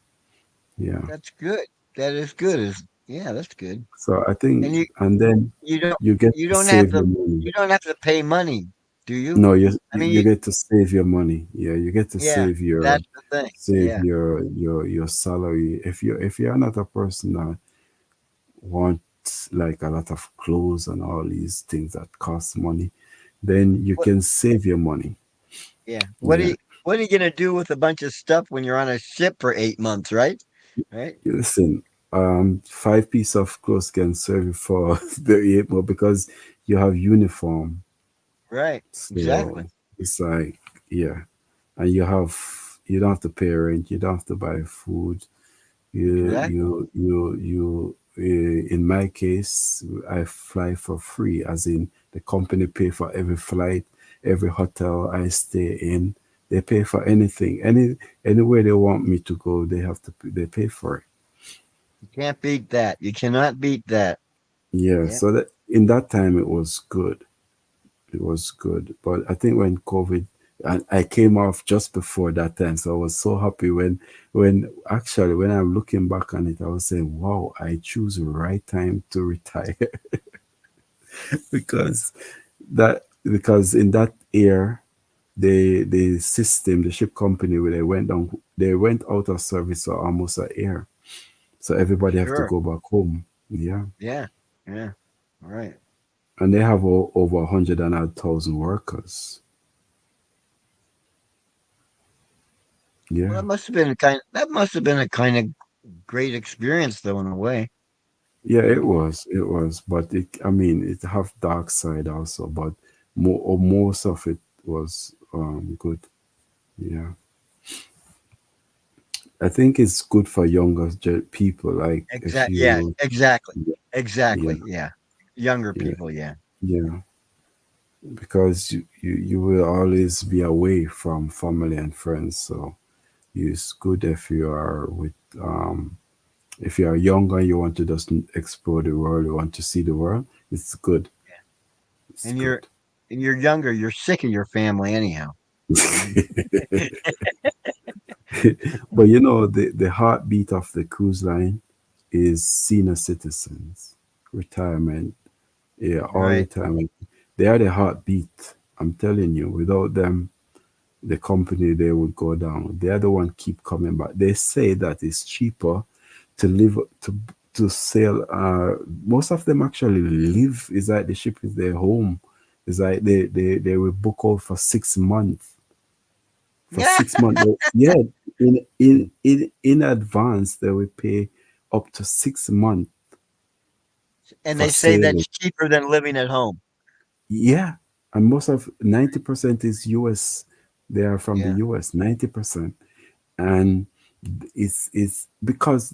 Yeah. that's good. That is good. Yeah, that's good. So I think, And you and then you don't you get you to don't have save to your money. you don't have to pay money Do you? No, I mean, you get to save your money. Yeah, you get to yeah, that's the thing. save Yeah. your salary. If you're not a person that want like a lot of clothes and all these things that cost money, then you What? can save your money. Yeah. Yeah. What are you gonna do with a bunch of stuff when you're on a ship for 8 months, right? Right. Listen, five piece of clothes can serve you for the 8 more because you have uniform. Right. So Exactly. it's like, yeah. And you don't have to pay rent, you don't have to buy food. Exactly. In my case, I fly for free, as in the company pay for every flight, every hotel I stay in. They pay for anything, anywhere they want me to go, they pay for it. You can't beat that. You cannot beat that. Yeah, Yeah. so that in that time it was good. It was good. But I think when COVID, I came off just before that time, so I was so happy when actually when I'm looking back on it, I was saying, "Wow, I choose the right time to retire," because because in that year the system, the ship company, where they went out of service for almost a year, so everybody have to Sure. go back home. Yeah, Yeah. Yeah. Right. and they have over 100,000 workers. Well, Yeah. that must have been a kind of great experience though in a way. Yeah, it was, but I mean, it have dark side also, but most of it was good. Yeah, I think it's good for younger people. Like if Yeah, you, exactly. yeah, Exactly. Yeah. Younger yeah, people, yeah. yeah, because you will always be away from family and friends. So it's good if you are with if you are younger, you want to just explore the world, you want to see the world. It's good. It's And good. you're younger, you're sick of your family anyhow. Mhm. But you know, the heartbeat of the cruise line is senior citizens, retirement, yeah, all Right. retirement. They are the heartbeat. I'm telling you, without them, the company they would go down. They are the one keep coming back. They say that it's cheaper to live to sail. Most of them actually live. It's like the ship is their home. It's like they will book out for 6 months for Yeah. 6 months. Yeah, in advance they will pay up to 6 months And for they say sailing. that's cheaper than living at home. Yeah, and most of 90% is US. They are from the Yeah. US, 90%, and it's because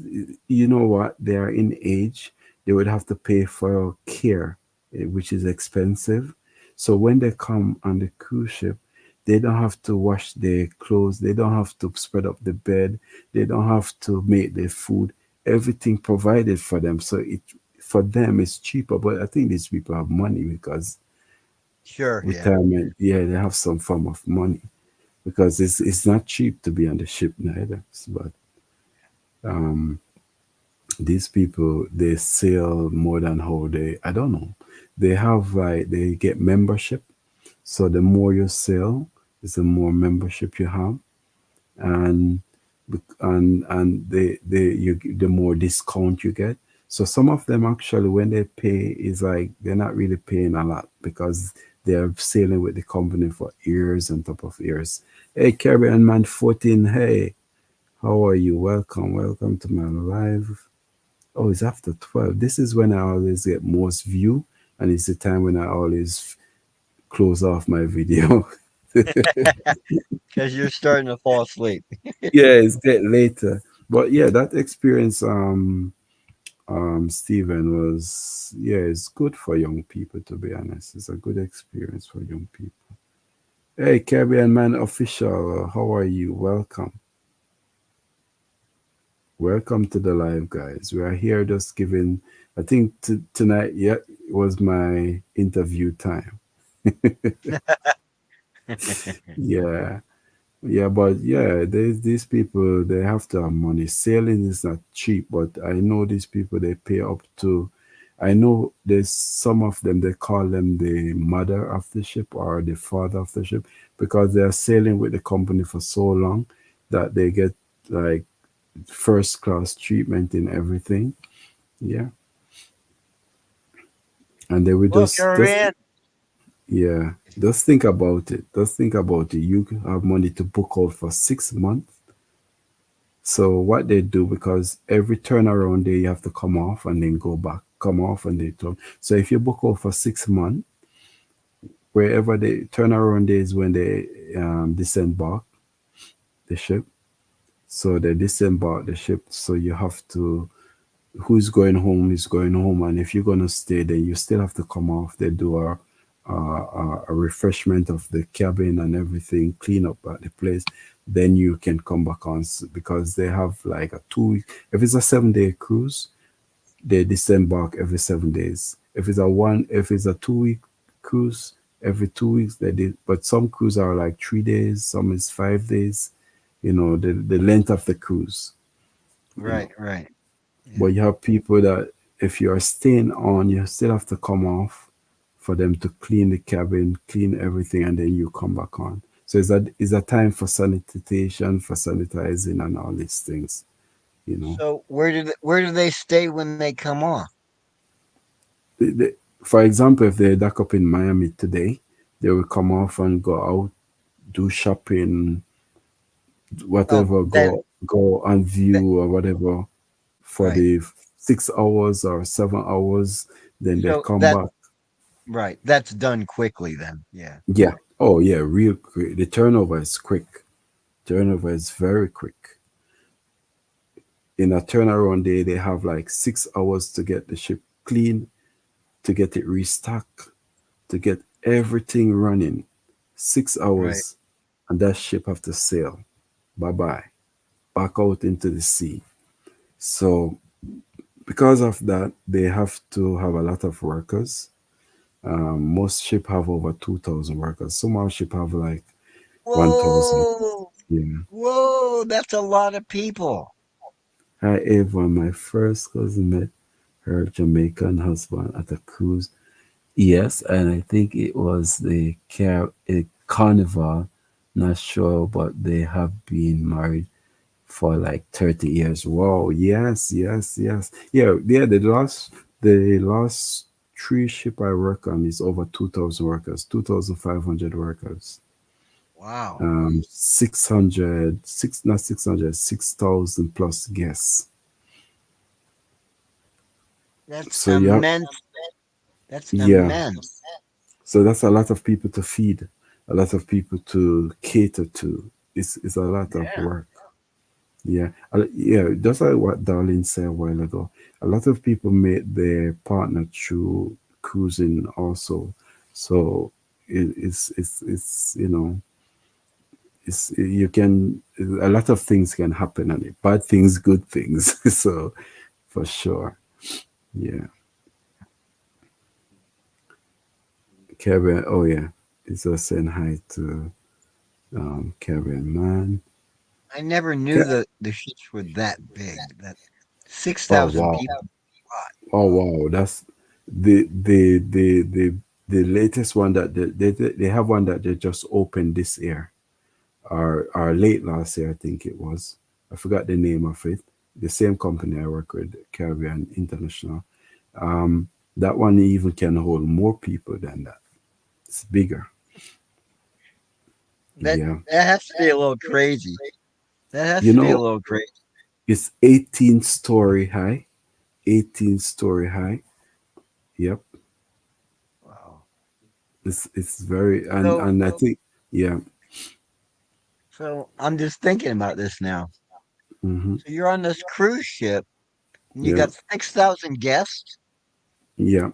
you know what, they are in age. They would have to pay for care, which is expensive. So when they come on the cruise ship, they don't have to wash their clothes, they don't have to spread up the bed, they don't have to make their food. Everything provided for them, so it for them it's cheaper. But I think these people have money because Sure, yeah. retirement, yeah, they have some form of money because it's not cheap to be on the ship neither. But um, these people they sell more than how they, I don't know. They have like they get membership, so the more you sell, is the more membership you have, and the more discount you get. So some of them actually when they pay is like they're not really paying a lot because they're sailing with the company for years on top of years. Hey, Caribbean Man 14, hey, how are you? Welcome to my live. Oh, it's after 12. This is when I always get most view, and it's the time when I always close off my video. Because you're starting to fall asleep. Yeah, it's get later. But yeah, that experience, Stephen, was, yeah, it's good for young people, to be honest. It's a good experience for young people. Hey, Caribbean Man Official, how are you? Welcome to the live, guys. We are here just giving, I think tonight, yeah, was my interview time. Yeah, yeah, but yeah, these people, they have to have money. Sailing is not cheap, but I know these people, they pay up to, I know there's some of them, they call them the mother of the ship or the father of the ship, because they are sailing with the company for so long that they get like first class treatment in everything. Yeah. And they will Look, you're just in. yeah, just think about it. Just think about it. You have money to book out for 6 months. So what they do, because every turnaround day you have to come off and then go back, come off and they turn. So if you book out for 6 months, wherever the turnaround days when they disembark the ship, so they disembark the ship. So you have to, who's going home is going home, and if you're gonna stay, then you still have to come off. They do a refreshment of the cabin and everything, clean up at the place. Then you can come back on because they have like a 2 week. If it's a 7 day cruise, they disembark every 7 days. If it's a 2 week cruise, every 2 weeks they did. But some cruise are like 3 days, some is 5 days. The length of the cruise. You Right, know, right. Yeah. but you have people that if you are staying on, you still have to come off for them to clean the cabin, clean everything, and then you come back on. So it's a time for sanitation, for sanitizing, and all these things. You know, So where do they stay when they come off? for example, if they dock up in Miami today, they will come off and go out, do shopping, Oh, whatever, then go on th- view or whatever for right. the 6 hours or 7 hours. Then they So come that back. right. That's done quickly then. Yeah. Yeah. Oh, yeah. Real quick. The turnover is quick. Turnover is very quick. In a turnaround day, they have like 6 hours to get the ship clean, to get it restocked, to get everything running. Six Right. hours, and that ship have to sail. Bye bye. Back out into the sea. So because of that, they have to have a lot of workers. Most ship have over 2,000 workers. Some our ship have like 1,000. Whoa. Yeah. Whoa, that's a lot of people. I Ava, my first cousin met her Jamaican husband at a cruise. Yes, and I think it was a carnival, not sure, but they have been married for like 30 years. Wow, yes, yes, yes. Yeah, yeah, the last three ship I work on is over 2,000 workers, 2,500 workers. Wow. 600, not 600, 6,000 plus guests. That's So yeah, immense. That's yeah. immense. So that's a lot of people to feed, a lot of people to cater to. It's a lot of Yeah. work. Yeah, yeah. Just like what Darlene said a while ago, a lot of people meet their partner through cruising also. So it's it's you can a lot of things can happen on it. Bad things, good things. So for sure, yeah. Kevin, oh yeah, it's just saying hi to Kevin, man. I never knew the ships were that big. That six Oh thousand wow. people. Wow. Oh wow. That's the latest one that they have one that they just opened this year or late last year, I think it was. I forgot the name of it. The same company I work with, Caribbean International. Um, that one even can hold more people than that. It's bigger. That Yeah. that has to be a little crazy. That has You to be a know, little crazy. it's 18-story high. 18-story high. Yep. Wow. It's very So and I think yeah. so I'm just thinking about this now. Hmm. So you're on this cruise ship and you Yeah. got 6,000 guests. Yeah.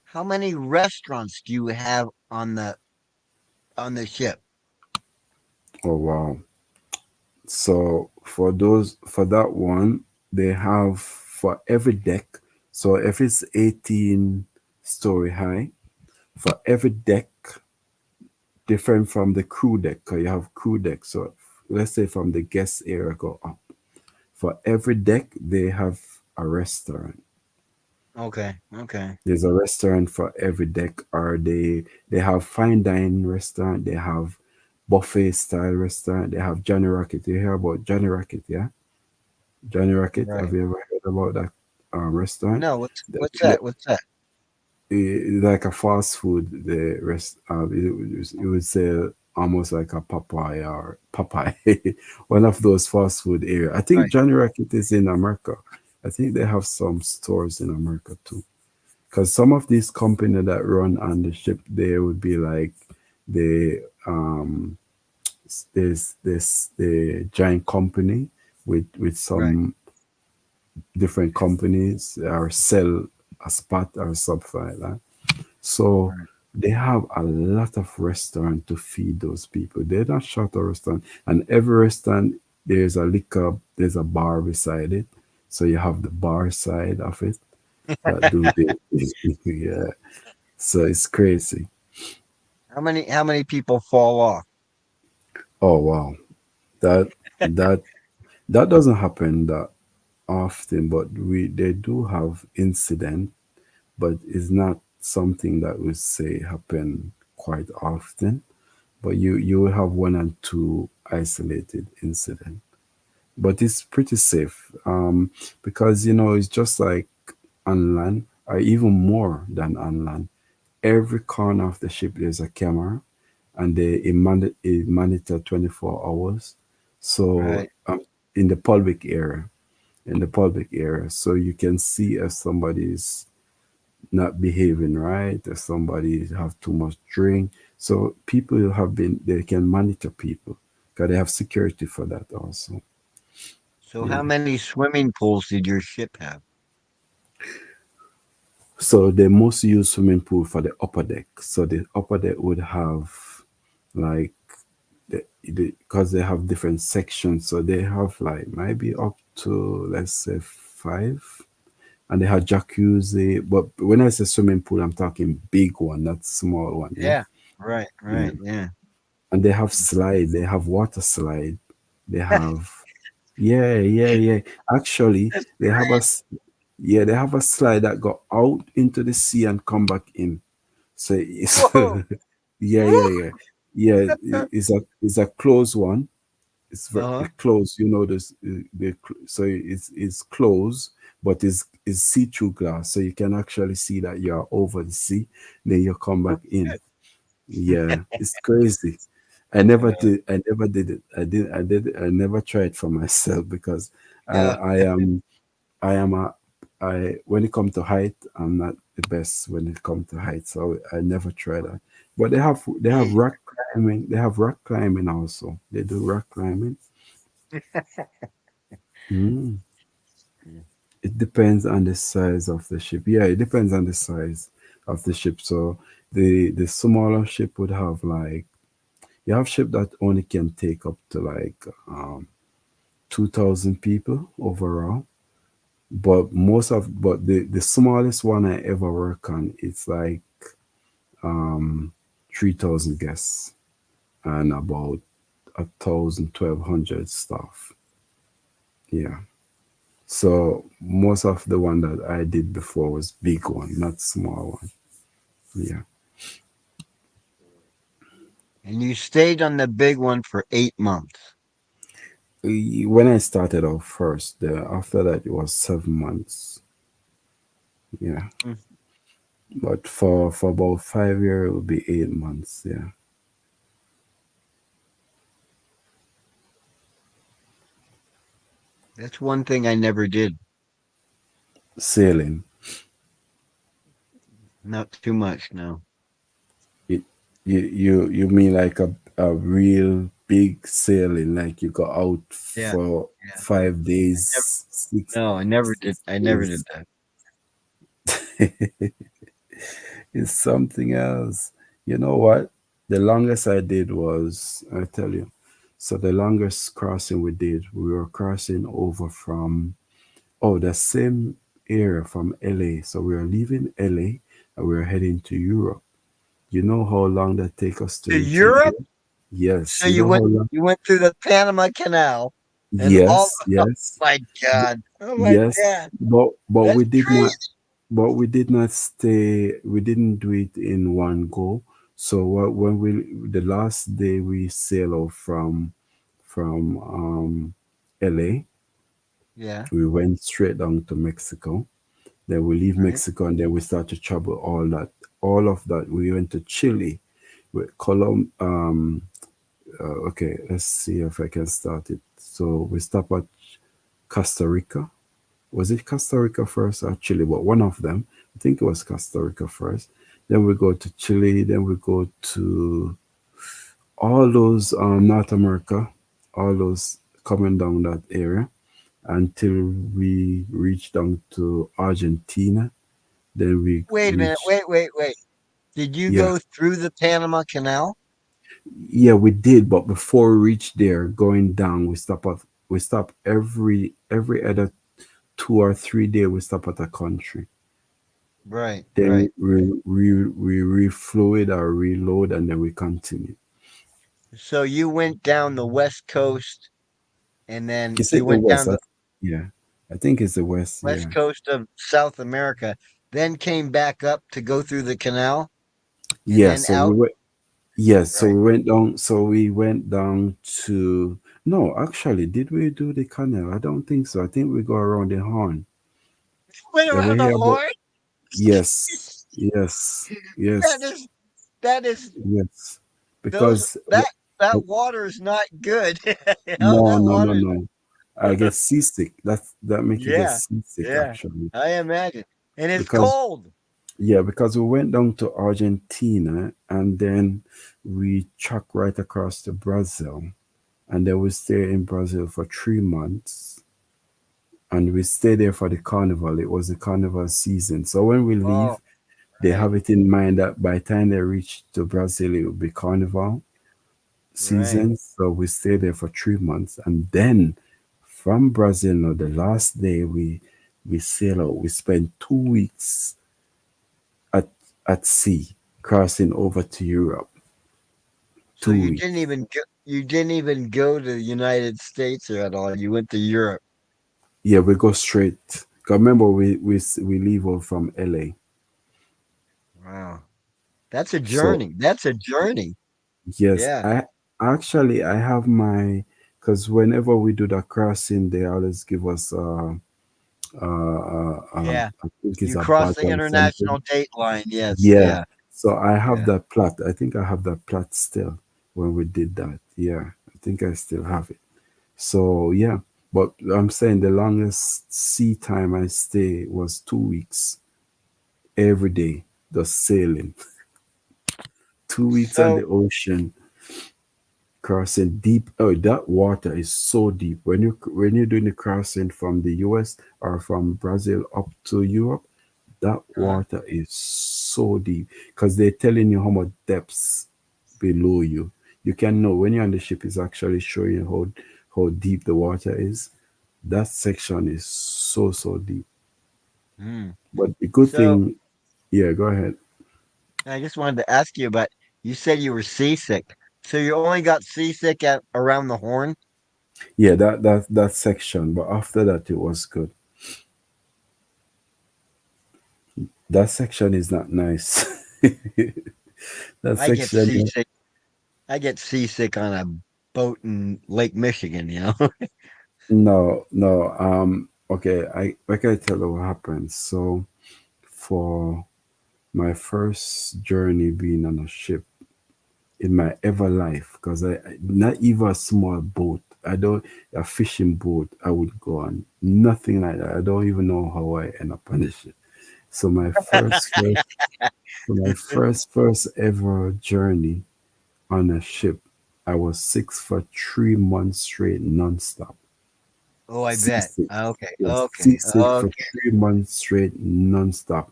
How many restaurants do you have on the ship? Oh wow. So for that one, they have for every deck. So if it's 18-story high, for every deck, different from the crew deck, 'cause you have crew deck. So let's say from the guest area go up. For every deck, they have a restaurant. Okay. Okay. There's a restaurant for every deck, or they have fine dining restaurant, they have buffet style restaurant, they have Johnny Rocket. You hear about Johnny Rocket, yeah? Johnny Rocket, Right. have you ever heard about that restaurant? No, The, what's that? What's that? like a fast food, the rest it would say almost like a Popeye or Popeye, one of those fast food area. I think Right. Johnny Rocket is in America. I think they have some stores in America too. Because some of these company that run on the ship, they would be like the there's this the giant company with Right. some different companies or sell a spot or something like that. So Right. they have a lot of restaurant to feed those people. They're not short of restaurant, and every restaurant there's a liquor, there's a bar beside it. So you have the bar side of it that do the yeah. So it's crazy. How many people fall off? Oh wow, that that that doesn't happen that often, but we they do have incident, but it's not something that we say happen quite often. But you will have one and two isolated incident, but it's pretty safe because it's just like on land, or even more than on land. Every corner of the ship there's a camera, and it monitor 24 hours. So Right. in the public area, so you can see if somebody's not behaving right, if somebody have too much drink. So people have been they can monitor people because they have security for that also. So Yeah. how many swimming pools did your ship have? So they most use swimming pool for the upper deck. So the upper deck would have like because they have different sections. So they have like maybe up to let's say five, and they have jacuzzi. But when I say swimming pool, I'm talking big one, not small one. Yeah. Yeah. Right. Yeah. Right. Yeah. And they have slide, they have water slide, they have yeah. Actually, That's they have yeah, they have a slide that go out into the sea and come back in. So it's whoa. yeah. Yeah, it's a closed one. It's very Uh-huh. it closed. This so it's closed, but it's see through glass, so you can actually see that you're over the sea. Then you come back in. Yeah, it's crazy. I never did it. I never tried for myself because I Yeah. I am I am a I when it comes to height, I'm not the best when it comes to height, so I never tried that. But they have Mm. rock climbing. They have rock climbing also. They do rock climbing. Mm. It depends on the size of the ship. Yeah, it depends on the size of the ship. So the smaller ship would have like you have ship that only can take up to like 2,000 people overall. But the smallest one I ever work on, it's like um 3,000 guests and about 1,200 staff. Yeah. So most of the one that I did before was big one, not small one. Yeah. And you stayed on the big one for 8 months. When I started off first, after that it was 7 months. Yeah. Mm. But for about 5 years, it would be 8 months. Yeah. That's one thing I never did. Sailing. Not too much, no. It, you mean like a real big sailing, like you go out Yeah. for Yeah. five I never, days, six no, I never did. six I never did days. that. It's something else. You know what? The longest I did was, I tell you. So the longest crossing we did, we were crossing over from the same area from LA. So we were leaving LA and we were heading to Europe. You know how long that take us to To reach Europe? Europe? Yes. So You you know went how long? you went through the Panama Canal and all Yes, oh yes, my God. Oh my yes. God. But we That's did not. crazy. but we did not stay. We didn't do it in one go. So when we the last day we sail off from LA, Yeah. we went straight down to Mexico. Then we leave Right. Mexico and then we start to travel all of that. We went to Chile with okay, let's see if I can start it. So we stop at Costa Rica. Was it Costa Rica first or Chile? But one of them. I think it was Costa Rica first. Then we go to Chile. Then we go to all those North America, all those coming down that area until we reach down to Argentina. Then we Wait a minute. reach, Wait. Did you yeah, go through the Panama Canal? yeah, we did. But before we reach there, going down, we stop every other 2 or 3 day. We stop at a country. Right. Then Right. we refluid or reload, and then we continue. So you went down the West Coast, and then Is you it the went West? down the Yeah, I think it's the West. West Yeah, Coast of South America, then came back up to go through the canal, and yeah. then So we out. went. Yes, so Right. we went down. So we went down to. No, actually, did we do the canal? I don't think so. I think we go around the Horn. Went Ever around the hear about? horn. Yes, yes, That yes, is that is yes. those Because that water is not good. no, That no, no, water. no. I get seasick. That make you get Yeah, seasick yeah. actually. I imagine, and it's Because cold. yeah, because we went down to Argentina and then we truck right across to Brazil, and then we stay in Brazil for 3 months, and we stay there for the carnival. It was the carnival season. So when we Oh, leave, they right, have it in mind that by the time they reach to Brazil, it will be carnival right. season. So we stay there for 3 months, and then from Brazil, now the last day we sail out. We spend 2 weeks at at sea, crossing over to Europe. So two you didn't weeks. even go to the United States or at all. You went to Europe. Yeah, we go straight. 'Cause remember, we leave out from LA. Wow, that's a So journey. That's a journey. yes, Yeah, I have my, because whenever we do the crossing, they always give us yeah. I think it's You a cross badge the or something. international date line. Yes, Yeah. yeah, So I have yeah. that plat. I think I have that plat still when we did that. Yeah, I think I still have it. So yeah, but I'm saying the longest sea time I stay was 2 weeks every day, just sailing. 2 weeks on So the ocean, crossing deep. Oh, that water is so deep. When you're doing the crossing from the US or from Brazil up to Europe, that uh, water is so deep because they're telling you how much depths below you. You can know when you're on the ship is actually showing you how deep the water is. That section is so deep. mm. But the good So thing, yeah, go ahead. I just wanted to ask you about. You said you were seasick. So you only got seasick at around the Horn. Yeah, that section. But after that, it was good. That section is not nice. That I get section, seasick. I get seasick on a boat in Lake Michigan. You know. no, no. Okay, I tell you what happened. So for my first journey being on a ship in my ever life, because not even a small boat. I don't a fishing boat. I would go on nothing like that. I don't even know how I end up on the ship. So my first ever journey on a ship, I was sick for 3 months straight, nonstop. Oh, I bet. Seasick. Okay. Yes, Okay. seasick for Okay. 3 months straight, nonstop.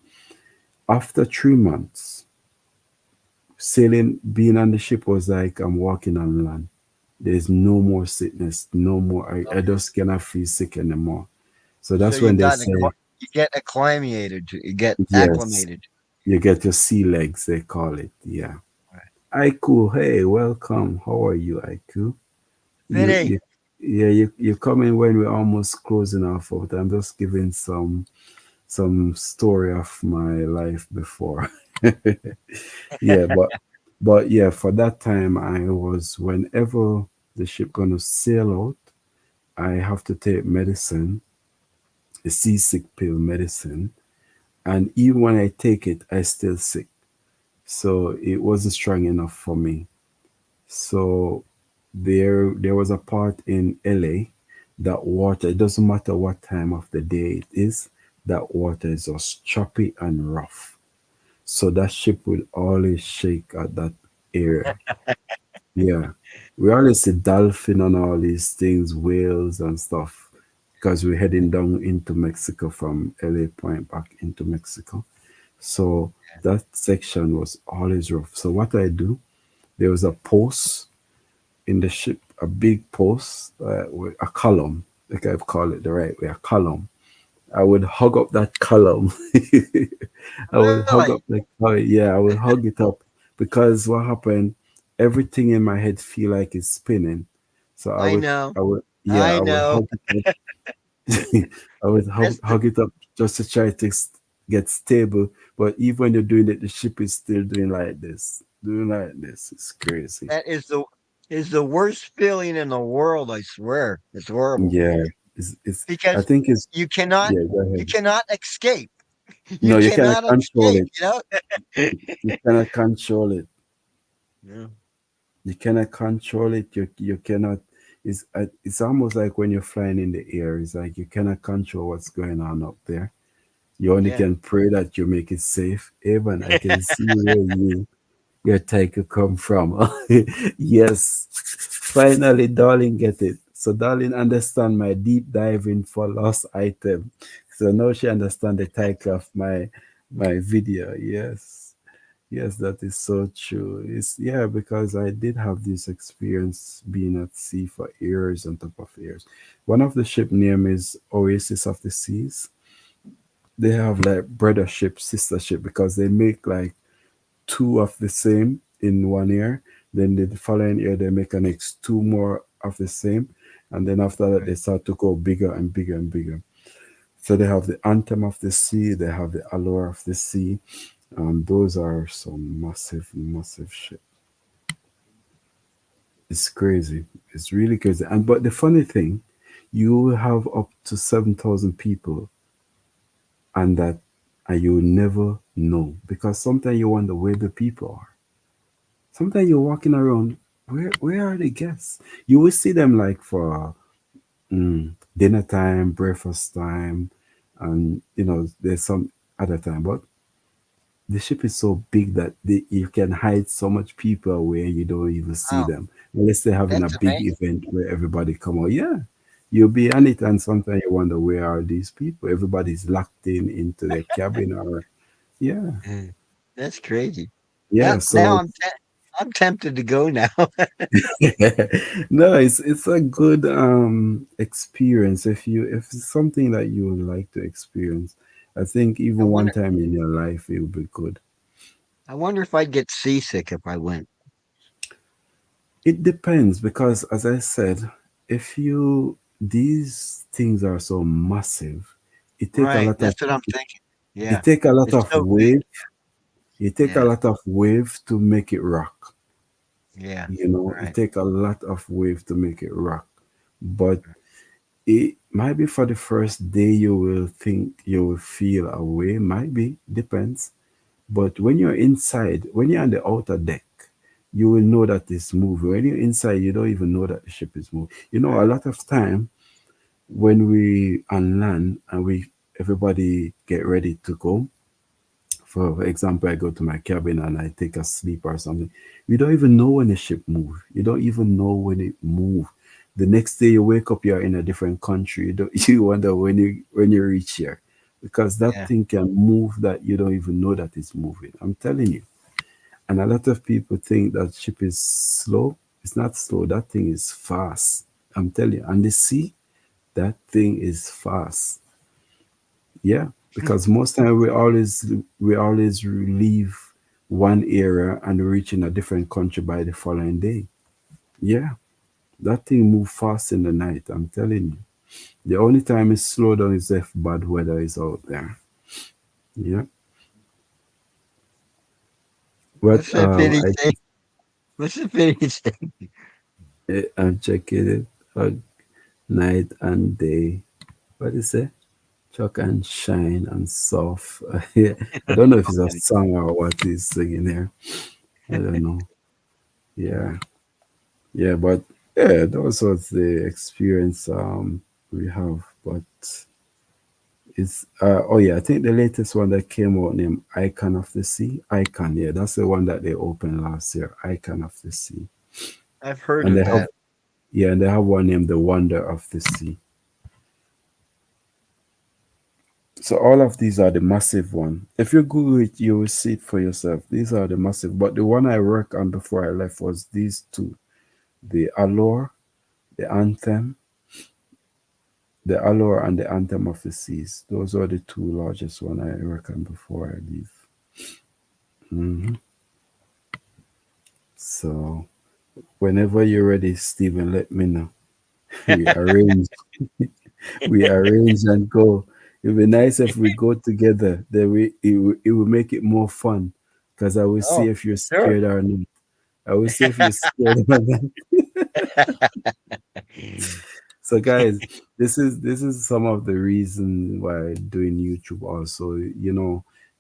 After 3 months, sailing, being on the ship was like I'm walking on land. There's no more sickness, no more. I Okay. just cannot feel sick anymore. So So that's you when they got say, you get acclimated to you get yes, acclimated. you get your sea legs, they call it. Yeah. Right. Aiku, hey, welcome. How are you, Aiku? You, Vinny, you, yeah, you come in when we're almost closing off out. I'm just giving some story of my life before. Yeah, but yeah, for that time I was, whenever the ship gonna sail out, I have to take medicine, a seasick pill medicine, and even when I take it, I still sick. So it wasn't strong enough for me. So there was a part in LA that water, it doesn't matter what time of the day it is, that water is just choppy and rough. So that ship will always shake at that area. Yeah. We always see dolphin and all these things, whales and stuff, because we're heading down into Mexico from LA Point back into Mexico. So that section was always rough. So what I do, there was a post in the ship, a big post, with a column, like I've called it the right way, a column. I would hug up that column. I would hug Really? up like, oh yeah, I would hug it up, because what happened, everything in my head feel like it's spinning. So I know. yeah, I I would know. hug it up. I would That's the hug it up just to try to get stable. But even when you're doing it, the ship is still doing like this, doing like this. It's crazy. that is the worst feeling in the world, I swear. It's horrible. Yeah, I Because think it's, you cannot yeah. Go you ahead. cannot escape. You No, you cannot cannot control escape, it. you know? You cannot control it. Yeah. You cannot control it. You cannot. It's almost like when you're flying in the air. It's like you cannot control what's going on up there. You only Yeah. can pray that you make it safe. Evan, I can see where your tiger come from. Yes, finally, darling, get it. So, darling, understand my deep diving for lost item. So now she understand the title of my video. Yes. Yes, that is so true. It's, yeah, because I did have this experience being at sea for years on top of years. One of the ship name is Oasis of the Seas. They have like brother ship, sister ship, because they make like two of the same in one year. Then the following year they make a next two more of the same, and then after that they Right. start to go bigger and bigger and bigger. So they have the Anthem of the Sea, they have the Allure of the Sea. Those are some massive, massive shit. It's crazy. It's really crazy. And but the funny thing, you will have up to 7,000 people, and that, and you never know, because sometimes you wonder where the people are. Sometimes you're walking around, where are the guests? You will see them like for dinner time, breakfast time, and there's some other time. But the ship is so big that you can hide so much people where you don't even see Wow. them unless they're having a That's big amazing. event where everybody come out. Yeah, you'll be on it, and sometimes you wonder where are these people? Everybody's locked in into their cabin, or yeah, Mm. That's crazy. yeah. Now So I'm tempted to go now. no, it's a good experience if it's something that you would like to experience. I think I even one wonder time in your life it would be good. I wonder if I'd get seasick if I went. It depends, because as I said, if you these things are so massive, it take a Right. lot of That's what I'm thinking. it Yeah. take a lot It's of so big. wave. It take a Yeah. lot of wave to make it rock. Yeah. It Right. take a lot of wave to make it rock. But it might be for the first day you will think you will feel a way, might be, depends. But when you're inside, when you're on the outer deck, you will know that it's moving. When you're inside, you don't even know that the ship is moving. A Right. lot of time when we on land and everybody get ready to go. For example, I go to my cabin and I take a sleep or something. You don't even know when the ship move. You don't even know when it move. The next day you wake up, you're in a different country. You don't, you wonder when you reach here, because that Yeah. thing can move that you don't even know that it's moving. I'm telling you. And a lot of people think that ship is slow. It's not slow. That thing is fast. I'm telling you. And the sea, that thing is fast. Yeah, because most time we always leave one area and reach in a different country by the following day. Yeah, that thing move fast in the night. I'm telling you. The only time it slow down is if bad weather is out there. Yeah. But What's the pity I say? What's the pity say? I'm checking it. Night and day. What is it? Chuck and shine and soft. Yeah. I don't know if it's a song or what he's singing here. I don't know. Yeah. Yeah, but yeah, those was the experience we have. But it's oh yeah, I think the latest one that came out named Icon of the Sea. Icon, yeah, that's the one that they opened last year. Icon of the Sea. I've heard And they of have that. yeah, and they have one named The Wonder of the Sea. So all of these are the massive one. If you Google it, you will see it for yourself. These are the massive. But the one I worked on before I left was these two: the Allure, the Anthem, the Allure, and the Anthem of the Seas. Those are the two largest one I worked on before I leave. hmm So whenever you're ready, Stephen, let me know. We arrange, we arrange and go. It'd be nice if we go together. Then it will make it more fun because I will see Oh, if you're sure. scared or not. I will see if you're scared or not. So guys, this is some of the reason why doing YouTube also,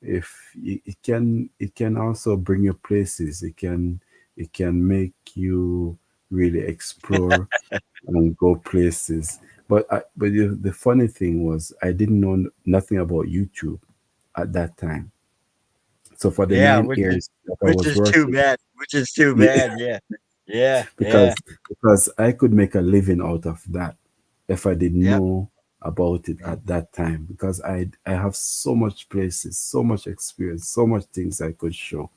if it can also bring you places. It can make you really explore and go places. But the funny thing was I didn't know nothing about YouTube at that time. So for the Yeah, 9 years that I which was is too working, bad. Which is too bad. Yeah. Yeah. Yeah. because I could make a living out of that if I didn't Yep. know about it Yep. at that time, because I have so much places, so much experience, so much things I could show.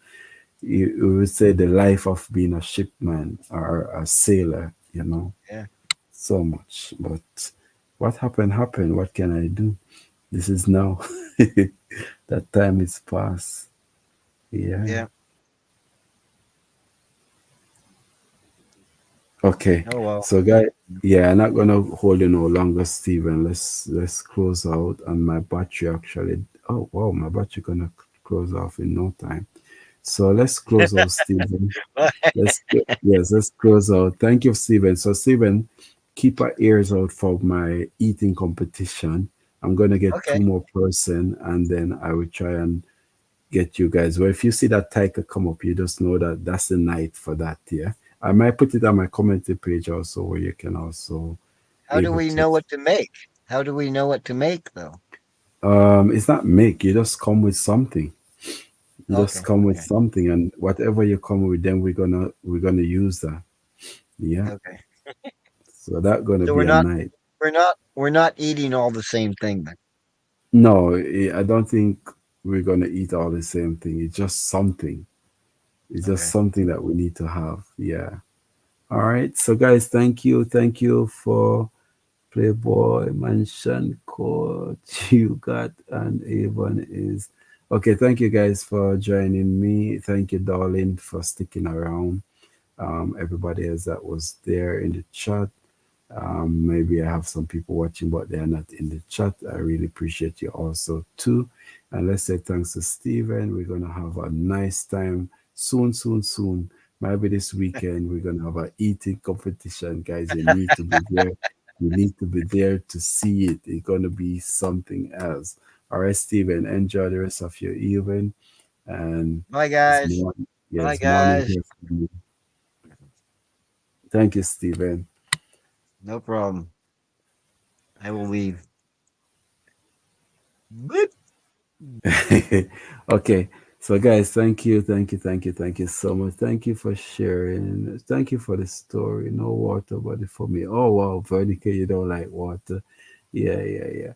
You would say the life of being a shipman or a sailor, Yeah. so much. But what happened. What can I do? This is now. That time is past. Yeah. Yeah. Okay. Oh well. So guy, yeah, I'm not gonna hold you no longer, Steven. Let's close out. And my battery actually, oh wow, my battery gonna close off in no time. So let's close out, Steven. Yes, let's close out. Thank you, Steven. So Steven, keep our ears out for my eating competition. I'm gonna get two Okay. more person, and then I will try and get you guys. Well, if you see that title come up, you just know that that's the night for that. Yeah, I might put it on my commenting page also, where you can also How do able we to. know what to make? How do we know what to make though? It's not make. You just come with something. You just Okay. come with Okay. something, and whatever you come with, then we're gonna use that. Yeah. Okay. So that gonna So be we're a not night. we're not eating all the same thing then. No, I don't think we're gonna eat all the same thing. It's just something. It's just Okay. something that we need to have. Yeah. All right. So guys, thank you. Thank you for Playboy Mansion Coach. You got and Avon is okay. Thank you guys for joining me. Thank you, darling, for sticking around. Everybody else that was there in the chat. Maybe I have some people watching, but they are not in the chat. I really appreciate you also too. And let's say thanks to Steven. We're gonna have a nice time soon, soon, soon. Maybe this weekend we're gonna have an eating competition, guys. You need to be there. You need to be there to see it. It's gonna be something else. All right, Steven. Enjoy the rest of your evening, and Bye it's guys. morning. Yeah, Bye it's morning guys. here for you. Thank you, Steven. No problem. I will leave. Boop. Okay. So guys, thank you so much. Thank you for sharing. Thank you for the story. No water, but for me. Oh wow, Veronica, you don't like water. Yeah, yeah, yeah.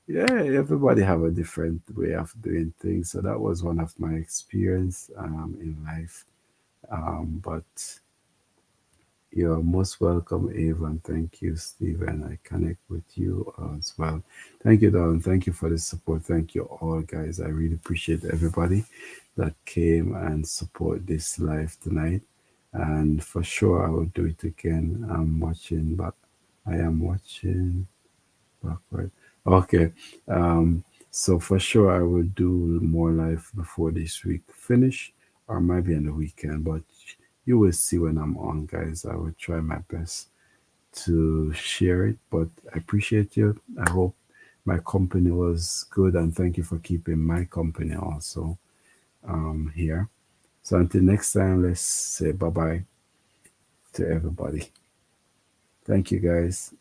Yeah, everybody have a different way of doing things. So that was one of my experience in life. But you're most welcome, Ava, and thank you, Stephen. I connect with you as well. Thank you, Don. Thank you for the support. Thank you all, guys. I really appreciate everybody that came and support this live tonight. And for sure, I will do it again. I am watching backward. Okay. So for sure, I will do more live before this week finish, or maybe on the weekend. But you will see when I'm on, guys. I will try my best to share it. But I appreciate you. I hope my company was good, and thank you for keeping my company also here. So until next time, let's say bye bye to everybody. Thank you, guys.